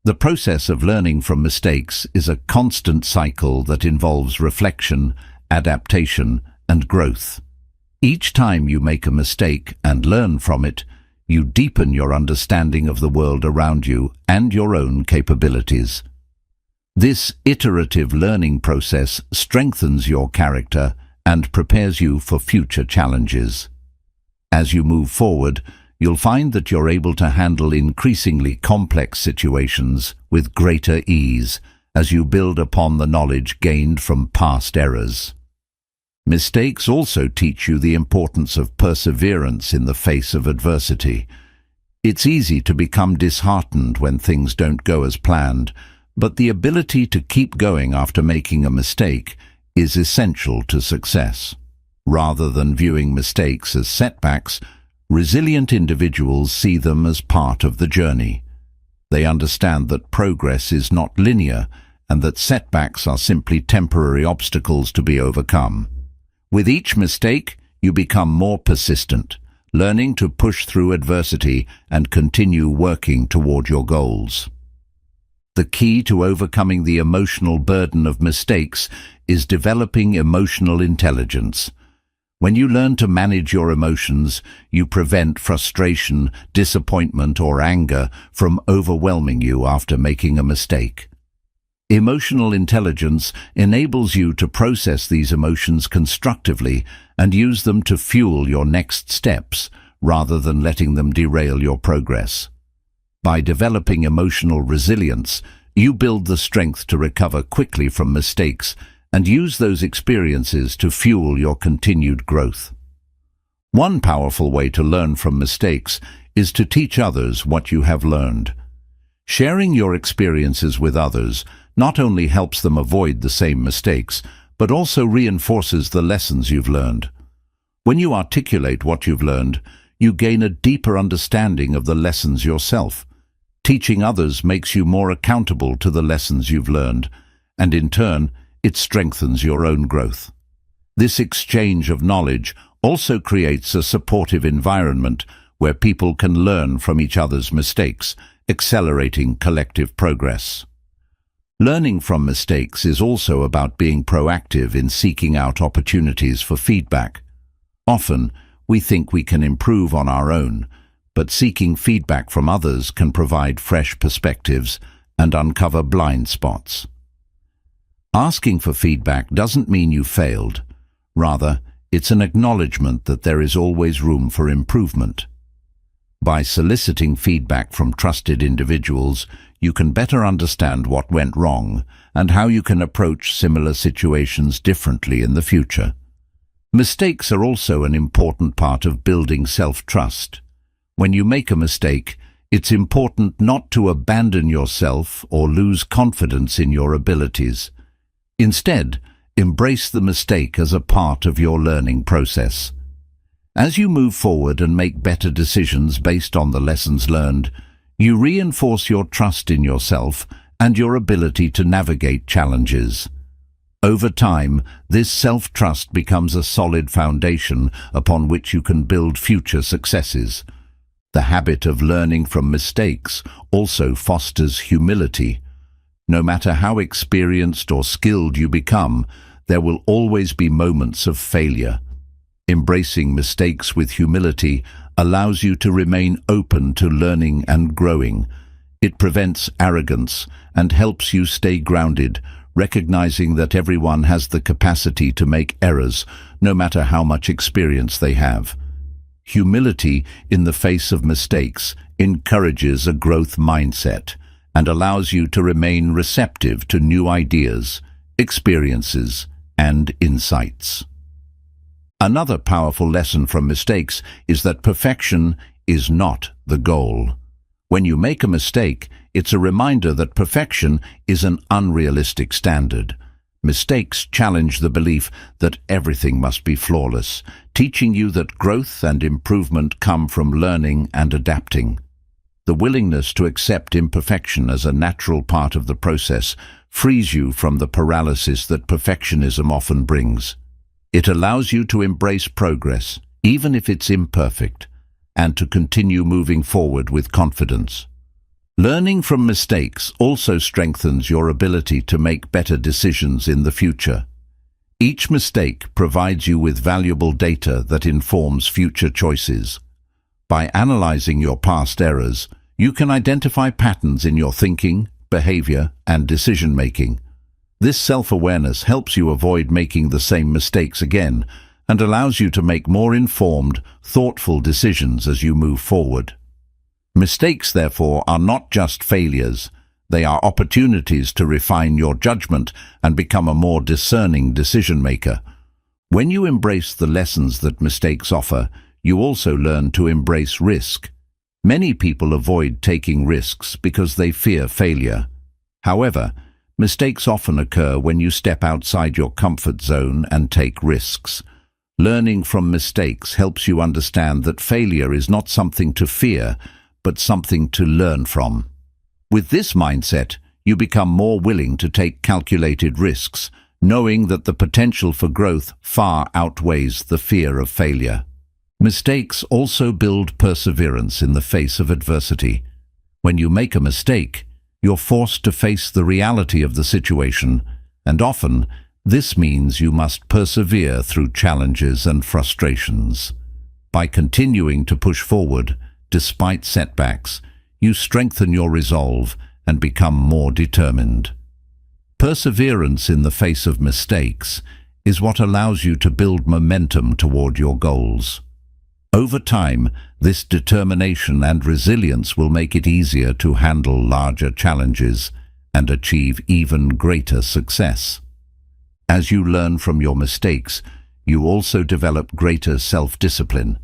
The process of learning from mistakes is a constant cycle that involves reflection, adaptation, and growth. Each time you make a mistake and learn from it, you deepen your understanding of the world around you and your own capabilities. This iterative learning process strengthens your character and prepares you for future challenges. As you move forward, you'll find that you're able to handle increasingly complex situations with greater ease as you build upon the knowledge gained from past errors. Mistakes also teach you the importance of perseverance in the face of adversity. It's easy to become disheartened when things don't go as planned, but the ability to keep going after making a mistake is essential to success. Rather than viewing mistakes as setbacks, resilient individuals see them as part of the journey. They understand that progress is not linear and that setbacks are simply temporary obstacles to be overcome. With each mistake, you become more persistent, learning to push through adversity and continue working toward your goals. The key to overcoming the emotional burden of mistakes is developing emotional intelligence. When you learn to manage your emotions, you prevent frustration, disappointment, or anger from overwhelming you after making a mistake. Emotional intelligence enables you to process these emotions constructively and use them to fuel your next steps, rather than letting them derail your progress. By developing emotional resilience, you build the strength to recover quickly from mistakes and use those experiences to fuel your continued growth. One powerful way to learn from mistakes is to teach others what you have learned. Sharing your experiences with others not only helps them avoid the same mistakes, but also reinforces the lessons you've learned. When you articulate what you've learned, you gain a deeper understanding of the lessons yourself. Teaching others makes you more accountable to the lessons you've learned, and in turn, it strengthens your own growth. This exchange of knowledge also creates a supportive environment where people can learn from each other's mistakes, accelerating collective progress. Learning from mistakes is also about being proactive in seeking out opportunities for feedback. Often, we think we can improve on our own, but seeking feedback from others can provide fresh perspectives and uncover blind spots. Asking for feedback doesn't mean you failed. Rather, it's an acknowledgement that there is always room for improvement. By soliciting feedback from trusted individuals, you can better understand what went wrong and how you can approach similar situations differently in the future. Mistakes are also an important part of building self-trust. When you make a mistake, it's important not to abandon yourself or lose confidence in your abilities. Instead, embrace the mistake as a part of your learning process. As you move forward and make better decisions based on the lessons learned, you reinforce your trust in yourself and your ability to navigate challenges. Over time, this self-trust becomes a solid foundation upon which you can build future successes. The habit of learning from mistakes also fosters humility. No matter how experienced or skilled you become, there will always be moments of failure. Embracing mistakes with humility allows you to remain open to learning and growing. It prevents arrogance and helps you stay grounded, recognizing that everyone has the capacity to make errors, no matter how much experience they have. Humility in the face of mistakes encourages a growth mindset and allows you to remain receptive to new ideas, experiences, and insights. Another powerful lesson from mistakes is that perfection is not the goal. When you make a mistake, it's a reminder that perfection is an unrealistic standard. Mistakes challenge the belief that everything must be flawless, teaching you that growth and improvement come from learning and adapting. The willingness to accept imperfection as a natural part of the process frees you from the paralysis that perfectionism often brings. It allows you to embrace progress, even if it's imperfect, and to continue moving forward with confidence. Learning from mistakes also strengthens your ability to make better decisions in the future. Each mistake provides you with valuable data that informs future choices. By analyzing your past errors, you can identify patterns in your thinking, behavior, and decision-making. This self-awareness helps you avoid making the same mistakes again and allows you to make more informed, thoughtful decisions as you move forward. Mistakes, therefore, are not just failures. They are opportunities to refine your judgment and become a more discerning decision-maker. When you embrace the lessons that mistakes offer, you also learn to embrace risk. Many people avoid taking risks because they fear failure. However, mistakes often occur when you step outside your comfort zone and take risks. Learning from mistakes helps you understand that failure is not something to fear, but something to learn from. With this mindset, you become more willing to take calculated risks, knowing that the potential for growth far outweighs the fear of failure. Mistakes also build perseverance in the face of adversity. When you make a mistake, you're forced to face the reality of the situation, and often this means you must persevere through challenges and frustrations. By continuing to push forward, despite setbacks, you strengthen your resolve and become more determined. Perseverance in the face of mistakes is what allows you to build momentum toward your goals. Over time, this determination and resilience will make it easier to handle larger challenges and achieve even greater success. As you learn from your mistakes, you also develop greater self-discipline.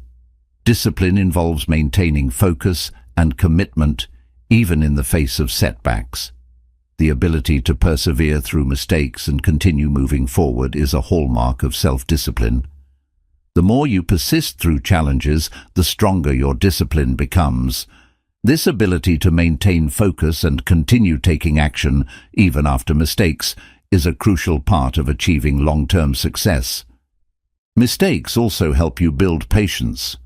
Discipline involves maintaining focus and commitment even in the face of setbacks. The ability to persevere through mistakes and continue moving forward is a hallmark of self-discipline. The more you persist through challenges, the stronger your discipline becomes. This ability to maintain focus and continue taking action, even after mistakes, is a crucial part of achieving long-term success. Mistakes also help you build patience.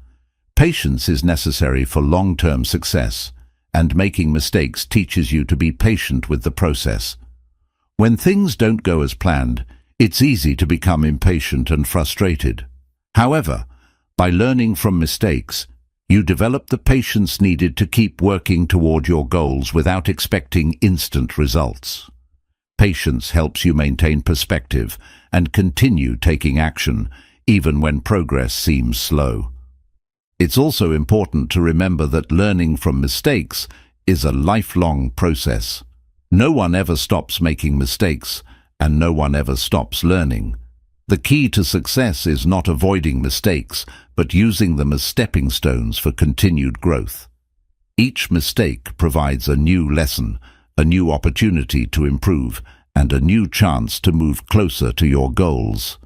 Patience is necessary for long-term success, and making mistakes teaches you to be patient with the process. When things don't go as planned, it's easy to become impatient and frustrated. However, by learning from mistakes, you develop the patience needed to keep working toward your goals without expecting instant results. Patience helps you maintain perspective and continue taking action, even when progress seems slow. It's also important to remember that learning from mistakes is a lifelong process. No one ever stops making mistakes, and no one ever stops learning. The key to success is not avoiding mistakes, but using them as stepping stones for continued growth. Each mistake provides a new lesson, a new opportunity to improve, and a new chance to move closer to your goals.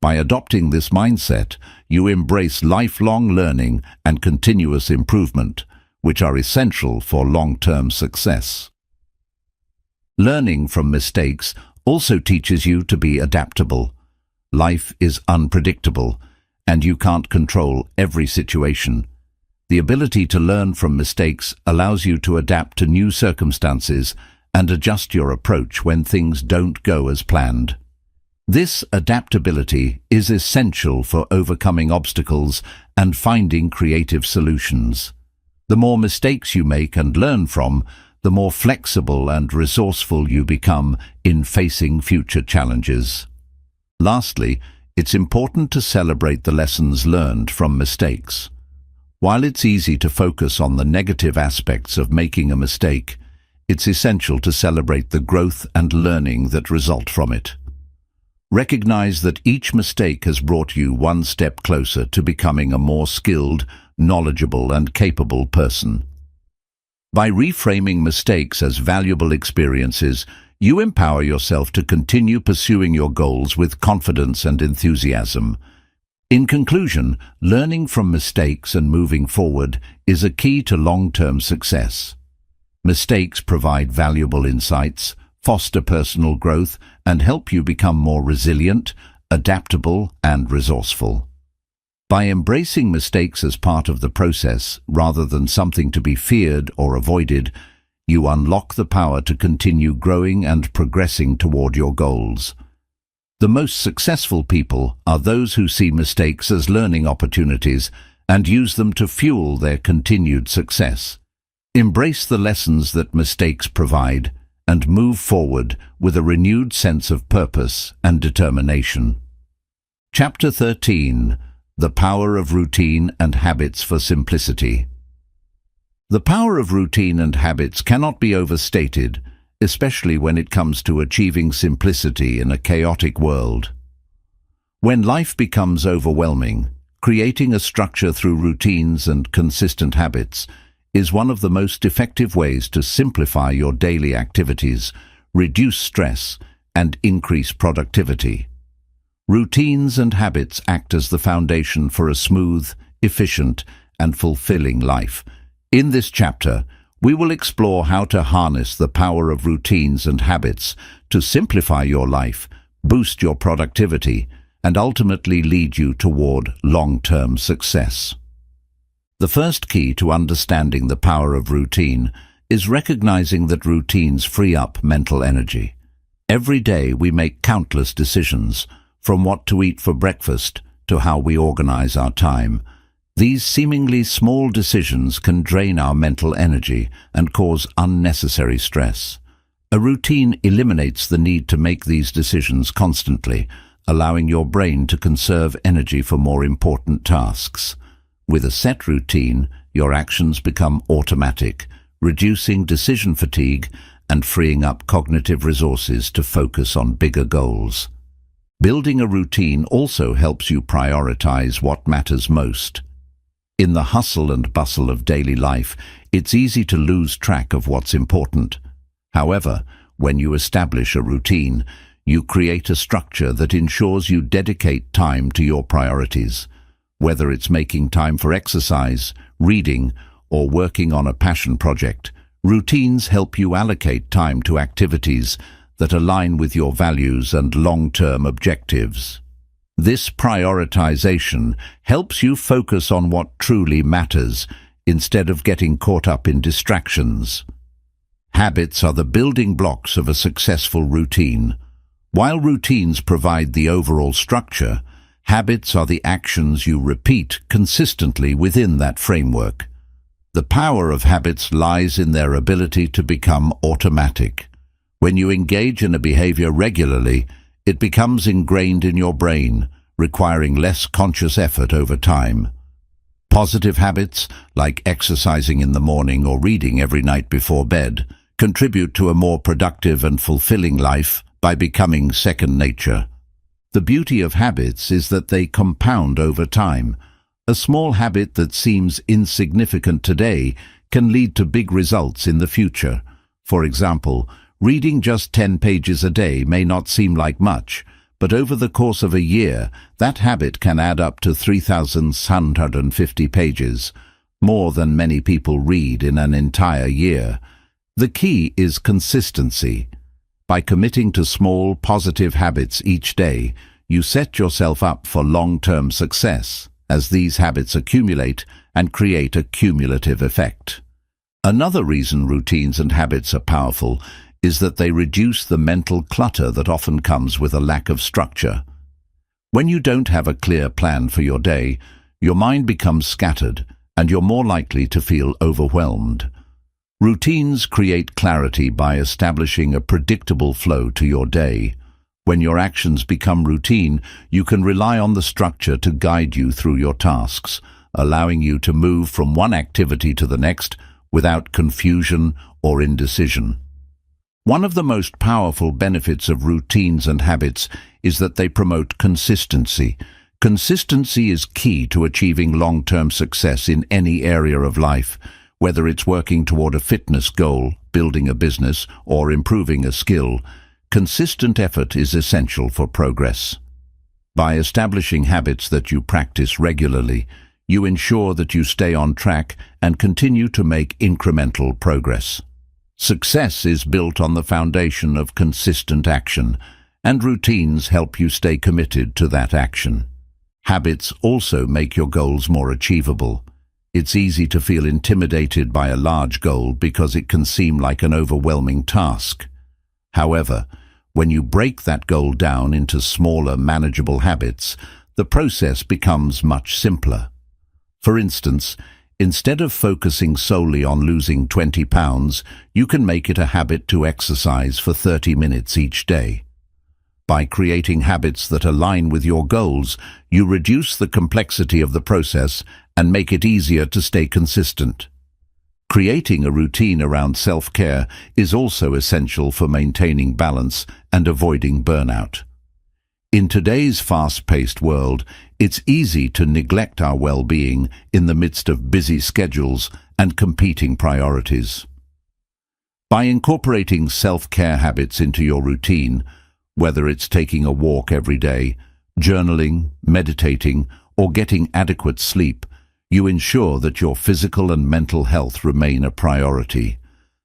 By adopting this mindset, you embrace lifelong learning and continuous improvement, which are essential for long-term success. Learning from mistakes also teaches you to be adaptable. Life is unpredictable, and you can't control every situation. The ability to learn from mistakes allows you to adapt to new circumstances and adjust your approach when things don't go as planned. This adaptability is essential for overcoming obstacles and finding creative solutions. The more mistakes you make and learn from, the more flexible and resourceful you become in facing future challenges. Lastly, it's important to celebrate the lessons learned from mistakes. While it's easy to focus on the negative aspects of making a mistake, it's essential to celebrate the growth and learning that result from it. Recognize that each mistake has brought you one step closer to becoming a more skilled, knowledgeable, and capable person. By reframing mistakes as valuable experiences, you empower yourself to continue pursuing your goals with confidence and enthusiasm. In conclusion, learning from mistakes and moving forward is a key to long-term success. Mistakes provide valuable insights, foster personal growth, and help you become more resilient, adaptable, and resourceful. By embracing mistakes as part of the process, rather than something to be feared or avoided, you unlock the power to continue growing and progressing toward your goals. The most successful people are those who see mistakes as learning opportunities and use them to fuel their continued success. Embrace the lessons that mistakes provide and move forward with a renewed sense of purpose and determination. Chapter 13. The Power of Routine and Habits for Simplicity. The power of routine and habits cannot be overstated, especially when it comes to achieving simplicity in a chaotic world. When life becomes overwhelming, creating a structure through routines and consistent habits is one of the most effective ways to simplify your daily activities, reduce stress, and increase productivity. Routines and habits act as the foundation for a smooth, efficient, and fulfilling life. In this chapter, we will explore how to harness the power of routines and habits to simplify your life, boost your productivity, and ultimately lead you toward long-term success. The first key to understanding the power of routine is recognizing that routines free up mental energy. Every day we make countless decisions, from what to eat for breakfast to how we organize our time. These seemingly small decisions can drain our mental energy and cause unnecessary stress. A routine eliminates the need to make these decisions constantly, allowing your brain to conserve energy for more important tasks. With a set routine, your actions become automatic, reducing decision fatigue and freeing up cognitive resources to focus on bigger goals. Building a routine also helps you prioritize what matters most. In the hustle and bustle of daily life, it's easy to lose track of what's important. However, when you establish a routine, you create a structure that ensures you dedicate time to your priorities. Whether it's making time for exercise, reading, or working on a passion project, routines help you allocate time to activities that align with your values and long-term objectives. This prioritization helps you focus on what truly matters instead of getting caught up in distractions. Habits are the building blocks of a successful routine. While routines provide the overall structure, habits are the actions you repeat consistently within that framework. The power of habits lies in their ability to become automatic. When you engage in a behavior regularly, it becomes ingrained in your brain, requiring less conscious effort over time. Positive habits, like exercising in the morning or reading every night before bed, contribute to a more productive and fulfilling life by becoming second nature. The beauty of habits is that they compound over time. A small habit that seems insignificant today can lead to big results in the future. For example, reading just 10 pages a day may not seem like much, but over the course of a year, that habit can add up to 3,150 pages, more than many people read in an entire year. The key is consistency. By committing to small, positive habits each day, you set yourself up for long-term success, as these habits accumulate and create a cumulative effect. Another reason routines and habits are powerful is that they reduce the mental clutter that often comes with a lack of structure. When you don't have a clear plan for your day, your mind becomes scattered and you're more likely to feel overwhelmed. Routines create clarity by establishing a predictable flow to your day. When your actions become routine, you can rely on the structure to guide you through your tasks, allowing you to move from one activity to the next without confusion or indecision. One of the most powerful benefits of routines and habits is that they promote consistency. Consistency is key to achieving long-term success in any area of life, whether it's working toward a fitness goal, building a business, or improving a skill. Consistent effort is essential for progress. By establishing habits that you practice regularly, you ensure that you stay on track and continue to make incremental progress. Success is built on the foundation of consistent action, and routines help you stay committed to that action. Habits also make your goals more achievable. It's easy to feel intimidated by a large goal because it can seem like an overwhelming task. However, when you break that goal down into smaller, manageable habits, the process becomes much simpler. For instance, instead of focusing solely on losing 20 pounds, you can make it a habit to exercise for 30 minutes each day. By creating habits that align with your goals, you reduce the complexity of the process and make it easier to stay consistent. Creating a routine around self-care is also essential for maintaining balance and avoiding burnout. In today's fast-paced world, it's easy to neglect our well-being in the midst of busy schedules and competing priorities. By incorporating self-care habits into your routine, whether it's taking a walk every day, journaling, meditating, or getting adequate sleep, you ensure that your physical and mental health remain a priority.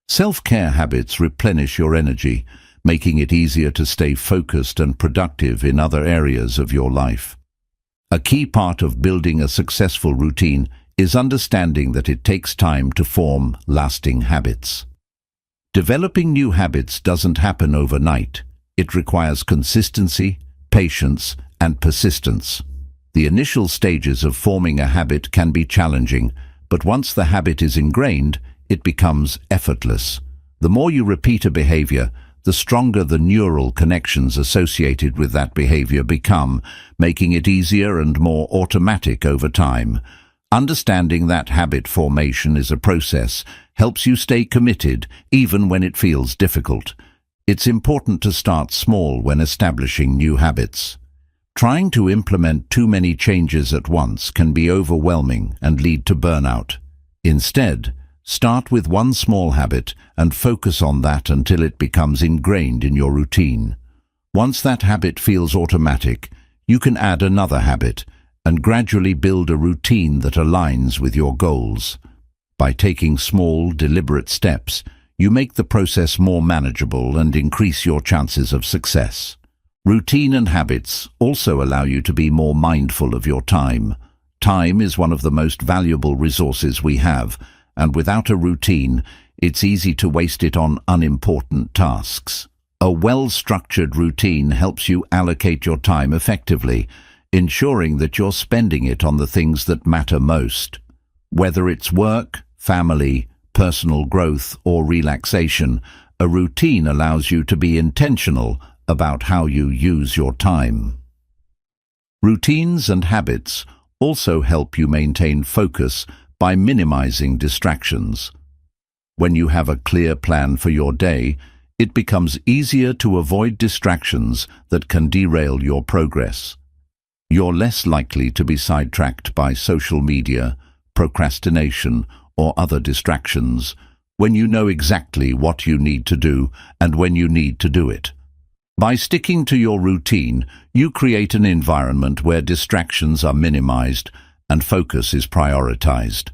Self-care habits replenish your energy, making it easier to stay focused and productive in other areas of your life. A key part of building a successful routine is understanding that it takes time to form lasting habits. Developing new habits doesn't happen overnight. It requires consistency, patience, and persistence. The initial stages of forming a habit can be challenging, but once the habit is ingrained, it becomes effortless. The more you repeat a behavior, the stronger the neural connections associated with that behavior become, making it easier and more automatic over time. Understanding that habit formation is a process helps you stay committed even when it feels difficult. It's important to start small when establishing new habits. Trying to implement too many changes at once can be overwhelming and lead to burnout. Instead, start with one small habit and focus on that until it becomes ingrained in your routine. Once that habit feels automatic, you can add another habit and gradually build a routine that aligns with your goals. By taking small, deliberate steps, you make the process more manageable and increase your chances of success. Routine and habits also allow you to be more mindful of your time. Time is one of the most valuable resources we have, and without a routine, it's easy to waste it on unimportant tasks. A well-structured routine helps you allocate your time effectively, ensuring that you're spending it on the things that matter most. Whether it's work, family, personal growth, or relaxation, a routine allows you to be intentional about how you use your time. Routines and habits also help you maintain focus by minimizing distractions. When you have a clear plan for your day, it becomes easier to avoid distractions that can derail your progress. You're less likely to be sidetracked by social media, procrastination, or other distractions when you know exactly what you need to do and when you need to do it. By sticking to your routine, you create an environment where distractions are minimized and focus is prioritized.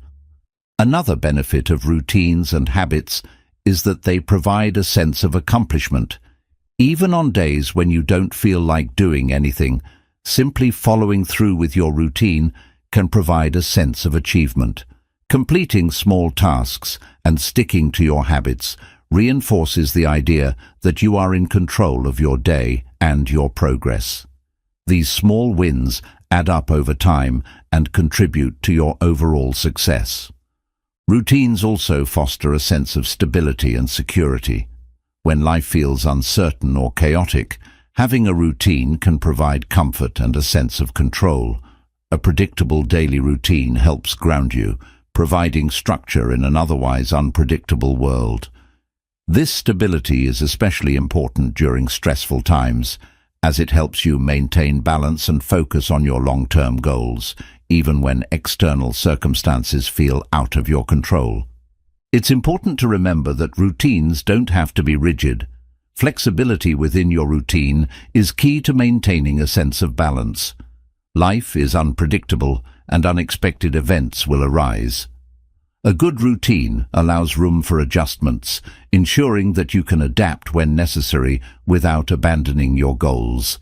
Another benefit of routines and habits is that they provide a sense of accomplishment. Even on days when you don't feel like doing anything, simply following through with your routine can provide a sense of achievement. Completing small tasks and sticking to your habits reinforces the idea that you are in control of your day and your progress. These small wins add up over time and contribute to your overall success. Routines also foster a sense of stability and security. When life feels uncertain or chaotic, having a routine can provide comfort and a sense of control. A predictable daily routine helps ground you, providing structure in an otherwise unpredictable world. This stability is especially important during stressful times, as it helps you maintain balance and focus on your long-term goals, even when external circumstances feel out of your control. It's important to remember that routines don't have to be rigid. Flexibility within your routine is key to maintaining a sense of balance. Life is unpredictable, and unexpected events will arise. A good routine allows room for adjustments, ensuring that you can adapt when necessary without abandoning your goals.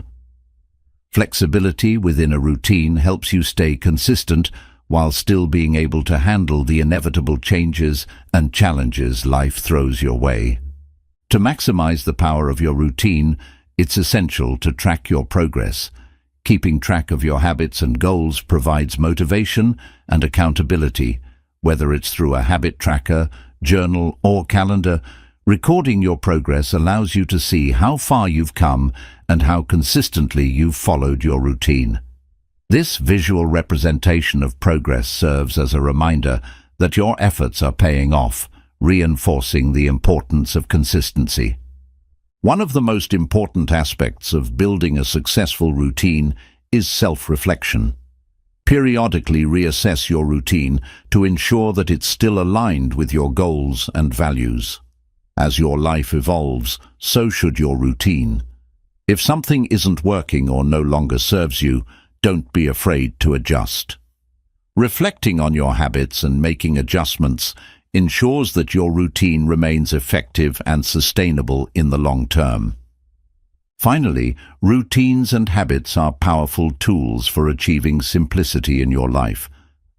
Flexibility within a routine helps you stay consistent while still being able to handle the inevitable changes and challenges life throws your way. To maximize the power of your routine, it's essential to track your progress. Keeping track of your habits and goals provides motivation and accountability. Whether it's through a habit tracker, journal, or calendar, recording your progress allows you to see how far you've come and how consistently you've followed your routine. This visual representation of progress serves as a reminder that your efforts are paying off, reinforcing the importance of consistency. One of the most important aspects of building a successful routine is self-reflection. Periodically reassess your routine to ensure that it's still aligned with your goals and values. As your life evolves, so should your routine. If something isn't working or no longer serves you, don't be afraid to adjust. Reflecting on your habits and making adjustments ensures that your routine remains effective and sustainable in the long term. Finally, routines and habits are powerful tools for achieving simplicity in your life.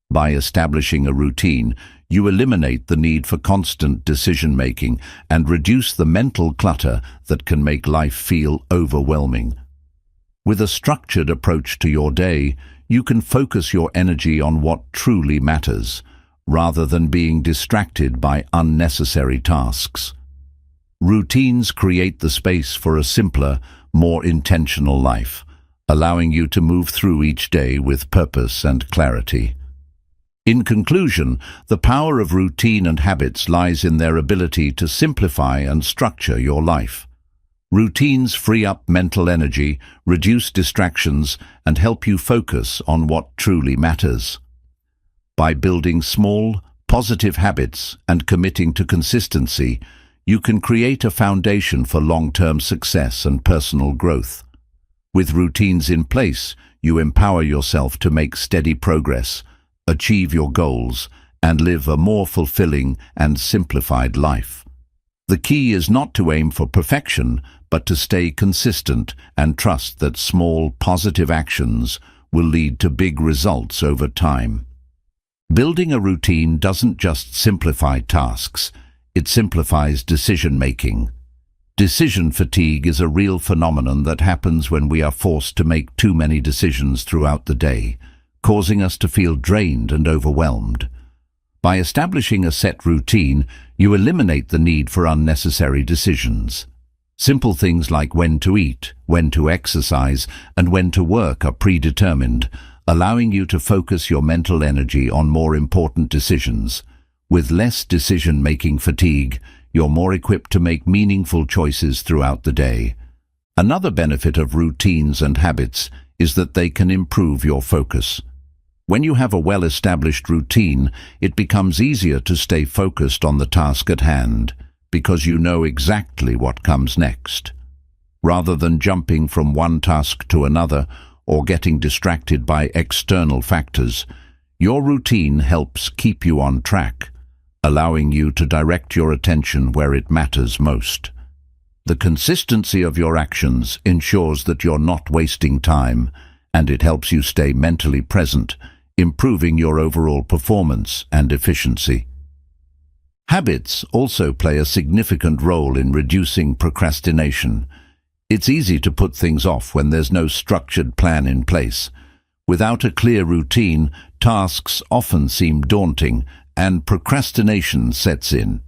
By establishing a routine, you eliminate the need for constant decision-making and reduce the mental clutter that can make life feel overwhelming. With a structured approach to your day, you can focus your energy on what truly matters, rather than being distracted by unnecessary tasks. Routines create the space for a simpler, more intentional life, allowing you to move through each day with purpose and clarity. In conclusion, the power of routine and habits lies in their ability to simplify and structure your life. Routines free up mental energy, reduce distractions, and help you focus on what truly matters. By building small, positive habits and committing to consistency, you can create a foundation for long-term success and personal growth. With routines in place, you empower yourself to make steady progress, achieve your goals, and live a more fulfilling and simplified life. The key is not to aim for perfection, but to stay consistent and trust that small, positive actions will lead to big results over time. Building a routine doesn't just simplify tasks, it simplifies decision-making. Decision fatigue is a real phenomenon that happens when we are forced to make too many decisions throughout the day, causing us to feel drained and overwhelmed. By establishing a set routine, you eliminate the need for unnecessary decisions. Simple things like when to eat, when to exercise, and when to work are predetermined, allowing you to focus your mental energy on more important decisions. With less decision-making fatigue, you're more equipped to make meaningful choices throughout the day. Another benefit of routines and habits is that they can improve your focus. When you have a well-established routine, it becomes easier to stay focused on the task at hand, because you know exactly what comes next. Rather than jumping from one task to another or getting distracted by external factors, your routine helps keep you on track, allowing you to direct your attention where it matters most. The consistency of your actions ensures that you're not wasting time, and it helps you stay mentally present, improving your overall performance and efficiency. Habits also play a significant role in reducing procrastination. It's easy to put things off when there's no structured plan in place. Without a clear routine, tasks often seem daunting and procrastination sets in.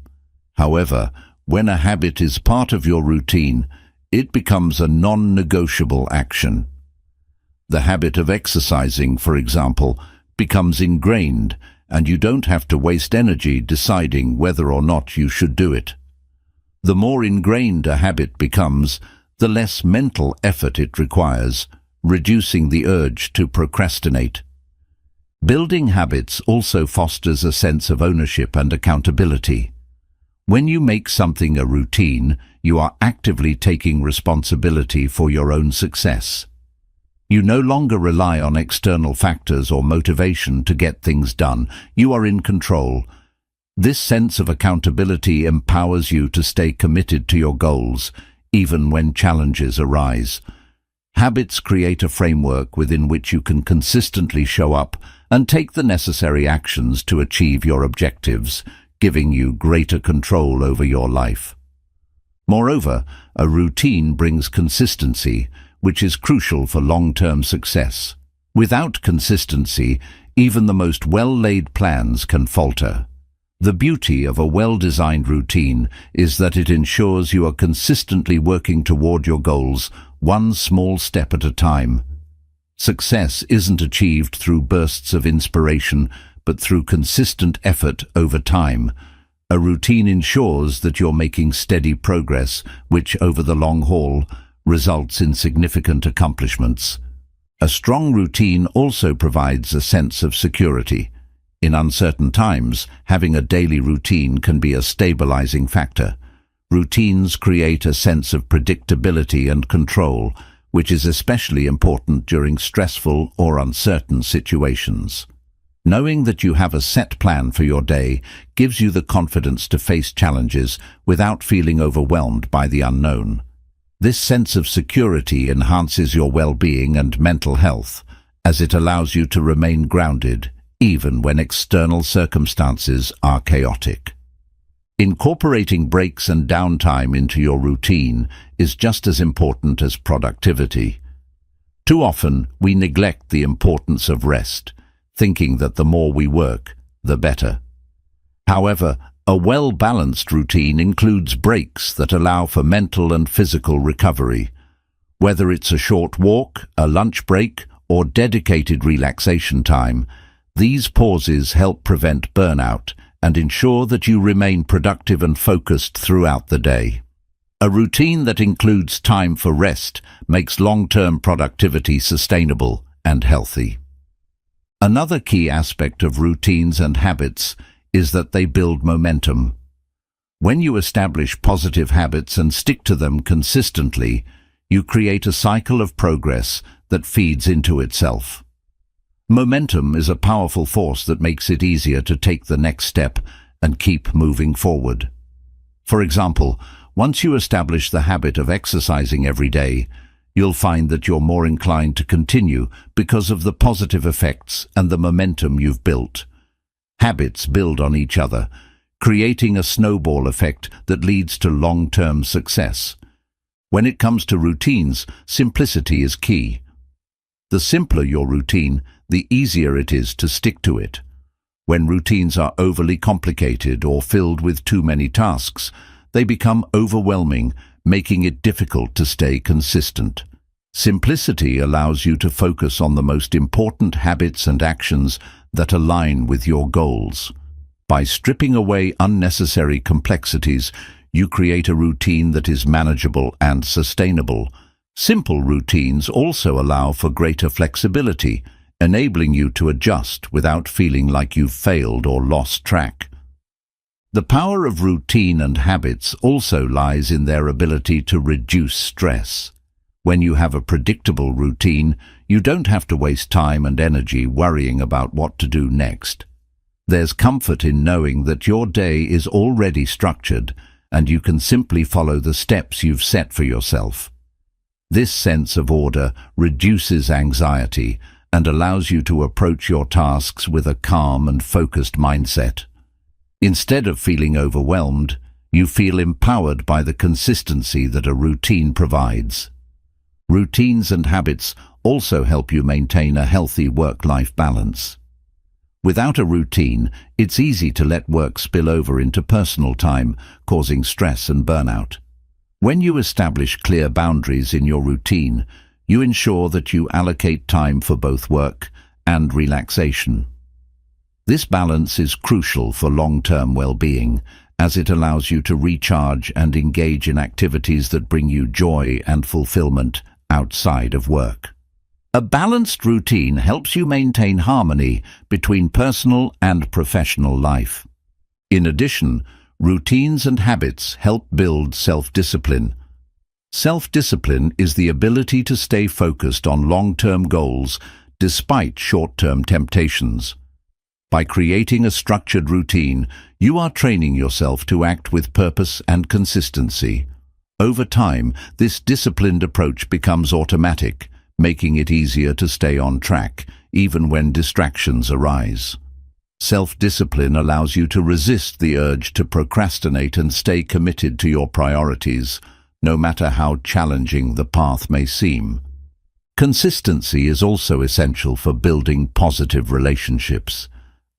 However, when a habit is part of your routine, it becomes a non-negotiable action. The habit of exercising, for example, becomes ingrained, and you don't have to waste energy deciding whether or not you should do it. The more ingrained a habit becomes, the less mental effort it requires, reducing the urge to procrastinate. Building habits also fosters a sense of ownership and accountability. When you make something a routine, you are actively taking responsibility for your own success. You no longer rely on external factors or motivation to get things done. You are in control. This sense of accountability empowers you to stay committed to your goals, even when challenges arise. Habits create a framework within which you can consistently show up and take the necessary actions to achieve your objectives, giving you greater control over your life. Moreover, a routine brings consistency, which is crucial for long-term success. Without consistency, even the most well-laid plans can falter. The beauty of a well-designed routine is that it ensures you are consistently working toward your goals, one small step at a time. Success isn't achieved through bursts of inspiration, but through consistent effort over time. A routine ensures that you're making steady progress, which over the long haul results in significant accomplishments. A strong routine also provides a sense of security. In uncertain times, having a daily routine can be a stabilizing factor. Routines create a sense of predictability and control, which is especially important during stressful or uncertain situations. Knowing that you have a set plan for your day gives you the confidence to face challenges without feeling overwhelmed by the unknown. This sense of security enhances your well-being and mental health, as it allows you to remain grounded, even when external circumstances are chaotic. Incorporating breaks and downtime into your routine is just as important as productivity. Too often, we neglect the importance of rest, thinking that the more we work, the better. However, a well-balanced routine includes breaks that allow for mental and physical recovery. Whether it's a short walk, a lunch break, or dedicated relaxation time, these pauses help prevent burnout and ensure that you remain productive and focused throughout the day. A routine that includes time for rest makes long-term productivity sustainable and healthy. Another key aspect of routines and habits is that they build momentum. When you establish positive habits and stick to them consistently, you create a cycle of progress that feeds into itself. Momentum is a powerful force that makes it easier to take the next step and keep moving forward. For example, once you establish the habit of exercising every day, you'll find that you're more inclined to continue because of the positive effects and the momentum you've built. Habits build on each other, creating a snowball effect that leads to long-term success. When it comes to routines, simplicity is key. The simpler your routine, the easier it is to stick to it. When routines are overly complicated or filled with too many tasks, they become overwhelming, making it difficult to stay consistent. Simplicity allows you to focus on the most important habits and actions that align with your goals. By stripping away unnecessary complexities, you create a routine that is manageable and sustainable. Simple routines also allow for greater flexibility, enabling you to adjust without feeling like you've failed or lost track. The power of routine and habits also lies in their ability to reduce stress. When you have a predictable routine, you don't have to waste time and energy worrying about what to do next. There's comfort in knowing that your day is already structured and you can simply follow the steps you've set for yourself. This sense of order reduces anxiety and allows you to approach your tasks with a calm and focused mindset. Instead of feeling overwhelmed, you feel empowered by the consistency that a routine provides. Routines and habits also help you maintain a healthy work-life balance. Without a routine, it's easy to let work spill over into personal time, causing stress and burnout. When you establish clear boundaries in your routine, you ensure that you allocate time for both work and relaxation. This balance is crucial for long-term well-being, as it allows you to recharge and engage in activities that bring you joy and fulfillment outside of work. A balanced routine helps you maintain harmony between personal and professional life. In addition, routines and habits help build self-discipline. Self-discipline is the ability to stay focused on long-term goals despite short-term temptations. By creating a structured routine, you are training yourself to act with purpose and consistency. Over time, this disciplined approach becomes automatic, making it easier to stay on track, even when distractions arise. Self-discipline allows you to resist the urge to procrastinate and stay committed to your priorities, no matter how challenging the path may seem. Consistency is also essential for building positive relationships.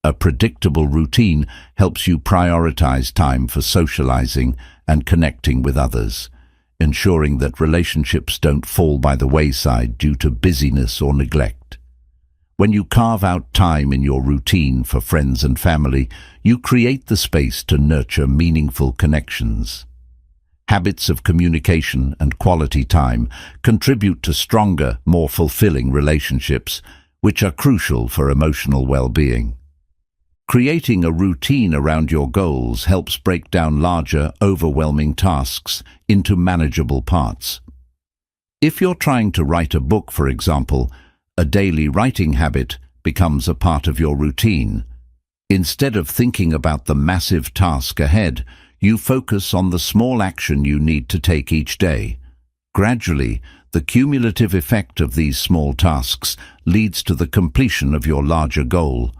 A predictable routine helps you prioritize time for socializing and connecting with others, ensuring that relationships don't fall by the wayside due to busyness or neglect. When you carve out time in your routine for friends and family, you create the space to nurture meaningful connections. Habits of communication and quality time contribute to stronger, more fulfilling relationships, which are crucial for emotional well-being. Creating a routine around your goals helps break down larger, overwhelming tasks into manageable parts. If you're trying to write a book, for example, a daily writing habit becomes a part of your routine. Instead of thinking about the massive task ahead, you focus on the small action you need to take each day. Gradually, the cumulative effect of these small tasks leads to the completion of your larger goal.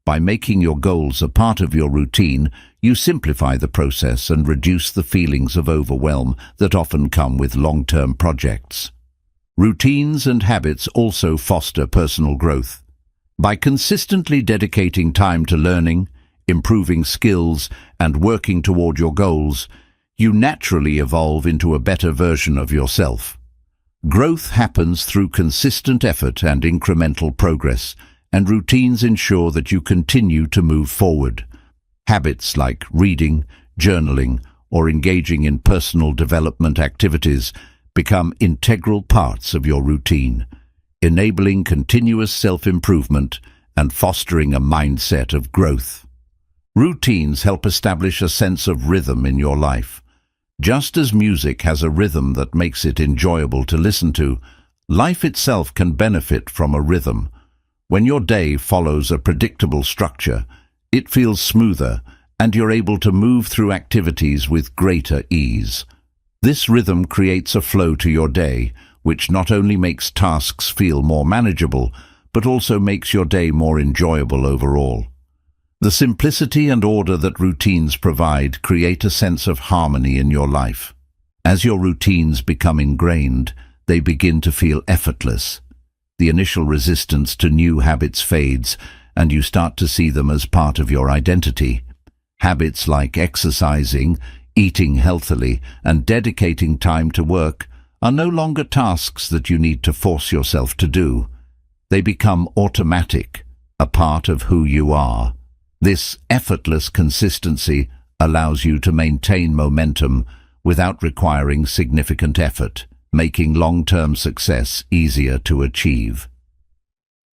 By making your goals a part of your routine, you simplify the process and reduce the feelings of overwhelm that often come with long-term projects. Routines and habits also foster personal growth. By consistently dedicating time to learning, improving skills, and working toward your goals, you naturally evolve into a better version of yourself. Growth happens through consistent effort and incremental progress, and routines ensure that you continue to move forward. Habits like reading, journaling, or engaging in personal development activities become integral parts of your routine, enabling continuous self-improvement and fostering a mindset of growth. Routines help establish a sense of rhythm in your life. Just as music has a rhythm that makes it enjoyable to listen to, life itself can benefit from a rhythm. When your day follows a predictable structure, it feels smoother, and you're able to move through activities with greater ease. This rhythm creates a flow to your day, which not only makes tasks feel more manageable, but also makes your day more enjoyable overall. The simplicity and order that routines provide create a sense of harmony in your life. As your routines become ingrained, they begin to feel effortless. The initial resistance to new habits fades, and you start to see them as part of your identity. Habits like exercising, eating healthily, and dedicating time to work are no longer tasks that you need to force yourself to do. They become automatic, a part of who you are. This effortless consistency allows you to maintain momentum without requiring significant effort, making long-term success easier to achieve.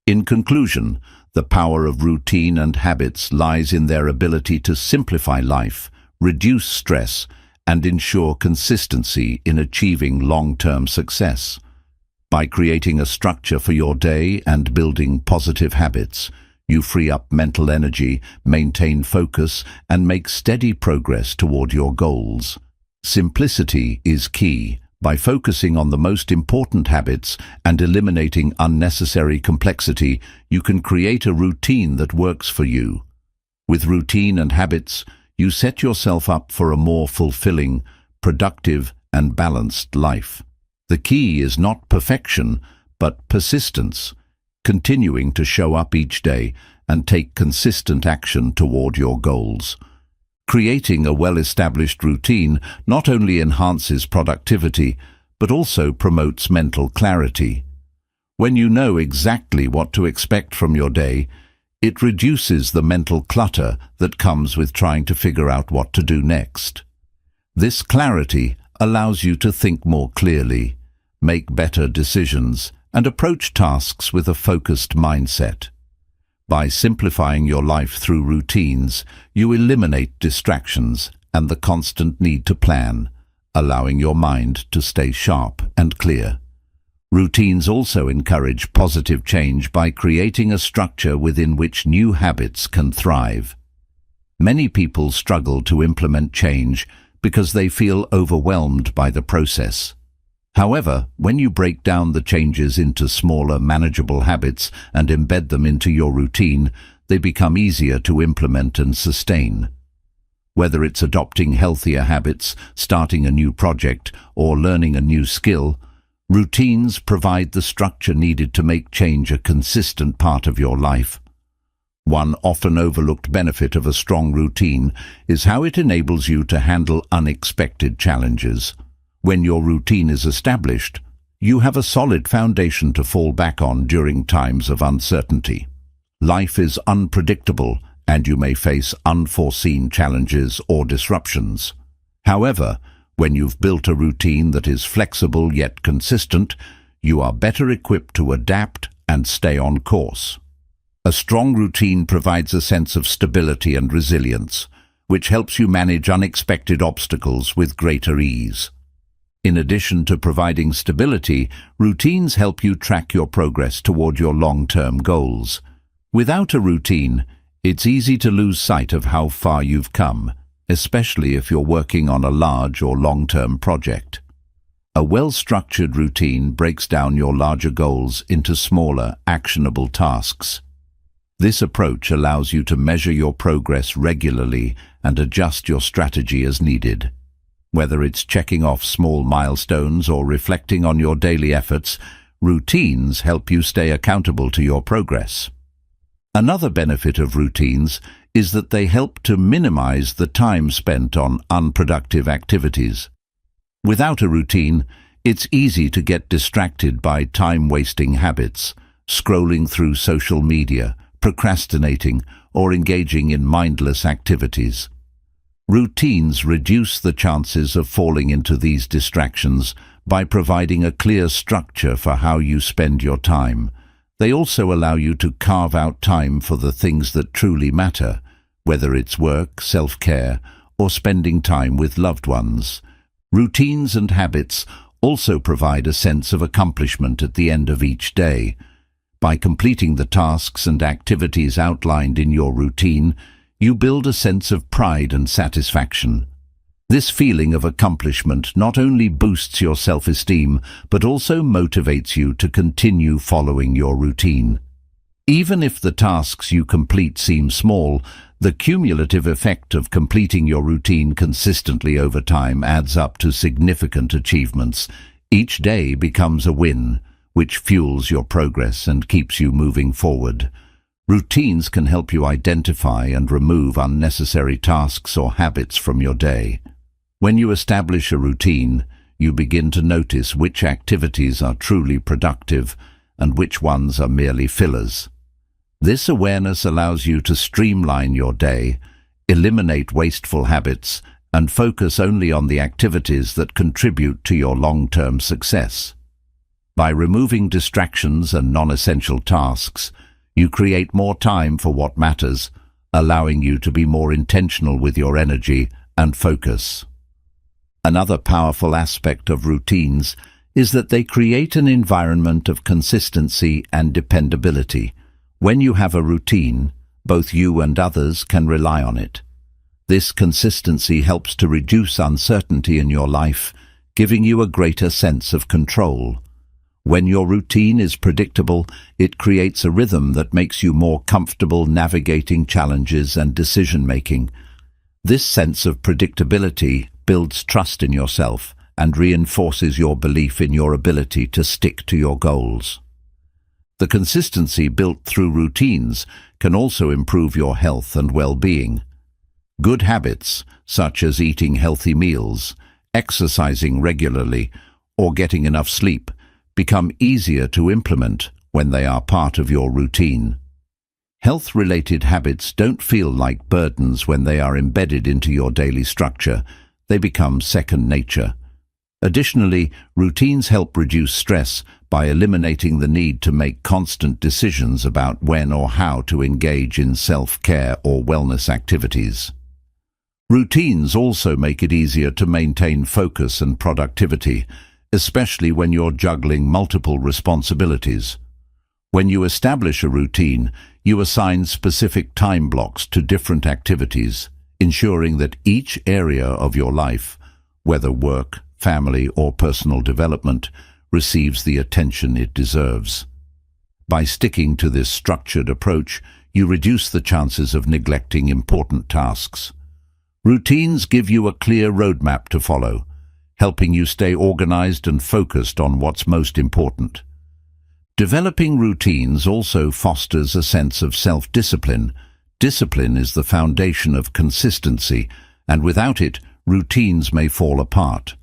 In conclusion, the power of routine and habits lies in their ability to simplify life, reduce stress, and ensure consistency in achieving long-term success. By creating a structure for your day and building positive habits, you free up mental energy, maintain focus, and make steady progress toward your goals. Simplicity is key. By focusing on the most important habits and eliminating unnecessary complexity, you can create a routine that works for you. With routine and habits, you set yourself up for a more fulfilling, productive, and balanced life. The key is not perfection, but persistence, continuing to show up each day and take consistent action toward your goals. Creating a well-established routine not only enhances productivity, but also promotes mental clarity. When you know exactly what to expect from your day, it reduces the mental clutter that comes with trying to figure out what to do next. This clarity allows you to think more clearly, make better decisions, and approach tasks with a focused mindset. By simplifying your life through routines, you eliminate distractions, and the constant need to plan, allowing your mind to stay sharp and clear. Routines also encourage positive change by creating a structure within which new habits can thrive. Many people struggle to implement change because they feel overwhelmed by the process. However, when you break down the changes into smaller, manageable habits and embed them into your routine, they become easier to implement and sustain. Whether it's adopting healthier habits, starting a new project, or learning a new skill, routines provide the structure needed to make change a consistent part of your life. One often overlooked benefit of a strong routine is how it enables you to handle unexpected challenges. When your routine is established, you have a solid foundation to fall back on during times of uncertainty. Life is unpredictable, and you may face unforeseen challenges or disruptions. However, when you've built a routine that is flexible yet consistent, you are better equipped to adapt and stay on course. A strong routine provides a sense of stability and resilience, which helps you manage unexpected obstacles with greater ease. In addition to providing stability, routines help you track your progress toward your long-term goals. Without a routine, it's easy to lose sight of how far you've come, especially if you're working on a large or long-term project. A well-structured routine breaks down your larger goals into smaller, actionable tasks. This approach allows you to measure your progress regularly and adjust your strategy as needed. Whether it's checking off small milestones or reflecting on your daily efforts, routines help you stay accountable to your progress. Another benefit of routines is that they help to minimize the time spent on unproductive activities. Without a routine, it's easy to get distracted by time-wasting habits, scrolling through social media, procrastinating, or engaging in mindless activities. Routines reduce the chances of falling into these distractions by providing a clear structure for how you spend your time. They also allow you to carve out time for the things that truly matter, whether it's work, self-care, or spending time with loved ones. Routines and habits also provide a sense of accomplishment at the end of each day. By completing the tasks and activities outlined in your routine, you build a sense of pride and satisfaction. This feeling of accomplishment not only boosts your self-esteem, but also motivates you to continue following your routine. Even if the tasks you complete seem small, the cumulative effect of completing your routine consistently over time adds up to significant achievements. Each day becomes a win, which fuels your progress and keeps you moving forward. Routines can help you identify and remove unnecessary tasks or habits from your day. When you establish a routine, you begin to notice which activities are truly productive and which ones are merely fillers. This awareness allows you to streamline your day, eliminate wasteful habits, and focus only on the activities that contribute to your long-term success. By removing distractions and non-essential tasks, you create more time for what matters, allowing you to be more intentional with your energy and focus. Another powerful aspect of routines is that they create an environment of consistency and dependability. When you have a routine, both you and others can rely on it. This consistency helps to reduce uncertainty in your life, giving you a greater sense of control. When your routine is predictable, it creates a rhythm that makes you more comfortable navigating challenges and decision-making. This sense of predictability builds trust in yourself and reinforces your belief in your ability to stick to your goals. The consistency built through routines can also improve your health and well-being. Good habits, such as eating healthy meals, exercising regularly, or getting enough sleep, become easier to implement when they are part of your routine. Health-related habits don't feel like burdens when they are embedded into your daily structure. They become second nature. Additionally, routines help reduce stress by eliminating the need to make constant decisions about when or how to engage in self-care or wellness activities. Routines also make it easier to maintain focus and productivity, especially when you're juggling multiple responsibilities. When you establish a routine, you assign specific time blocks to different activities, ensuring that each area of your life, whether work, family, or personal development, receives the attention it deserves. By sticking to this structured approach, you reduce the chances of neglecting important tasks. Routines give you a clear roadmap to follow, helping you stay organized and focused on what's most important. Developing routines also fosters a sense of self-discipline. Discipline is the foundation of consistency, and without it, routines may fall apart.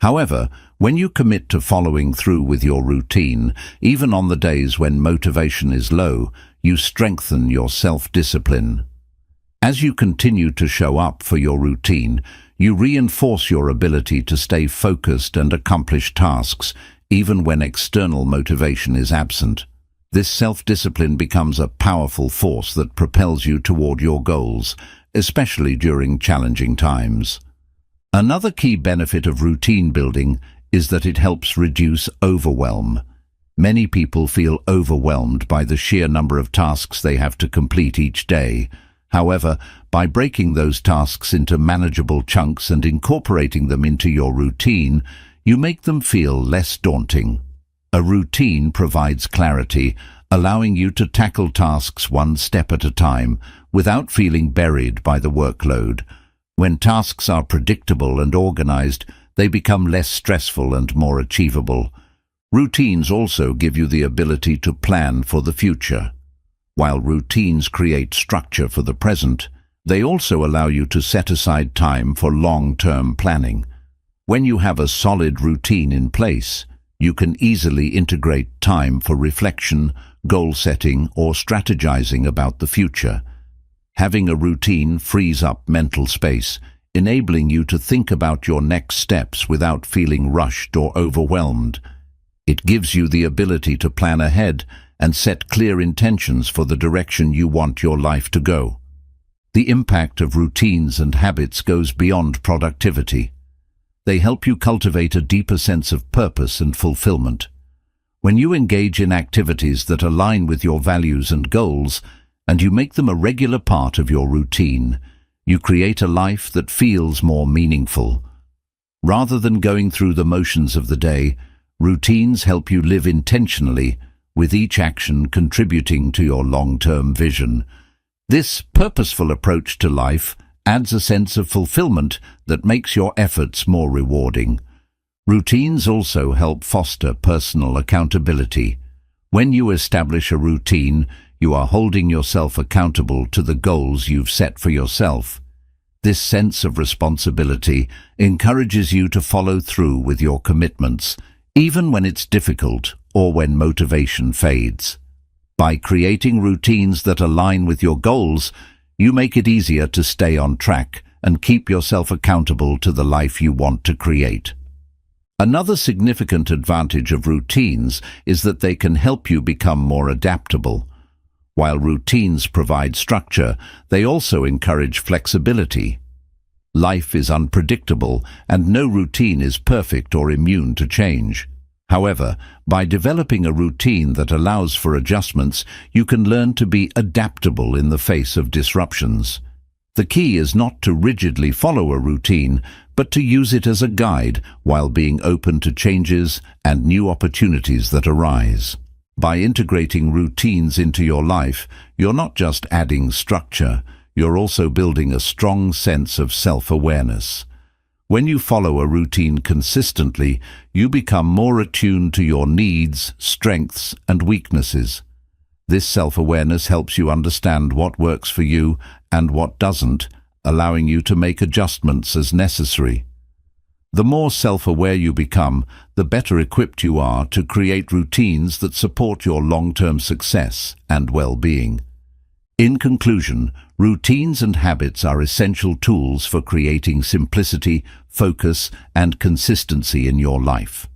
However, when you commit to following through with your routine, even on the days when motivation is low, you strengthen your self-discipline. As you continue to show up for your routine, you reinforce your ability to stay focused and accomplish tasks, even when external motivation is absent. This self-discipline becomes a powerful force that propels you toward your goals, especially during challenging times. Another key benefit of routine building is that it helps reduce overwhelm. Many people feel overwhelmed by the sheer number of tasks they have to complete each day. However, by breaking those tasks into manageable chunks and incorporating them into your routine, you make them feel less daunting. A routine provides clarity, allowing you to tackle tasks one step at a time without feeling buried by the workload. When tasks are predictable and organized, they become less stressful and more achievable. Routines also give you the ability to plan for the future. While routines create structure for the present, they also allow you to set aside time for long-term planning. When you have a solid routine in place, you can easily integrate time for reflection, goal setting, or strategizing about the future. Having a routine frees up mental space, enabling you to think about your next steps without feeling rushed or overwhelmed. It gives you the ability to plan ahead and set clear intentions for the direction you want your life to go. The impact of routines and habits goes beyond productivity. They help you cultivate a deeper sense of purpose and fulfillment. When you engage in activities that align with your values and goals, and you make them a regular part of your routine, you create a life that feels more meaningful. Rather than going through the motions of the day, routines help you live intentionally, with each action contributing to your long-term vision. This purposeful approach to life adds a sense of fulfillment that makes your efforts more rewarding. Routines also help foster personal accountability. When you establish a routine, you are holding yourself accountable to the goals you've set for yourself. This sense of responsibility encourages you to follow through with your commitments, even when it's difficult or when motivation fades. By creating routines that align with your goals, you make it easier to stay on track and keep yourself accountable to the life you want to create. Another significant advantage of routines is that they can help you become more adaptable. While routines provide structure, they also encourage flexibility. Life is unpredictable, and no routine is perfect or immune to change. However, by developing a routine that allows for adjustments, you can learn to be adaptable in the face of disruptions. The key is not to rigidly follow a routine, but to use it as a guide while being open to changes and new opportunities that arise. By integrating routines into your life, you're not just adding structure, you're also building a strong sense of self-awareness. When you follow a routine consistently, you become more attuned to your needs, strengths, and weaknesses. This self-awareness helps you understand what works for you and what doesn't, allowing you to make adjustments as necessary. The more self-aware you become, the better equipped you are to create routines that support your long-term success and well-being. In conclusion, routines and habits are essential tools for creating simplicity, focus, and consistency in your life.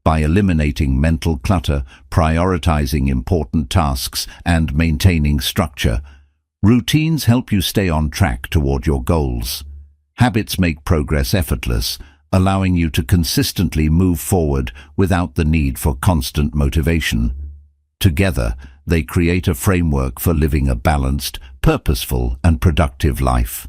By eliminating mental clutter, prioritizing important tasks, and maintaining structure, routines help you stay on track toward your goals. Habits make progress effortless, allowing you to consistently move forward without the need for constant motivation. Together, they create a framework for living a balanced, purposeful, and productive life.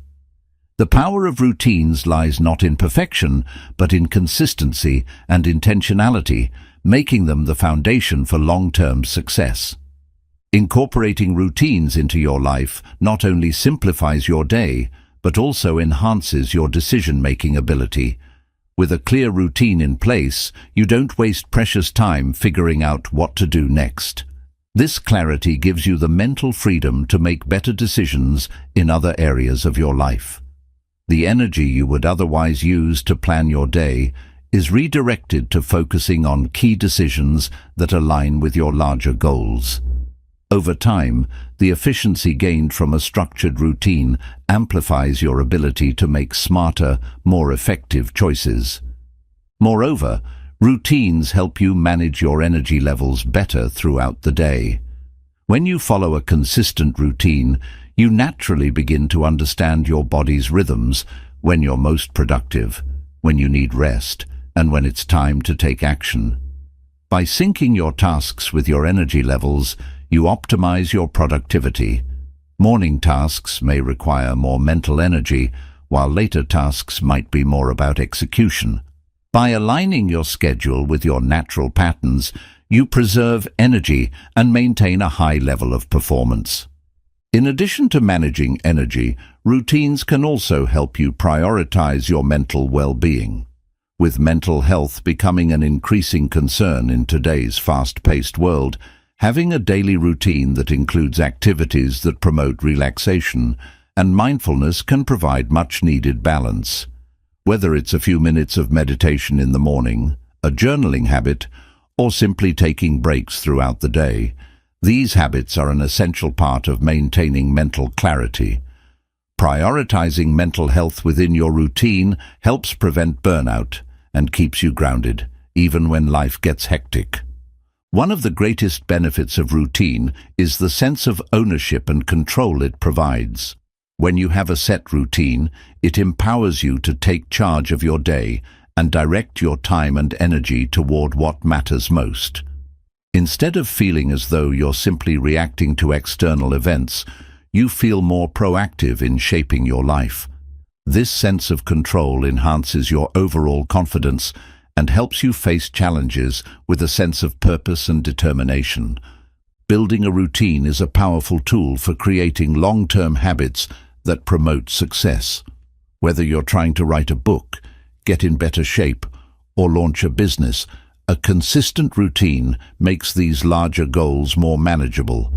The power of routines lies not in perfection, but in consistency and intentionality, making them the foundation for long-term success. Incorporating routines into your life not only simplifies your day, but also enhances your decision-making ability. With a clear routine in place, you don't waste precious time figuring out what to do next. This clarity gives you the mental freedom to make better decisions in other areas of your life. The energy you would otherwise use to plan your day is redirected to focusing on key decisions that align with your larger goals. Over time, the efficiency gained from a structured routine amplifies your ability to make smarter, more effective choices. Moreover, routines help you manage your energy levels better throughout the day. When you follow a consistent routine, you naturally begin to understand your body's rhythms, when you're most productive, when you need rest, and when it's time to take action. By syncing your tasks with your energy levels, you optimize your productivity. Morning tasks may require more mental energy, while later tasks might be more about execution. By aligning your schedule with your natural patterns, you preserve energy and maintain a high level of performance. In addition to managing energy, routines can also help you prioritize your mental well-being. With mental health becoming an increasing concern in today's fast-paced world, having a daily routine that includes activities that promote relaxation and mindfulness can provide much-needed balance. Whether it's a few minutes of meditation in the morning, a journaling habit, or simply taking breaks throughout the day, these habits are an essential part of maintaining mental clarity. Prioritizing mental health within your routine helps prevent burnout and keeps you grounded, even when life gets hectic. One of the greatest benefits of routine is the sense of ownership and control it provides. When you have a set routine, it empowers you to take charge of your day and direct your time and energy toward what matters most. Instead of feeling as though you're simply reacting to external events, you feel more proactive in shaping your life. This sense of control enhances your overall confidence and helps you face challenges with a sense of purpose and determination. Building a routine is a powerful tool for creating long-term habits that promote success. Whether you're trying to write a book, get in better shape, or launch a business, a consistent routine makes these larger goals more manageable.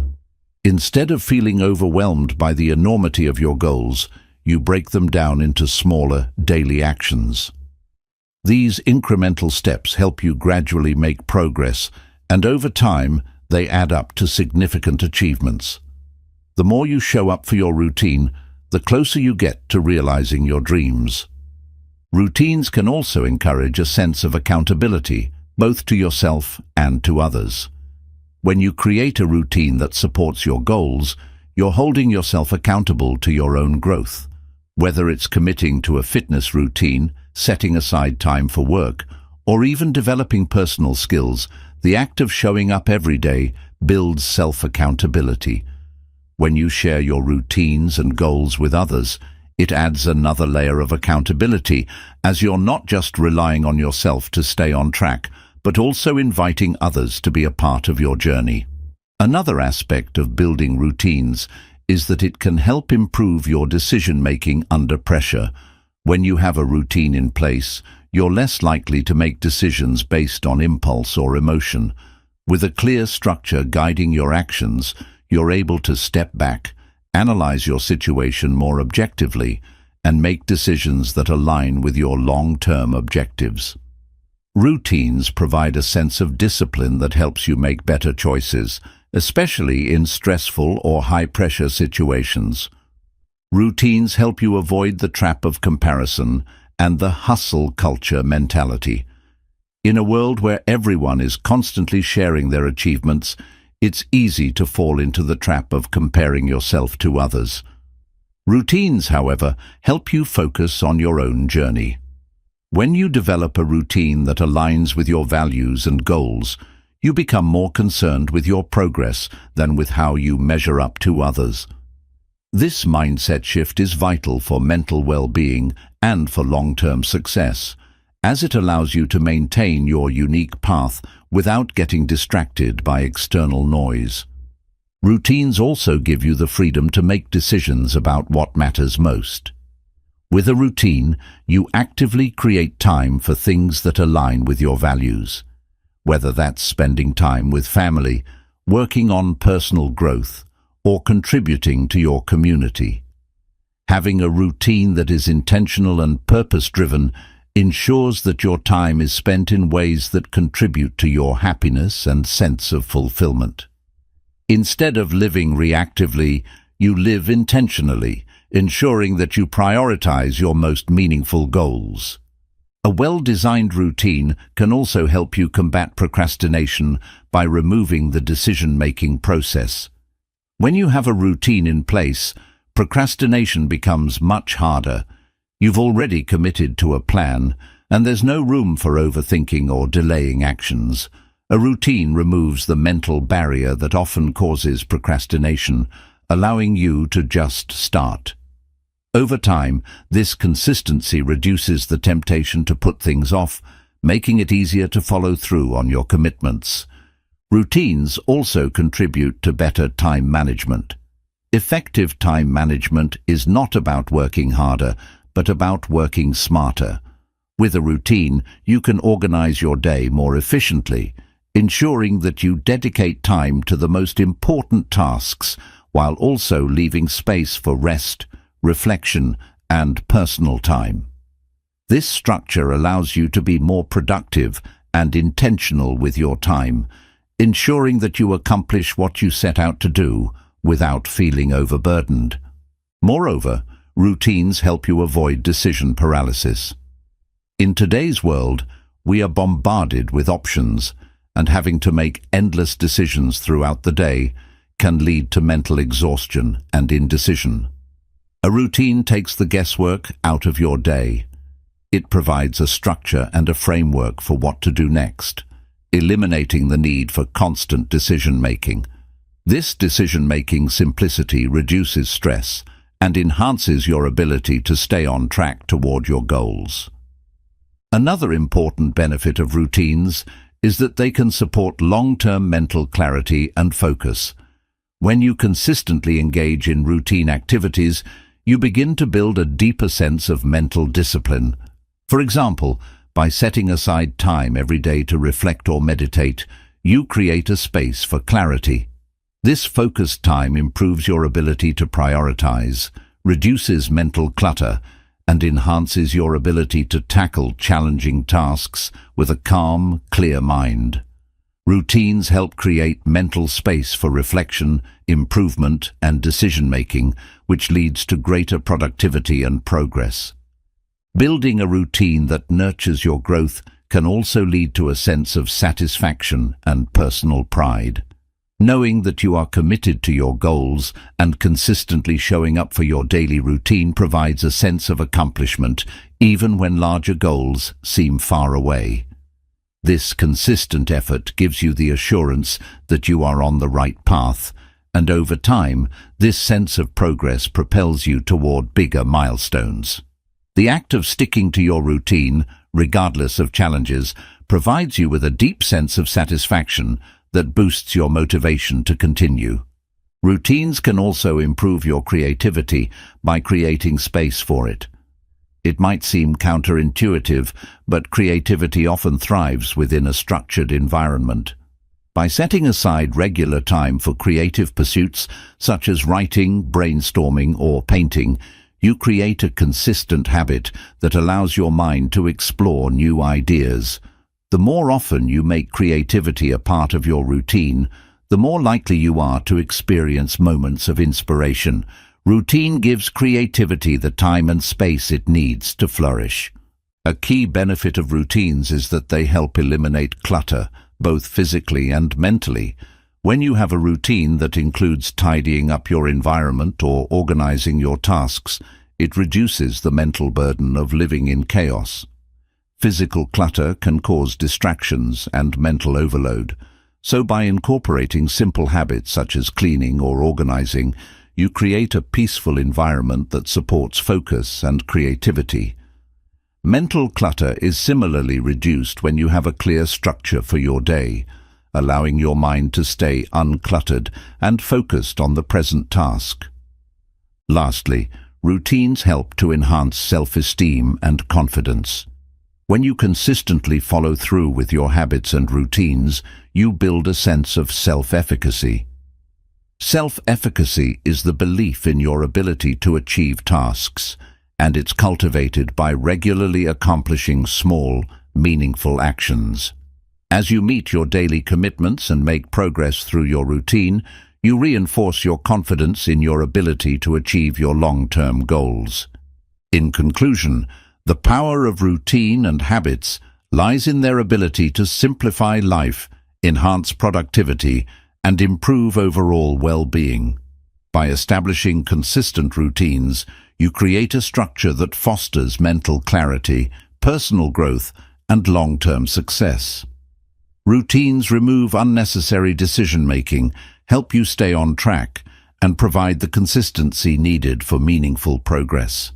Instead of feeling overwhelmed by the enormity of your goals, you break them down into smaller, daily actions. These incremental steps help you gradually make progress, and over time, they add up to significant achievements. The more you show up for your routine, the closer you get to realizing your dreams. Routines can also encourage a sense of accountability, both to yourself and to others. When you create a routine that supports your goals, you're holding yourself accountable to your own growth. Whether it's committing to a fitness routine, setting aside time for work, or even developing personal skills, the act of showing up every day builds self-accountability. When you share your routines and goals with others, it adds another layer of accountability, as you're not just relying on yourself to stay on track, but also inviting others to be a part of your journey. Another aspect of building routines is that it can help improve your decision-making under pressure. When you have a routine in place, you're less likely to make decisions based on impulse or emotion. With a clear structure guiding your actions, you're able to step back, analyze your situation more objectively, and make decisions that align with your long-term objectives. Routines provide a sense of discipline that helps you make better choices, especially in stressful or high-pressure situations. Routines help you avoid the trap of comparison and the hustle culture mentality. In a world where everyone is constantly sharing their achievements, it's easy to fall into the trap of comparing yourself to others. Routines, however, help you focus on your own journey. When you develop a routine that aligns with your values and goals, you become more concerned with your progress than with how you measure up to others. This mindset shift is vital for mental well-being and for long-term success, as it allows you to maintain your unique path without getting distracted by external noise. Routines also give you the freedom to make decisions about what matters most. With a routine, you actively create time for things that align with your values, whether that's spending time with family, working on personal growth, or contributing to your community. Having a routine that is intentional and purpose-driven ensures that your time is spent in ways that contribute to your happiness and sense of fulfillment. Instead of living reactively, you live intentionally, ensuring that you prioritize your most meaningful goals. A well-designed routine can also help you combat procrastination by removing the decision-making process. When you have a routine in place, procrastination becomes much harder. You've already committed to a plan, and there's no room for overthinking or delaying actions. A routine removes the mental barrier that often causes procrastination, allowing you to just start. Over time, this consistency reduces the temptation to put things off, making it easier to follow through on your commitments. Routines also contribute to better time management. Effective time management is not about working harder, but about working smarter. With a routine, you can organize your day more efficiently, ensuring that you dedicate time to the most important tasks while also leaving space for rest, reflection, and personal time. This structure allows you to be more productive and intentional with your time, ensuring that you accomplish what you set out to do without feeling overburdened. Moreover, routines help you avoid decision paralysis. In today's world, we are bombarded with options, and having to make endless decisions throughout the day can lead to mental exhaustion and indecision. A routine takes the guesswork out of your day. It provides a structure and a framework for what to do next, eliminating the need for constant decision-making. This decision-making simplicity reduces stress and enhances your ability to stay on track toward your goals. Another important benefit of routines is that they can support long-term mental clarity and focus. When you consistently engage in routine activities, you begin to build a deeper sense of mental discipline. For example, by setting aside time every day to reflect or meditate, you create a space for clarity. This focused time improves your ability to prioritize, reduces mental clutter, and enhances your ability to tackle challenging tasks with a calm, clear mind. Routines help create mental space for reflection, improvement, and decision-making, which leads to greater productivity and progress. Building a routine that nurtures your growth can also lead to a sense of satisfaction and personal pride. Knowing that you are committed to your goals and consistently showing up for your daily routine provides a sense of accomplishment, even when larger goals seem far away. This consistent effort gives you the assurance that you are on the right path, and over time, this sense of progress propels you toward bigger milestones. The act of sticking to your routine, regardless of challenges, provides you with a deep sense of satisfaction that boosts your motivation to continue. Routines can also improve your creativity by creating space for it. It might seem counterintuitive, but creativity often thrives within a structured environment. By setting aside regular time for creative pursuits such as writing, brainstorming, or painting, you create a consistent habit that allows your mind to explore new ideas. The more often you make creativity a part of your routine, the more likely you are to experience moments of inspiration. Routine gives creativity the time and space it needs to flourish. A key benefit of routines is that they help eliminate clutter, both physically and mentally. When you have a routine that includes tidying up your environment or organizing your tasks, it reduces the mental burden of living in chaos. Physical clutter can cause distractions and mental overload, so by incorporating simple habits such as cleaning or organizing, you create a peaceful environment that supports focus and creativity. Mental clutter is similarly reduced when you have a clear structure for your day, allowing your mind to stay uncluttered and focused on the present task. Lastly, routines help to enhance self-esteem and confidence. When you consistently follow through with your habits and routines, you build a sense of self-efficacy. Self-efficacy is the belief in your ability to achieve tasks, and it's cultivated by regularly accomplishing small, meaningful actions. As you meet your daily commitments and make progress through your routine, you reinforce your confidence in your ability to achieve your long-term goals. In conclusion, the power of routine and habits lies in their ability to simplify life, enhance productivity, and improve overall well-being. By establishing consistent routines, you create a structure that fosters mental clarity, personal growth, and long-term success. Routines remove unnecessary decision-making, help you stay on track, and provide the consistency needed for meaningful progress.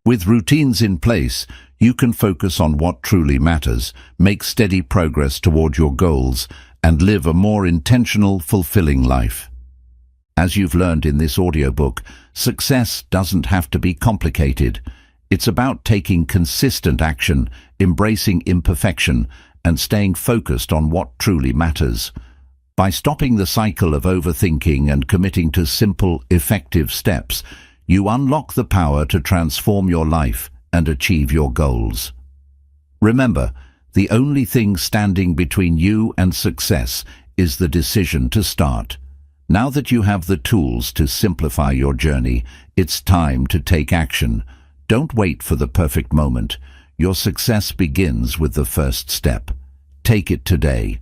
With routines in place, you can focus on what truly matters, make steady progress toward your goals, and live a more intentional, fulfilling life. As you've learned in this audiobook, success doesn't have to be complicated. It's about taking consistent action, embracing imperfection, and staying focused on what truly matters. By stopping the cycle of overthinking and committing to simple, effective steps, you unlock the power to transform your life and achieve your goals. Remember, the only thing standing between you and success is the decision to start. Now that you have the tools to simplify your journey, it's time to take action. Don't wait for the perfect moment. Your success begins with the first step. Take it today.